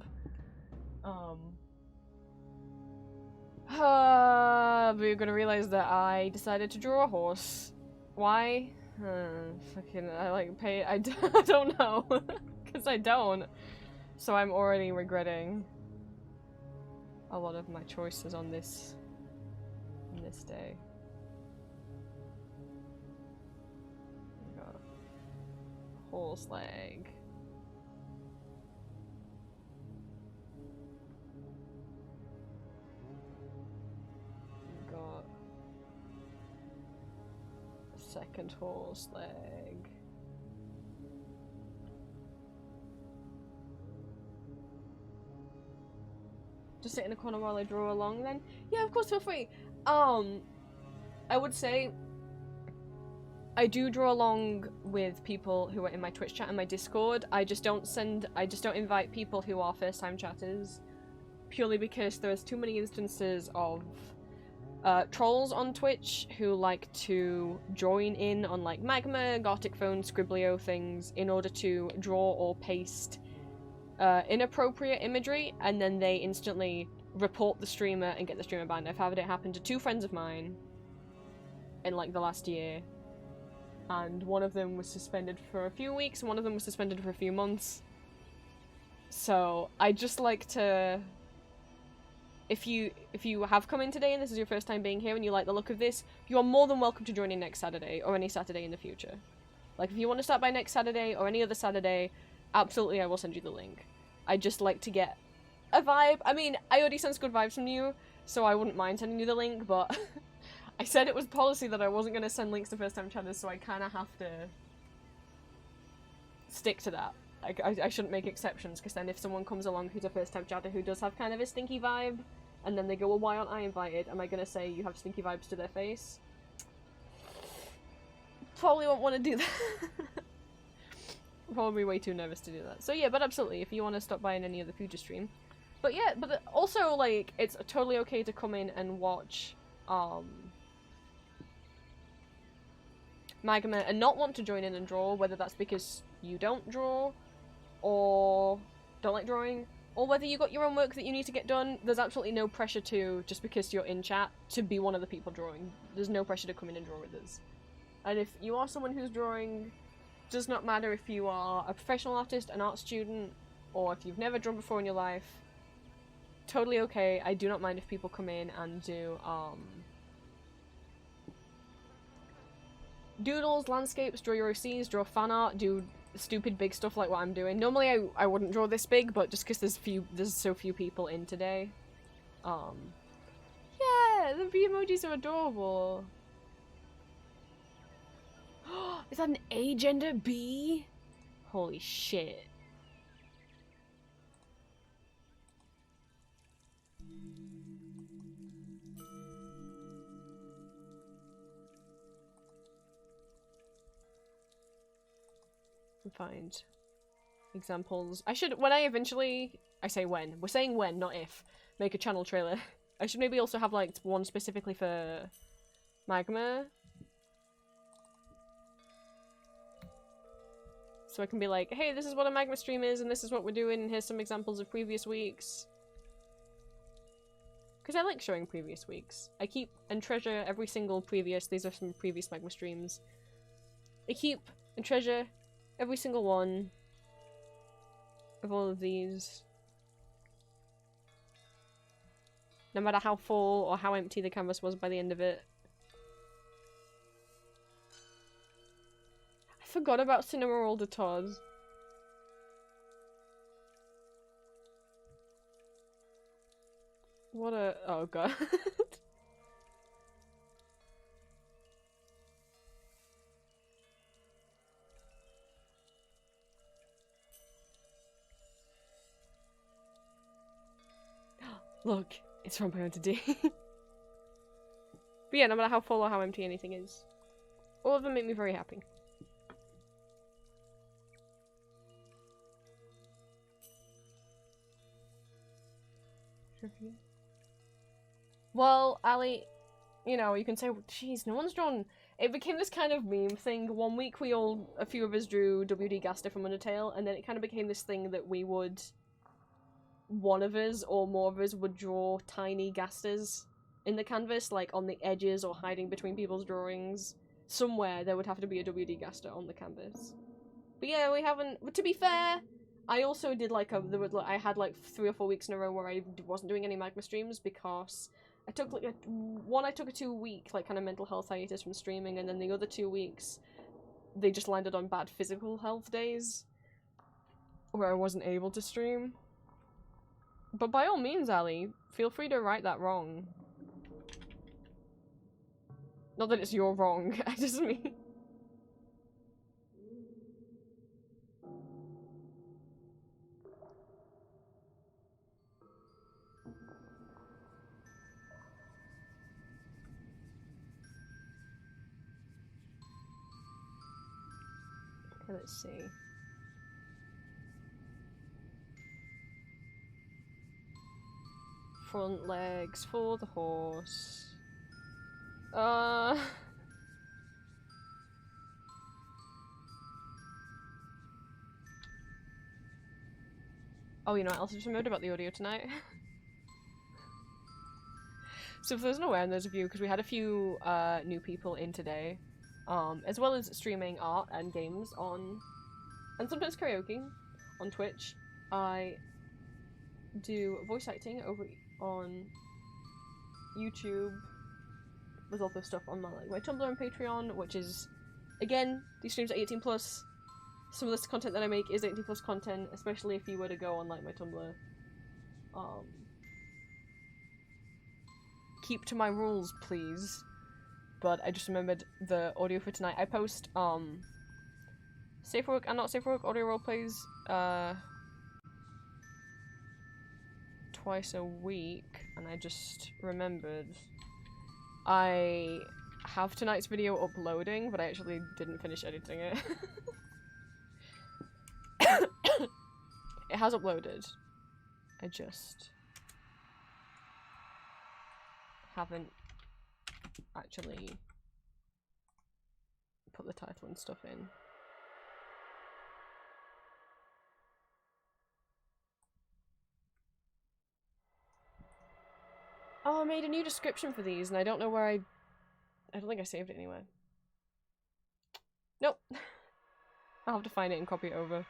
But you're gonna realize that I decided to draw a horse. Why? Fucking, I like pay. I don't know, because I don't. So I'm already regretting a lot of my choices on this day. We got horse leg. We got a second horse leg. Just sit in the corner while I draw along then? Yeah, of course, feel free. I would say I do draw along with people who are in my Twitch chat and my Discord. I just don't invite people who are first time chatters, purely because there's too many instances of trolls on Twitch who like to join in on like Magma, Gartic Phone, Scriblio things in order to draw or paste inappropriate imagery, and then they instantly report the streamer and get the streamer banned. I've had it happen to 2 friends of mine in like the last year. and one of them was suspended for a few weeks, and one of them was suspended for a few months. So I just like to, if you have come in today and this is your first time being here and you like the look of this, you're more than welcome to join in next Saturday or any Saturday in the future. Like, if you want to start by next Saturday or any other Saturday, absolutely I will send you the link. I just like to get a vibe. I mean, I already sense good vibes from you, so I wouldn't mind sending you the link, but I said it was policy that I wasn't going to send links to first-time chatters, so I kind of have to stick to that. I shouldn't make exceptions, because then if someone comes along who's a first-time chatter who does have kind of a stinky vibe, and then they go, well, why aren't I invited? Am I going to say you have stinky vibes to their face? Probably won't want to do that. Probably way too nervous to do that. So yeah, but absolutely, if you want to stop by in any other future stream. But yeah, but also, like, it's totally okay to come in and watch, Magma and not want to join in and draw, whether that's because you don't draw, or don't like drawing, or whether you got your own work that you need to get done. There's absolutely no pressure to, just because you're in chat, to be one of the people drawing. There's no pressure to come in and draw with us. And if you are someone who's drawing, does not matter if you are a professional artist, an art student, or if you've never drawn before in your life, totally okay. I do not mind if people come in and do, doodles, landscapes, draw your OCs, draw fan art, do stupid big stuff like what I'm doing. Normally I wouldn't draw this big, but just because there's so few people in today. Yeah, the bee emojis are adorable. Is that an agender bee? Holy shit. Find examples. I should, when I eventually, I say when, we're saying when, not if, make a channel trailer. I should maybe also have like one specifically for Magma. So I can be like, hey, this is what a Magma stream is, and this is what we're doing, and here's some examples of previous weeks. Because I like showing previous weeks. I keep and treasure every single previous, these are some previous Magma streams. I keep and treasure every single one of all of these. No matter how full or how empty the canvas was by the end of it. I forgot about Cinema Roll de Todd. What a... oh god. Look, it's from my own today. But yeah, no matter how full or how empty anything is, all of them make me very happy. Well, Ali, you know, you can say, geez, no one's drawn... It became this kind of meme thing. One week a few of us drew WD Gaster from Undertale, and then it kind of became this thing that we would... one of us or more of us would draw tiny Gasters in the canvas, like on the edges or hiding between people's drawings. Somewhere there would have to be a WD Gaster on the canvas. But yeah, we haven't... But to be fair, I also did like I had like 3 or 4 weeks in a row where I wasn't doing any Magma streams because I took like I took a 2-week like kind of mental health hiatus from streaming, and then the other 2 weeks they just landed on bad physical health days where I wasn't able to stream. But by all means, Ali, feel free to right that wrong. Not that it's your wrong, I just mean... Okay, let's see. Front legs for the horse. Oh, you know what else I just remembered about the audio tonight? So if there's no way, and there's a few, because we had a few new people in today. as well as streaming art and games on, and sometimes karaoke on Twitch. I do voice acting over on YouTube. There's also stuff on my Tumblr and Patreon, which is, again, these streams are 18 plus. Some of this content that I make is 18 plus content, especially if you were to go on like my Tumblr. Keep to my rules, please. But I just remembered the audio for tonight. I post safe for work and not safe for work audio roleplays twice a week, and I just remembered I have tonight's video uploading, but I actually didn't finish editing it. It has uploaded. I just haven't actually put the title and stuff in. Oh, I made a new description for these, and I don't know where I don't think I saved it anywhere. Nope. I'll have to find it and copy it over.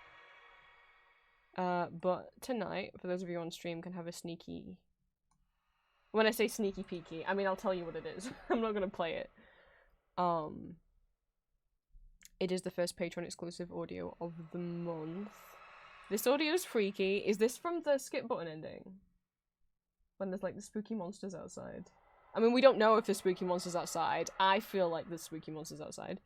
But tonight, for those of you on stream, can have a sneaky... When I say sneaky peeky, I mean I'll tell you what it is. I'm not gonna play it. It is the first Patreon exclusive audio of the month. This audio is freaky. Is this from the skip button ending? When there's like the spooky monsters outside. I mean, we don't know if there's spooky monsters outside. I feel like there's spooky monsters outside.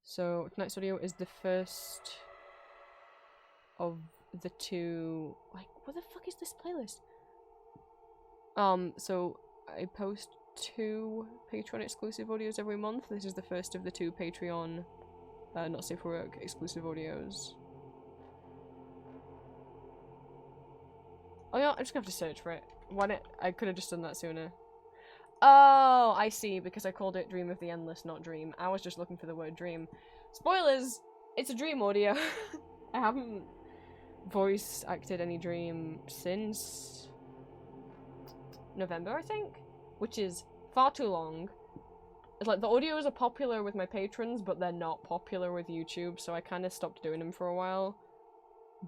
So tonight's audio is the first of the two. Like, what the fuck is this playlist? So I post 2 Patreon exclusive audios every month. This is the first of the 2 Patreon not safe for work exclusive audios. Oh yeah, I'm just gonna have to search for it. I could have just done that sooner. Oh, I see, because I called it Dream of the Endless, not Dream. I was just looking for the word dream. Spoilers! It's a dream audio. I haven't voice acted any dream since November, I think? Which is far too long. It's like the audios are popular with my patrons, but they're not popular with YouTube, so I kind of stopped doing them for a while.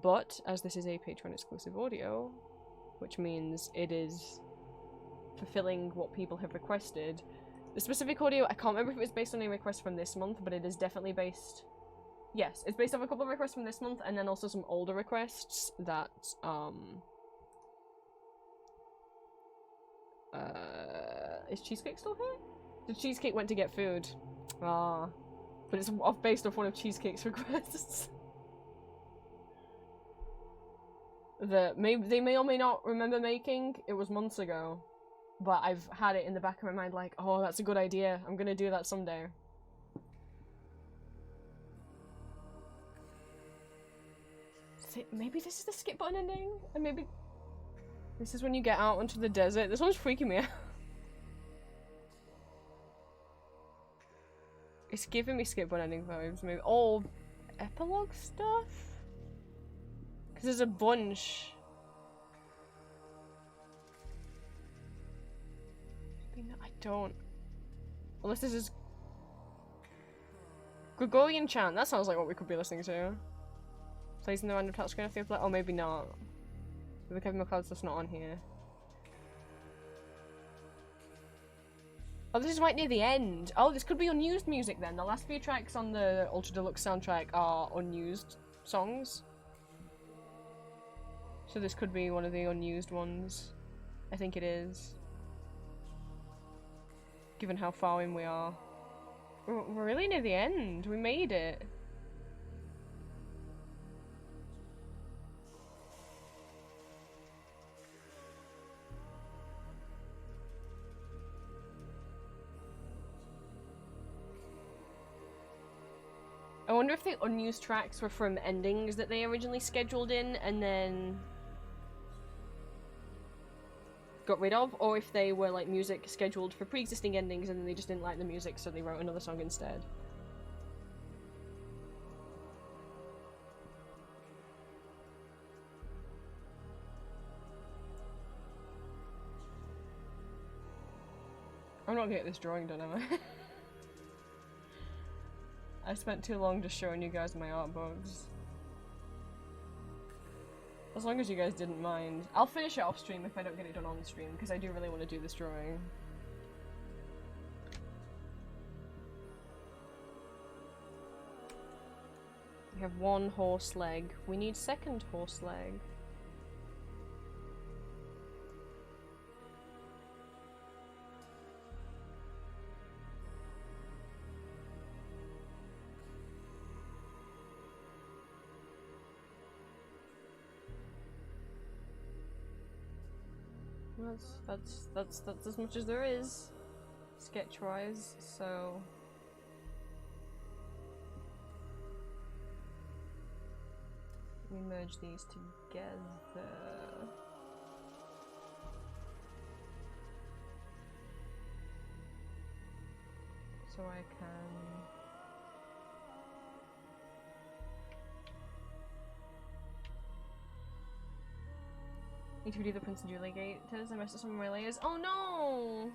But, as this is a Patreon exclusive audio, which means it is fulfilling what people have requested. The specific audio, I can't remember if it was based on any requests from this month, but it is definitely based... Yes, it's based off a couple of requests from this month, and then also some older requests that, is Cheesecake still here? The Cheesecake went to get food. Ah. But it's based off one of Cheesecake's requests. That they may or may not remember making. It was months ago. But I've had it in the back of my mind like, oh, that's a good idea. I'm gonna do that someday. Maybe this is the skip button ending? And maybe this is when you get out onto the desert. This one's freaking me out. It's giving me skip button ending vibes. Maybe. Oh, epilogue stuff? Because there's a bunch. Maybe not. I don't. Unless this is Gregorian chant. That sounds like what we could be listening to. Plays in the random touch screen. I feel like, oh, maybe not. Maybe Kevin McLeod's just not on here. Oh, this is right near the end. Oh, this could be unused music then. The last few tracks on the Ultra Deluxe soundtrack are unused songs. So this could be one of the unused ones. I think it is. Given how far in we are. We're really near the end. We made it. I wonder if the unused tracks were from endings that they originally scheduled in and then got rid of, or if they were like music scheduled for pre-existing endings and then they just didn't like the music so they wrote another song instead. I'm not gonna get this drawing done, am I? I spent too long just showing you guys my art bugs. As long as you guys didn't mind. I'll finish it off stream if I don't get it done on stream, because I do really want to do this drawing. We have one horse leg. We need second horse leg. That's as much as there is, sketch-wise, so... We merge these together. So I can... Need to redo the Prince and Julie gate. Tennis, I messed up some of my layers. Oh no!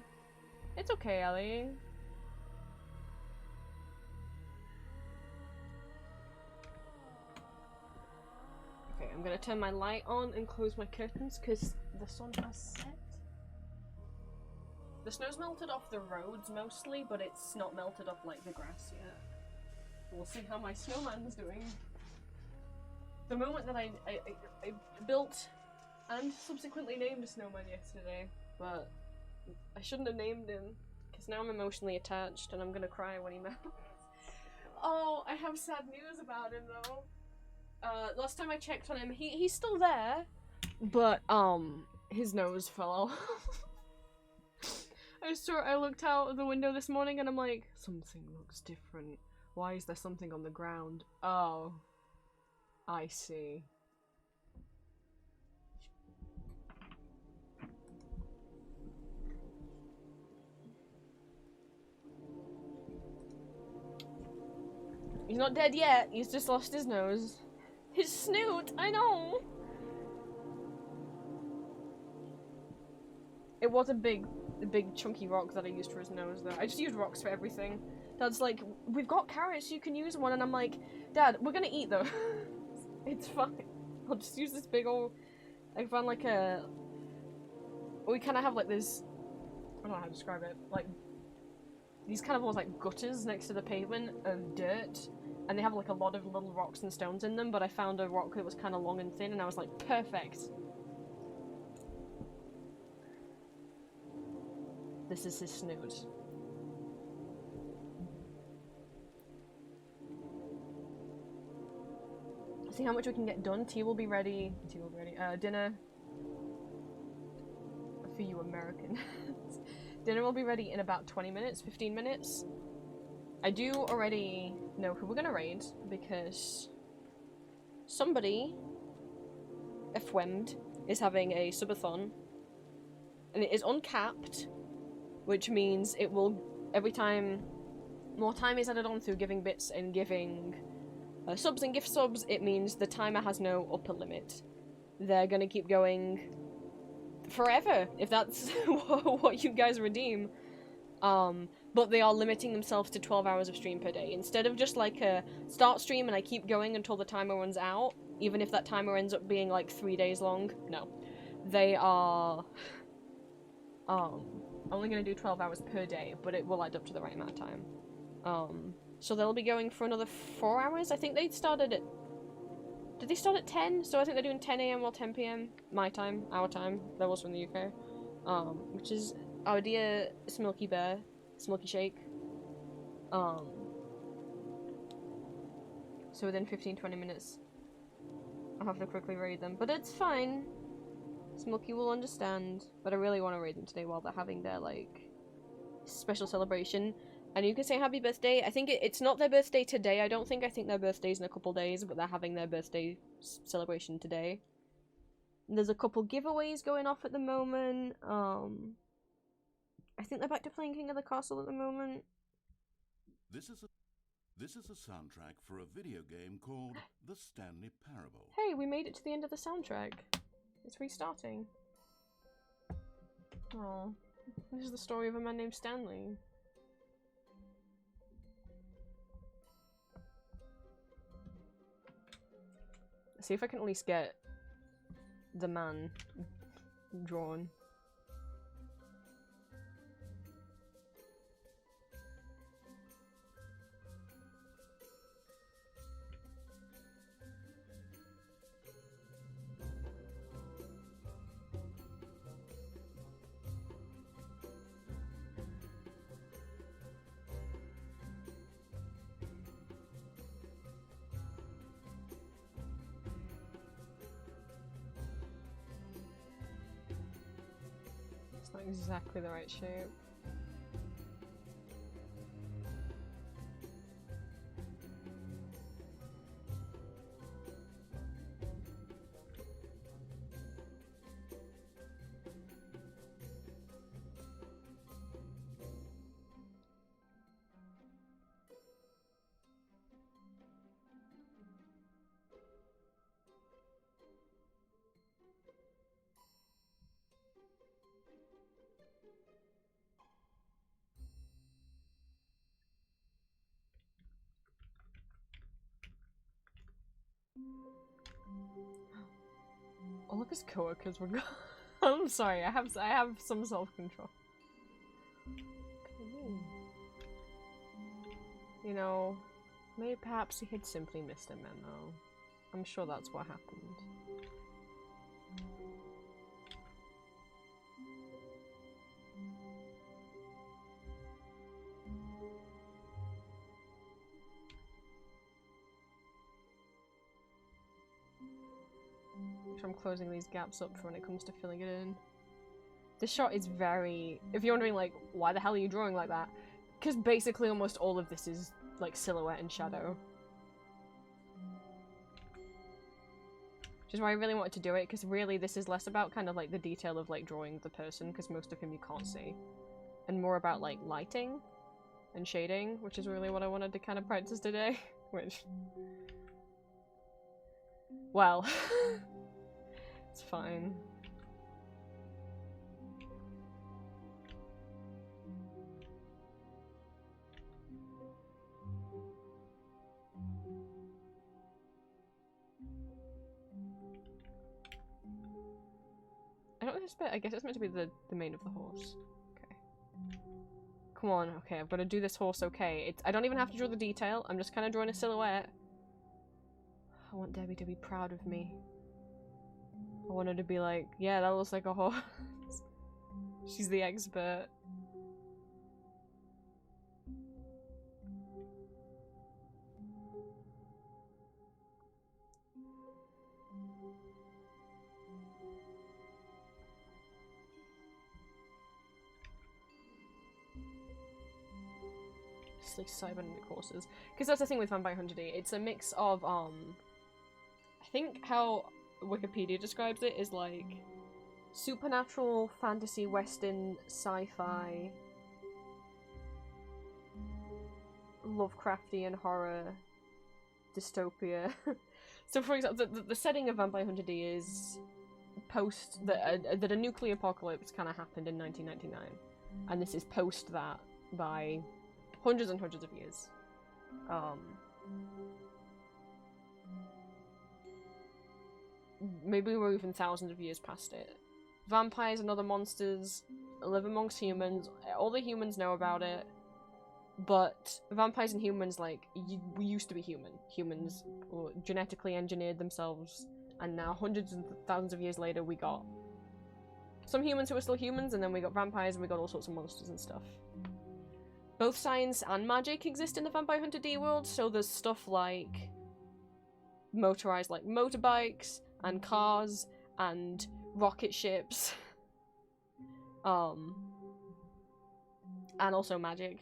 It's okay, Ellie. Okay, I'm gonna turn my light on and close my curtains because the sun has set. The snow's melted off the roads mostly, but it's not melted off like the grass yet. We'll see how my snowman's doing. The moment that I built and subsequently named a snowman yesterday, but I shouldn't have named him because now I'm emotionally attached and I'm gonna cry when he melts. Oh, I have sad news about him though. Last time I checked on him, he's still there, but his nose fell off. I looked out of the window this morning and I'm like, something looks different. Why is there something on the ground? Oh, I see. He's not dead yet, he's just lost his nose. His snoot, I know! It was a big chunky rock that I used for his nose though. I just used rocks for everything. Dad's like, we've got carrots, you can use one, and I'm like, Dad, we're gonna eat those. It's fine. I'll just use this big old... I found like a... We kind of have like this... I don't know how to describe it. Like, these kind of almost like gutters next to the pavement of dirt. And they have like a lot of little rocks and stones in them, but I found a rock that was kind of long and thin, and I was like, perfect. This is his snoot. See how much we can get done. Tea will be ready. Dinner. For you Americans. Dinner will be ready in about 20 minutes, 15 minutes. I do already know who we're gonna raid because somebody, FWEMD, is having a subathon and it is uncapped, which means it will, every time more time is added on through giving bits and giving subs and gift subs, it means the timer has no upper limit. They're gonna keep going forever if that's what you guys redeem. But they are limiting themselves to 12 hours of stream per day. Instead of just like a start stream and I keep going until the timer runs out, even if that timer ends up being like 3 days long, no. They are only gonna do 12 hours per day, but it will add up to the right amount of time. So they'll be going for another 4 hours. I think they started at... Did they start at 10? So I think they're doing 10 AM or 10 PM. My time, our time. That was from the UK. Which is our dear Smilky Bear. Smilky Shake. So within 15-20 minutes, I'll have to quickly raid them. But it's fine. Smilky will understand. But I really want to raid them today while they're having their, like, special celebration. And you can say happy birthday. I think it's not their birthday today. I think their birthday's in a couple days, but they're having their birthday celebration today. And there's a couple giveaways going off at the moment. I think they're back to playing King of the Castle at the moment. This is a soundtrack for a video game called The Stanley Parable. Hey, we made it to the end of the soundtrack. It's restarting. Oh. This is the story of a man named Stanley. See if I can at least get the man drawn. It's not exactly the right shape. All of his coworkers were gone. I'm sorry, I have some self-control. You know, maybe perhaps he had simply missed a memo. I'm sure that's what happened. I'm closing these gaps up for when it comes to filling it in. This shot is very... If you're wondering, like, why the hell are you drawing like that? Because basically almost all of this is, like, silhouette and shadow. Which is why I really wanted to do it, because really this is less about kind of, like, the detail of, like, drawing the person, because most of him you can't see. And more about, like, lighting and shading, which is really what I wanted to kind of practice today. Which... Well... It's fine. I don't know this bit. I guess it's meant to be the mane of the horse. Okay. Come on. Okay, I've got to do this horse okay. I don't even have to draw the detail. I'm just kind of drawing a silhouette. I want Debbie to be proud of me. I want her to be like, yeah, that looks like a horse. She's the expert. It's like cybernetic horses. Because that's the thing with Vampire Hunter D. It's a mix of, I think how Wikipedia describes it is like supernatural, fantasy, western, sci-fi, Lovecraftian horror, dystopia. So for example, the setting of Vampire Hunter D is post that a nuclear apocalypse kind of happened in 1999, and this is post that by hundreds and hundreds of years. Maybe we're even thousands of years past it. Vampires and other monsters live amongst humans. All the humans know about it. But vampires and humans, like, we used to be human. Humans genetically engineered themselves, and now hundreds and thousands of years later we got some humans who are still humans, and then we got vampires and we got all sorts of monsters and stuff. Both science and magic exist in the Vampire Hunter D world, so there's stuff like motorized, like motorbikes, and cars, and rocket ships. And also magic.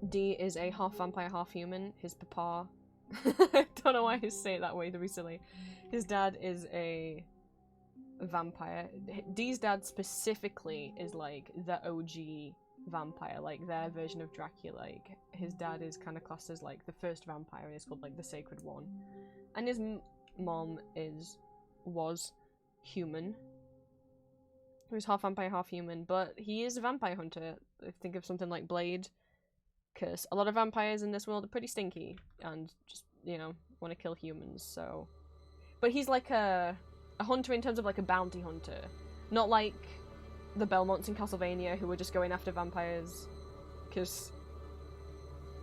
D is a half vampire, half human. His papa... I don't know why I say it that way to be silly. His dad is a vampire. D's dad specifically is like the OG vampire, like their version of Dracula. Like his dad is kind of classed as like the first vampire, and it's called like the Sacred One. and his mom was human. He was half vampire, half human, but he is a vampire hunter. Think of something like Blade, because a lot of vampires in this world are pretty stinky and just, you know, want to kill humans, so... But he's like a hunter in terms of like a bounty hunter. Not like the Belmonts in Castlevania who were just going after vampires because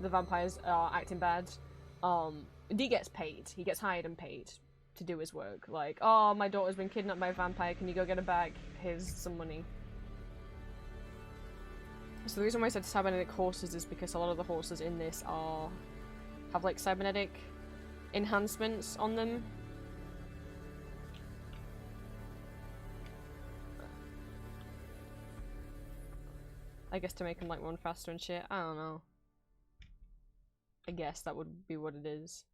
the vampires are acting bad. He gets paid. He gets hired and paid to do his work. Like, oh, my daughter's been kidnapped by a vampire, can you go get her back? Here's some money. So the reason why I said cybernetic horses is because a lot of the horses in this have like cybernetic enhancements on them. I guess to make them like run faster and shit. I don't know. I guess that would be what it is.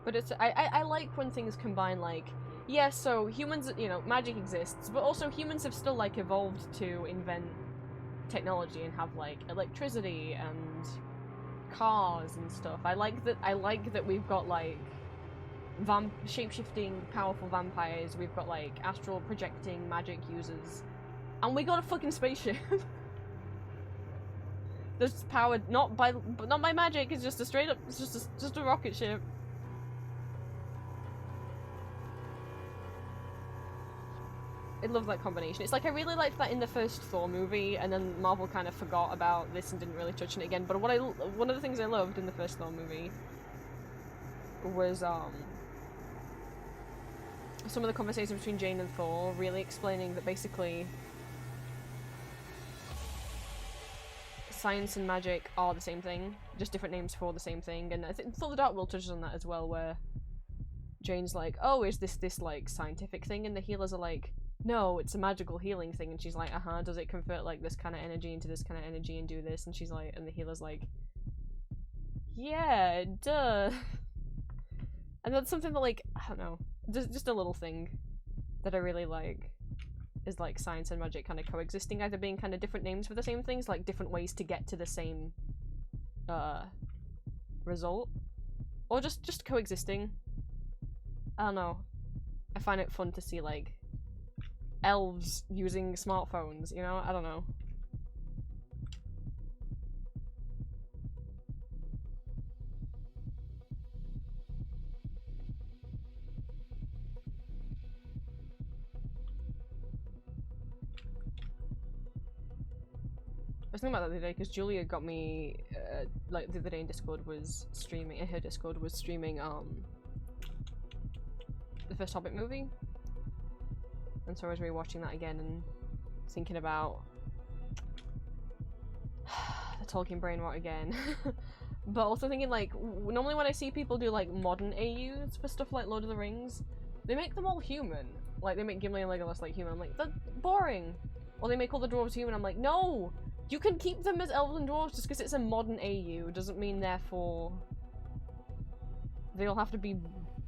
But it's I like when things combine, like, yeah, so humans, you know, magic exists, but also humans have still like evolved to invent technology and have like electricity and cars and stuff. I like that we've got like shape-shifting powerful vampires, we've got like astral projecting magic users, and we got a fucking spaceship. That's powered not by magic, it's just a straight up, it's just a rocket ship. I love that combination. It's like I really liked that in the first Thor movie, and then Marvel kind of forgot about this and didn't really touch on it again. But one of the things I loved in the first Thor movie was some of the conversation between Jane and Thor, really explaining that basically science and magic are the same thing, just different names for the same thing. And I think Thor: The Dark World touches on that as well, where Jane's like, oh, is this like scientific thing? And the healers are like, no, it's a magical healing thing. And she's like, does it convert like this kind of energy into this kind of energy and do this? And she's like, and the healer's like, yeah, duh. And that's something that, like, I don't know, just a little thing that I really like, is like science and magic kind of coexisting, either being kind of different names for the same things, like different ways to get to the same result, or just coexisting. I don't know, I find it fun to see like elves using smartphones, you know? I don't know. I was thinking about that the other day because Julia got me, like the other day in Discord was streaming, in her Discord was streaming the first Hobbit movie. And so I was rewatching that again and thinking about the Tolkien brain rot again. But also thinking, like, normally when I see people do like modern AUs for stuff like Lord of the Rings, they make them all human. Like, they make Gimli and Legolas like human. I'm like, that's boring. Or they make all the dwarves human. I'm like, no! You can keep them as elves and dwarves just because it's a modern AU. Doesn't mean, therefore, they'll have to be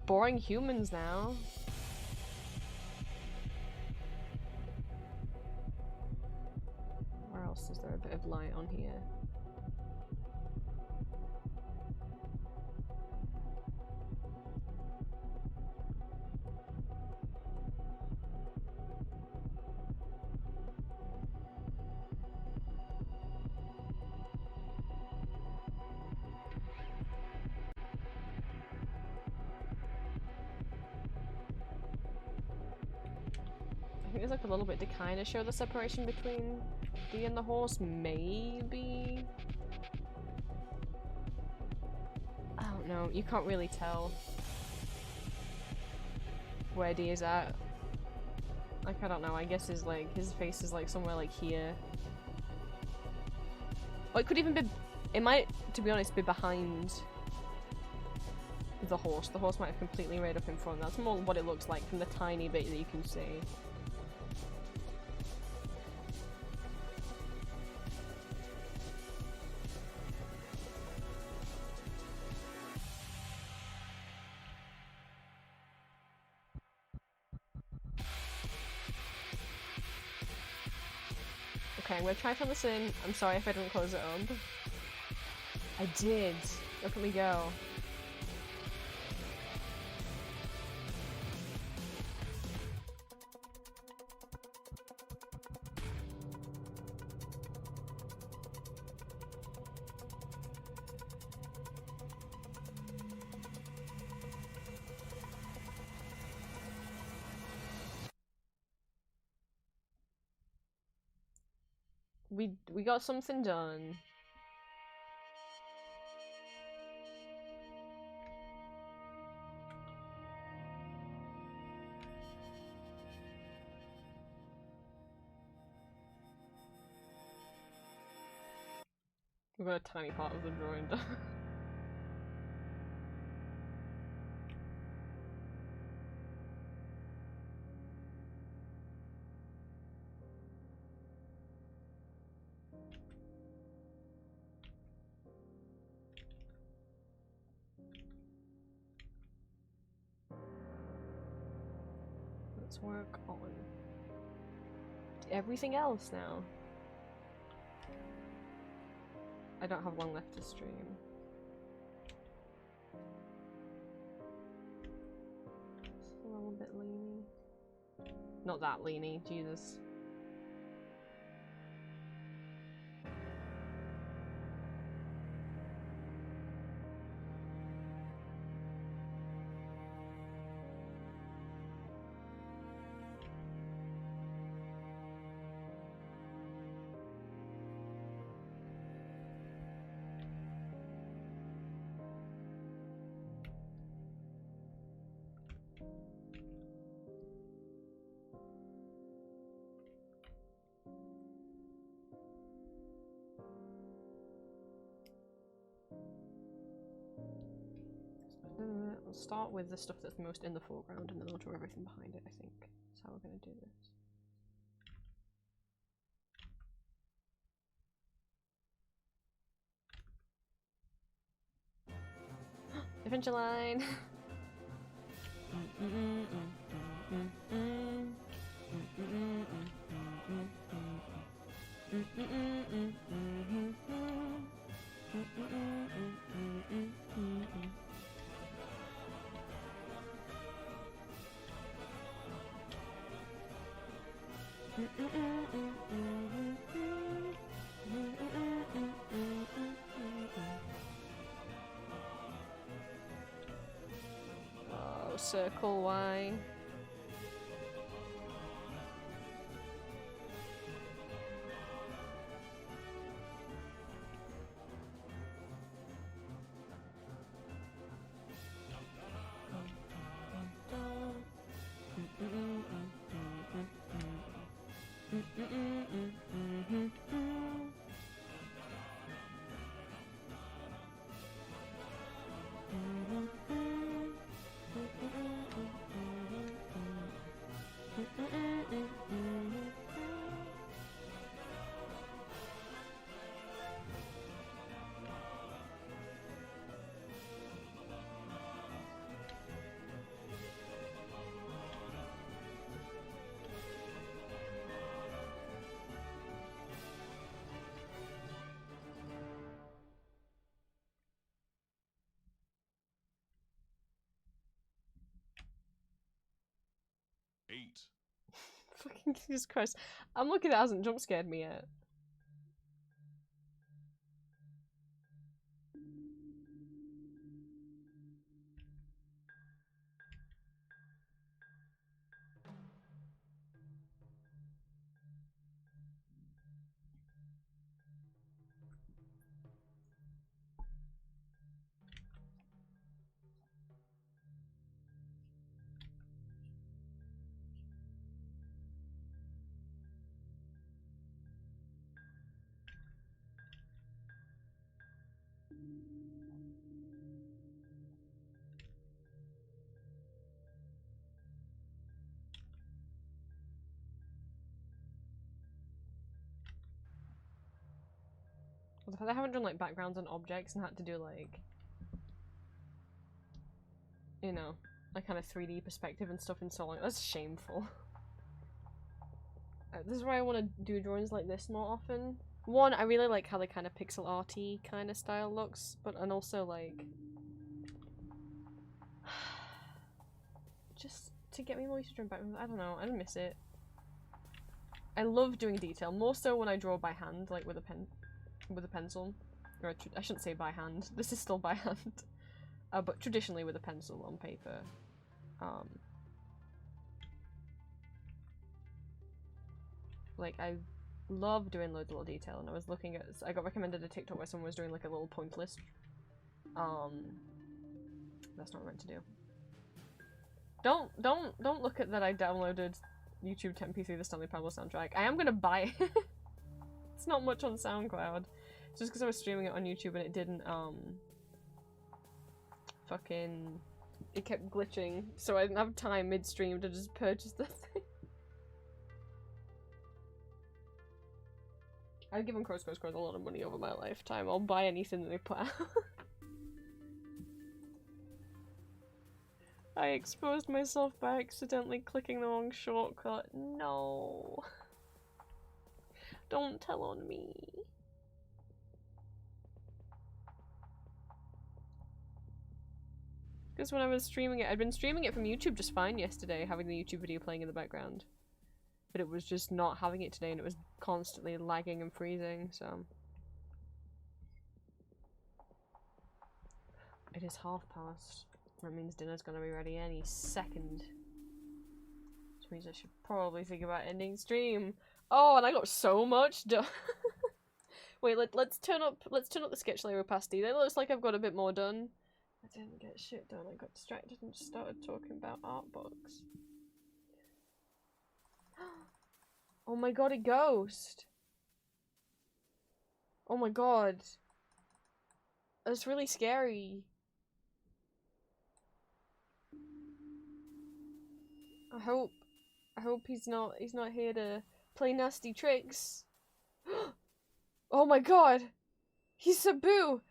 boring humans now. Where else is there a bit of light on here? I think there's like a little bit to kind of show the separation between Dee and the horse, maybe? I don't know, you can't really tell where Dee is at. Like, I don't know, I guess his face is like somewhere like here. Or it could even be, it might, to be honest, be behind the horse. The horse might have completely made up in front. That's more what it looks like from the tiny bit that you can see. Okay, I'm gonna try and fill this in. I'm sorry if I didn't close it up. I did. Look at me go. We got something done. We got a tiny part of the drawing done. Let's work on everything else now. I don't have long left to stream. It's a little bit leany. Not that leany, Jesus. We'll start with the stuff that's most in the foreground and then we'll draw everything behind it, I think. That's how we're going to do this. Adventure line! Oh, circle Y. Fucking Jesus Christ. I'm lucky that hasn't jump scared me yet. The fact I haven't done like backgrounds and objects and had to do like, you know, like kind of 3D perspective and stuff in so long, that's shameful. This is why I want to do drawings like this more often. One, I really like how the kind of pixel arty kind of style looks, and also like just to get me more used to drawing back. I don't know, I don't miss it. I love doing detail, more so when I draw by hand, like with a pencil. Or I shouldn't say by hand. This is still by hand, but traditionally with a pencil on paper. Like I love doing loads of little detail, and I was looking at. I got recommended a TikTok where someone was doing like a little point list. That's not what I'm meant to do. Don't look at that. I downloaded YouTube 10PC the Stanley Parable soundtrack. I am gonna buy it. It's not much on SoundCloud. It's just because I was streaming it on YouTube and it didn't it kept glitching, so I didn't have time midstream to just purchase the thing. I've given Crows a lot of money over my lifetime. I'll buy anything that they put out. I exposed myself by accidentally clicking the wrong shortcut. No. Don't tell on me. Because when I was streaming it, I'd been streaming it from YouTube just fine yesterday, having the YouTube video playing in the background. But it was just not having it today, and it was constantly lagging and freezing, so... It is past. That means dinner's gonna be ready any second. Which means I should probably think about ending stream. Oh, and I got so much done. Wait, let's turn up the sketch layer opacity. It looks like I've got a bit more done. I didn't get shit done. I got distracted and just started talking about art books. Oh my god, a ghost! Oh my god. That's really scary. I hope he's not here to play nasty tricks. Oh my god! He's Sabu!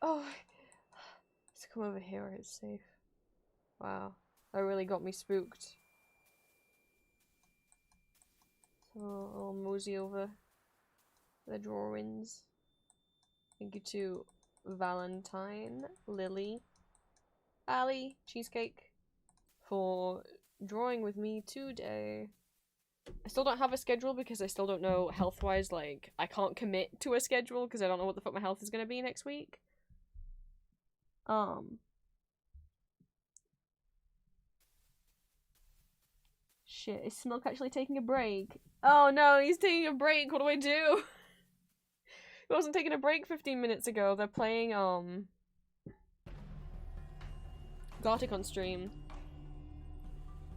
Oh, let's come over here where it's safe. Wow, that really got me spooked. So I'll mosey over the drawings. Thank you to Valentine, Lily, Ali, Cheesecake, for drawing with me today. I still don't have a schedule because I still don't know health-wise, like, I can't commit to a schedule because I don't know what the fuck my health is gonna be next week. Shit, is Smilk actually taking a break? Oh no, he's taking a break, what do I do? He wasn't taking a break 15 minutes ago. They're playing, Gothic on stream.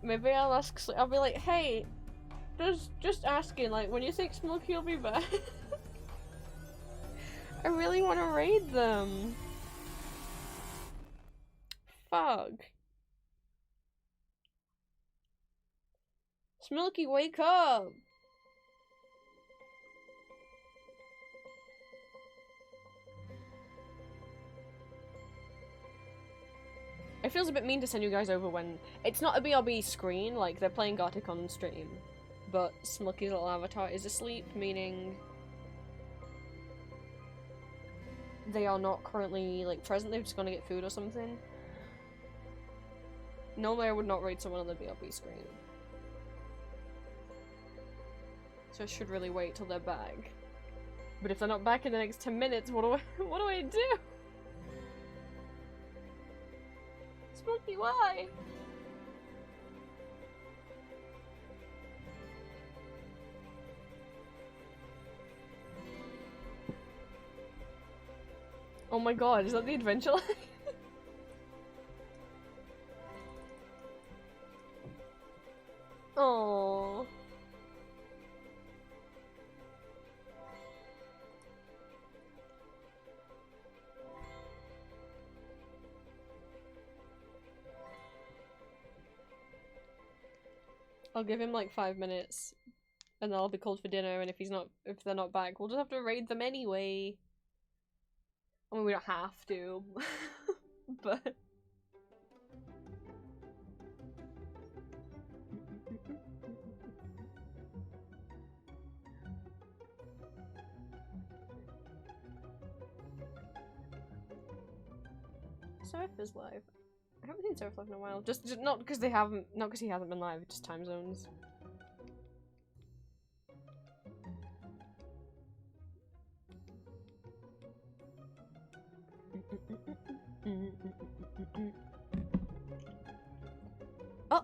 Maybe I'll ask, I'll be like, hey, just asking, like, when you think Smokey will be back? I really want to raid them. Fuck. Smilky, wake up! It feels a bit mean to send you guys over when it's not a BRB screen, like they're playing Gothic on stream, but Smilky's little avatar is asleep, meaning they are not currently like present, they've just gone to get food or something. Normally I would not raid someone on the BRB screen. So I should really wait till they're back. But if they're not back in the next 10 minutes, what do I do? Smokey, why? Oh my god, is that the adventure line? Oh. I'll give him like 5 minutes, and then I'll be called for dinner. And if they're not back, we'll just have to raid them anyway. I mean, we don't have to, but. Seraph is live. I haven't seen Seraph live in a while. Just not because he hasn't been live, just time zones. Oh!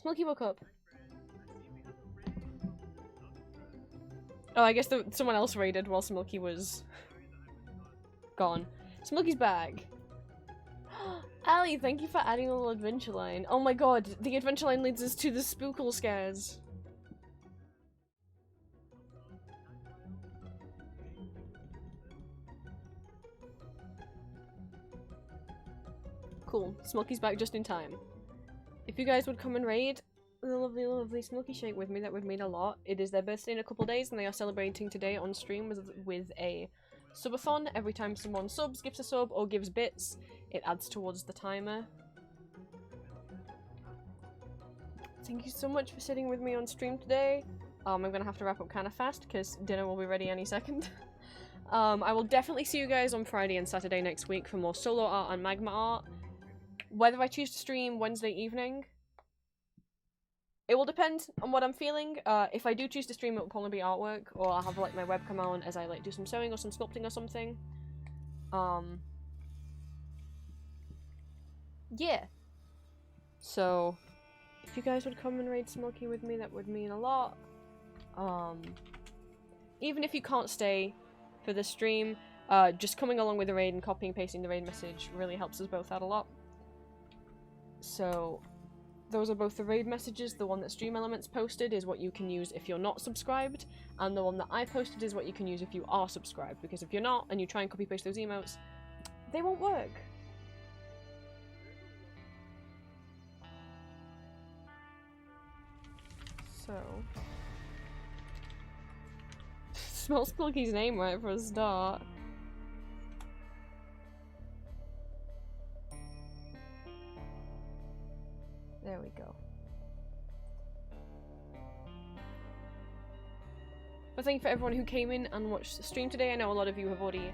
Smokey woke up. Oh, I guess someone else raided while Smokey was gone. Smokey's back. Ali, thank you for adding a little adventure line. Oh my god, the adventure line leads us to the spookle scares. Cool. Smokey's back just in time. If you guys would come and raid the lovely, lovely Smokey Shake with me, that would mean a lot. It is their birthday in a couple days, and they are celebrating today on stream with a subathon. Every time someone subs, gives a sub, or gives bits, it adds towards the timer. Thank you so much for sitting with me on stream today. I'm gonna have to wrap up kind of fast, because dinner will be ready any second. I will definitely see you guys on Friday and Saturday next week for more solo art and Magma art. Whether I choose to stream Wednesday evening, it will depend on what I'm feeling. If I do choose to stream, it will probably be artwork, or I'll have like my webcam on as I like do some sewing or some sculpting or something. Yeah. So, if you guys would come and raid Smokey with me, that would mean a lot. Even if you can't stay for the stream, just coming along with the raid and copying and pasting the raid message really helps us both out a lot. So, those are both the raid messages. The one that Stream Elements posted is what you can use if you're not subscribed, and the one that I posted is what you can use if you are subscribed, because if you're not, and you try and copy paste those emotes, they won't work. So... Spell Smokey's name right for a start. There we go. But thank you for everyone who came in and watched the stream today. I know a lot of you have already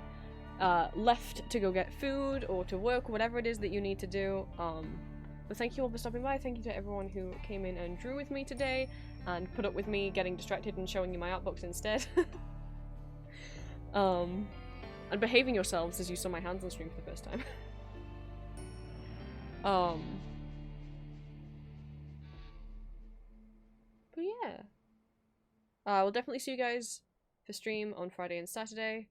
left to go get food or to work or whatever it is that you need to do. But thank you all for stopping by. Thank you to everyone who came in and drew with me today and put up with me getting distracted and showing you my art books instead. And behaving yourselves as you saw my hands on stream for the first time. But yeah. We'll definitely see you guys for stream on Friday and Saturday.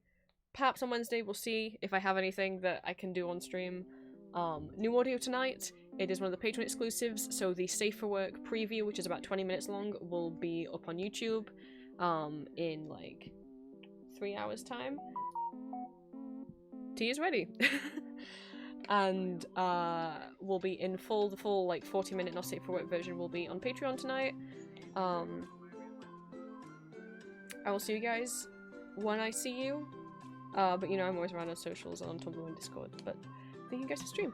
Perhaps on Wednesday, we'll see if I have anything that I can do on stream. New audio tonight. It is one of the Patreon exclusives, so the Safe for Work preview, which is about 20 minutes long, will be up on YouTube in like 3 hours time. Tea is ready. And will be in full, the full like 40-minute Not Safe for Work version will be on Patreon tonight. I will see you guys when I see you. But you know, I'm always around on socials and on Tumblr and Discord. But thank you guys for stream.